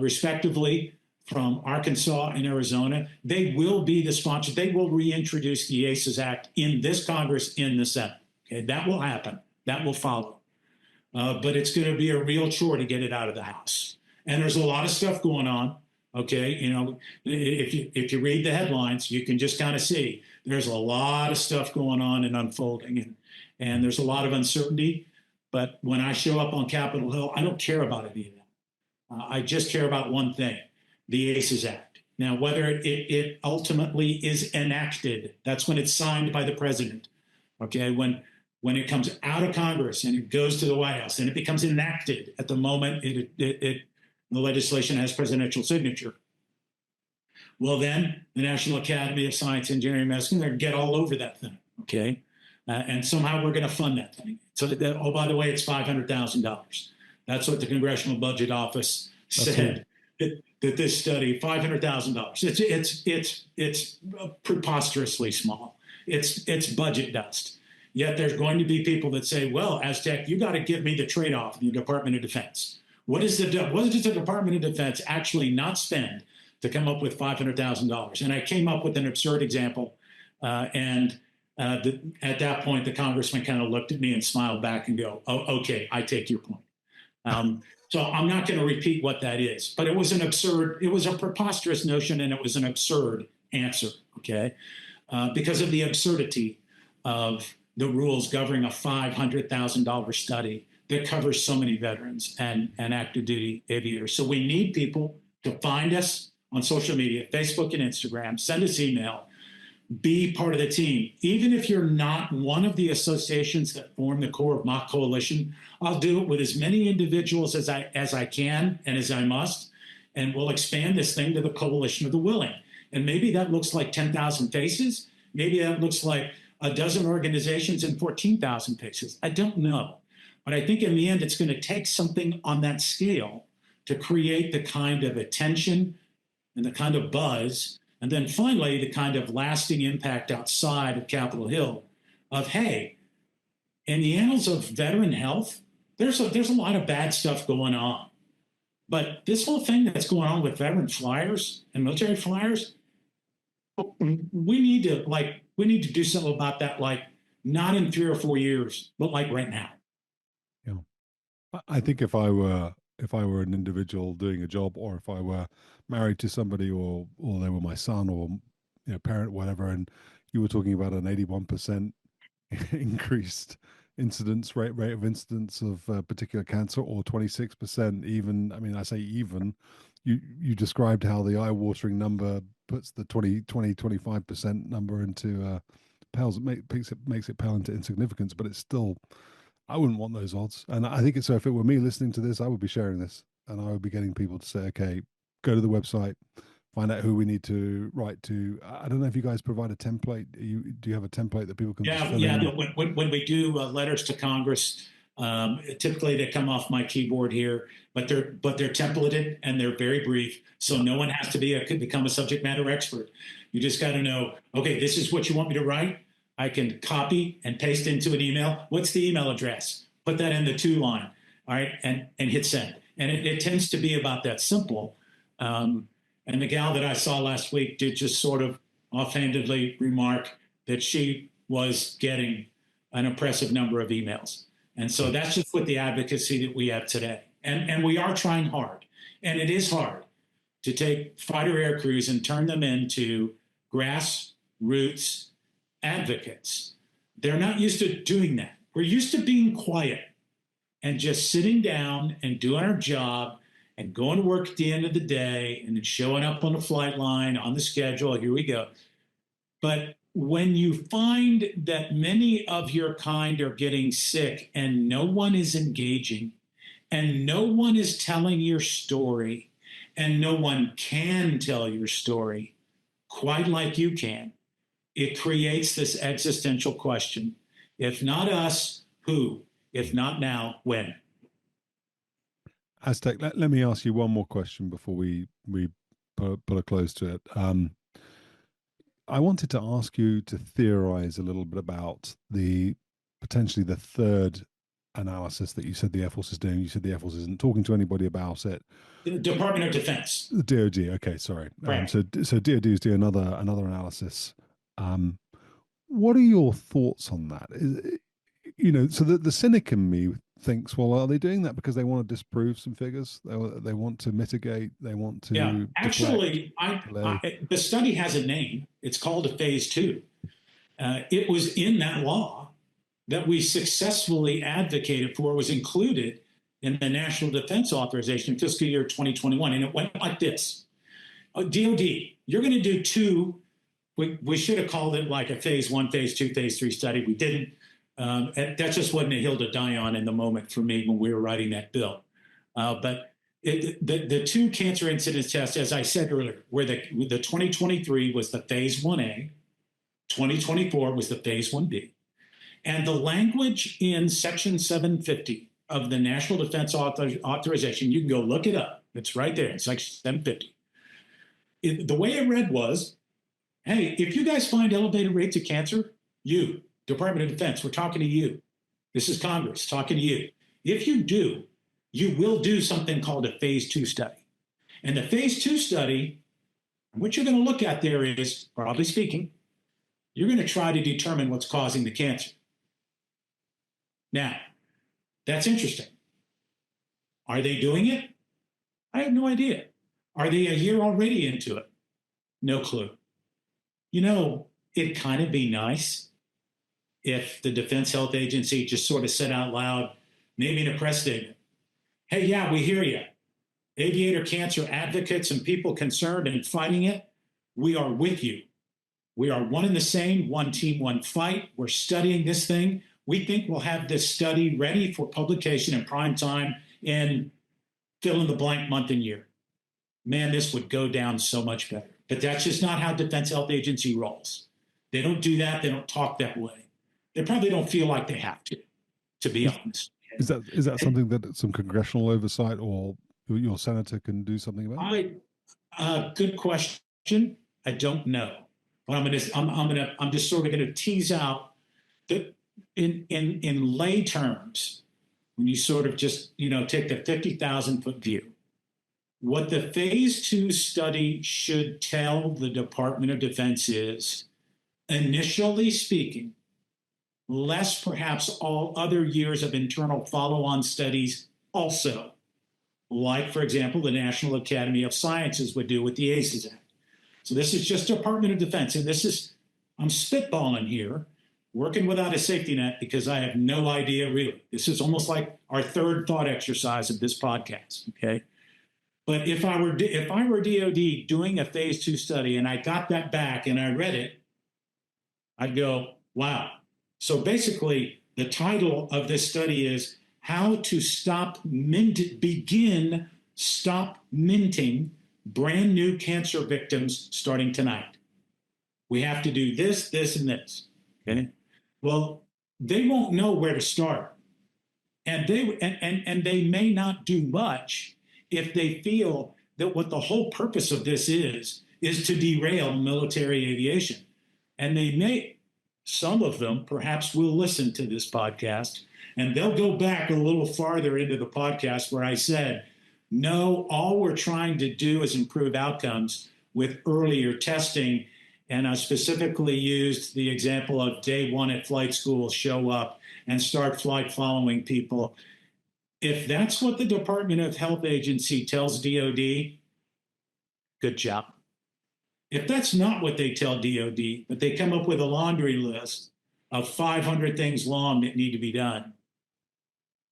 respectively, from Arkansas and Arizona, they will be the sponsors. They will reintroduce the ACES Act in this Congress, in the Senate. Okay, that will happen. That will follow. But it's going to be a real chore to get it out of the House. And there's a lot of stuff going on. Okay, you know, if you read the headlines, you can just kind of see there's a lot of stuff going on and unfolding, and there's a lot of uncertainty. But when I show up on Capitol Hill, I don't care about any of that. I just care about one thing: the ACES Act. Now, whether it ultimately is enacted, that's when it's signed by the president. Okay, when it comes out of Congress and it goes to the White House and it becomes enacted, at the moment the legislation has presidential signature. Well, then the National Academy of Science, Engineering, and Medicine, they're going to get all over that thing, okay? And somehow we're going to fund that thing. So, oh, by the way, it's $500,000. That's what the Congressional Budget Office said, that this study, $500,000. It's preposterously small. It's budget dust. Yet there's going to be people that say, well, Aztec, you got to give me the trade-off in the Department of Defense. What does the Department of Defense actually not spend to come up with $500,000? And I came up with an absurd example. At that point, the congressman kind of looked at me and smiled back and go, oh, okay, I take your point. So I'm not going to repeat what that is, but it was a preposterous notion, and it was an absurd answer, okay? Because of the absurdity of the rules governing a $500,000 study that covers so many veterans and active duty aviators. So we need people to find us on social media, Facebook and Instagram, send us email, be part of the team. Even if you're not one of the associations that form the core of machcoalition, I'll do it with as many individuals as I can and as I must, and we'll expand this thing to the coalition of the willing. And maybe that looks like 10,000 faces. Maybe that looks like a dozen organizations and 14,000 faces. I don't know. But I think in the end, it's going to take something on that scale to create the kind of attention and the kind of buzz, and then finally, the kind of lasting impact outside of Capitol Hill of, hey, in the annals of veteran health, there's a lot of bad stuff going on. But this whole thing that's going on with veteran flyers and military flyers, we need to do something about that, like not in 3 or 4 years, but like right now. I think if I were an individual doing a job, or if I were married to somebody, or they were my son or parent, whatever, and you were talking about an 81% increased incidence rate of incidence of particular cancer, or 26% even. I mean, I say even. You described how the eye-watering number puts the 25% number into pales. It makes it pale into insignificance, but it's still. I wouldn't want those odds. And I think so. If it were me listening to this, I would be sharing this, and I would be getting people to say, okay, go to the website, find out who we need to write to. I don't know if you guys provide a template. Do you have a template that people can just fill in? When we do letters to Congress, typically they come off my keyboard here, but they're templated and they're very brief. So no one has to become a subject matter expert. You just got to know, okay, this is what you want me to write. I can copy and paste into an email. What's the email address? Put that in the to line, all right, and hit send. And it tends to be about that simple. And the gal that I saw last week did just sort of offhandedly remark that she was getting an impressive number of emails. And so that's just with the advocacy that we have today. And we are trying hard. And it is hard to take fighter air crews and turn them into grassroots advocates. They're not used to doing that. We're used to being quiet and just sitting down and doing our job and going to work at the end of the day and then showing up on the flight line, on the schedule. Here we go. But when you find that many of your kind are getting sick and no one is engaging and no one is telling your story and no one can tell your story quite like you can, it creates this existential question. If not us, who? If not now, when? Aztec, let me ask you one more question before we put a close to it. I wanted to ask you to theorize a little bit about the potentially the third analysis that you said the Air Force is doing. You said the Air Force isn't talking to anybody about it. The Department of Defense. The DoD. Okay, sorry. Right. So DoD is doing another analysis. What are your thoughts on that? So the cynic in me thinks, well, are they doing that because they want to disprove some figures? They want to mitigate. They want to. Yeah, actually, deflect, the study has a name. It's called a Phase II. It was in that law that we successfully advocated for, was included in the National Defense Authorization fiscal year 2021. And it went like this. DOD, you're going to do two. We should have called it like a Phase I, Phase II, Phase III study. We didn't. That just wasn't a hill to die on in the moment for me when we were writing that bill. But the two cancer incidence tests, as I said earlier, where the 2023 was the Phase 1A, 2024 was the Phase 1B. And the language in Section 750 of the National Defense Authorization, you can go look it up. It's right there in Section 750. The way it read was, hey, if you guys find elevated rates of cancer, you, Department of Defense, we're talking to you. This is Congress talking to you. If you do, you will do something called a Phase II study. And the Phase II study, what you're going to look at there is, broadly speaking, you're going to try to determine what's causing the cancer. Now, that's interesting. Are they doing it? I have no idea. Are they a year already into it? No clue. It'd kind of be nice if the Defense Health Agency just sort of said out loud, maybe in a press statement, hey, yeah, we hear you. Aviator cancer advocates and people concerned and fighting it, we are with you. We are one and the same, one team, one fight. We're studying this thing. We think we'll have this study ready for publication in prime time in fill in the blank month and year. Man, this would go down so much better. But that's just not how Defense Health Agency rolls. They don't do that. They don't talk that way. They probably don't feel like they have to be honest. Is that something that some congressional oversight or your senator can do something about? Good question. I don't know, but I'm just sort of going to tease out that in lay terms, when you sort of just take the 50,000-foot view, what the Phase II study should tell the Department of Defense is, initially speaking, less perhaps all other years of internal follow-on studies also, like, for example, the National Academy of Sciences would do with the ACES Act. So this is just Department of Defense, and I'm spitballing here, working without a safety net because I have no idea really. This is almost like our third thought exercise of this podcast, okay? But if I were DoD doing a Phase II study and I got that back and I read it, I'd go, wow. So basically, the title of this study is How to Stop Minting Brand New Cancer Victims Starting Tonight. We have to do this, this, and this. Okay? Well, they won't know where to start. And they may not do much if they feel that what the whole purpose of this is to derail military aviation. And some of them perhaps will listen to this podcast and they'll go back a little farther into the podcast where I said, no, all we're trying to do is improve outcomes with earlier testing. And I specifically used the example of day one at flight school, show up and start flight following people. If that's what the Department of Health Agency tells DoD, good job. If that's not what they tell DoD, but they come up with a laundry list of 500 things long that need to be done,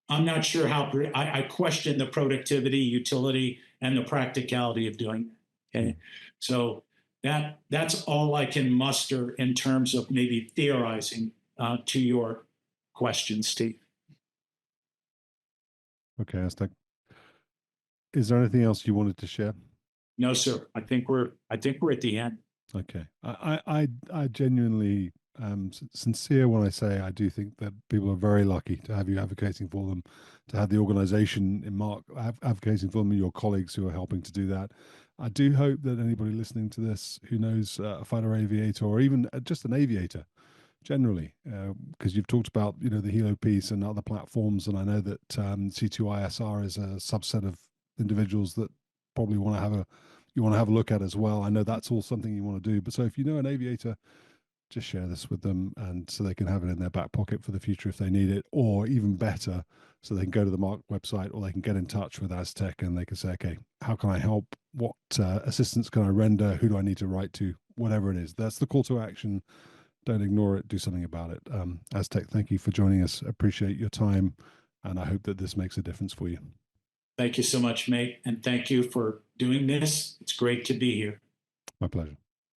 I'm not sure how, I question the productivity, utility, and the practicality of doing that. Okay. So That's all I can muster in terms of maybe theorizing to your question, Steve. Okay, Aztec. Is there anything else you wanted to share? No, sir. I think we're at the end. Okay. I genuinely sincere when I say I do think that people are very lucky to have you advocating for them, to have the organization in Mark advocating for them, and your colleagues who are helping to do that. I do hope that anybody listening to this who knows a fighter aviator or even just an aviator generally, because you've talked about the Helo piece and other platforms, and I know that C2ISR is a subset of individuals that probably want to have a look at as well. I know that's all something you want to do, but so if you know an aviator, just share this with them, and so they can have it in their back pocket for the future if they need it, or even better, so they can go to the Mark website, or they can get in touch with Aztec and they can say, okay, how can I help? What assistance can I render? Who do I need to write to? Whatever it is, that's the call to action. Don't ignore it. Do something about it. Aztec, thank you for joining us. Appreciate your time, and I hope that this makes a difference for you. Thank you so much, mate, and thank you for doing this. It's great to be here. My pleasure.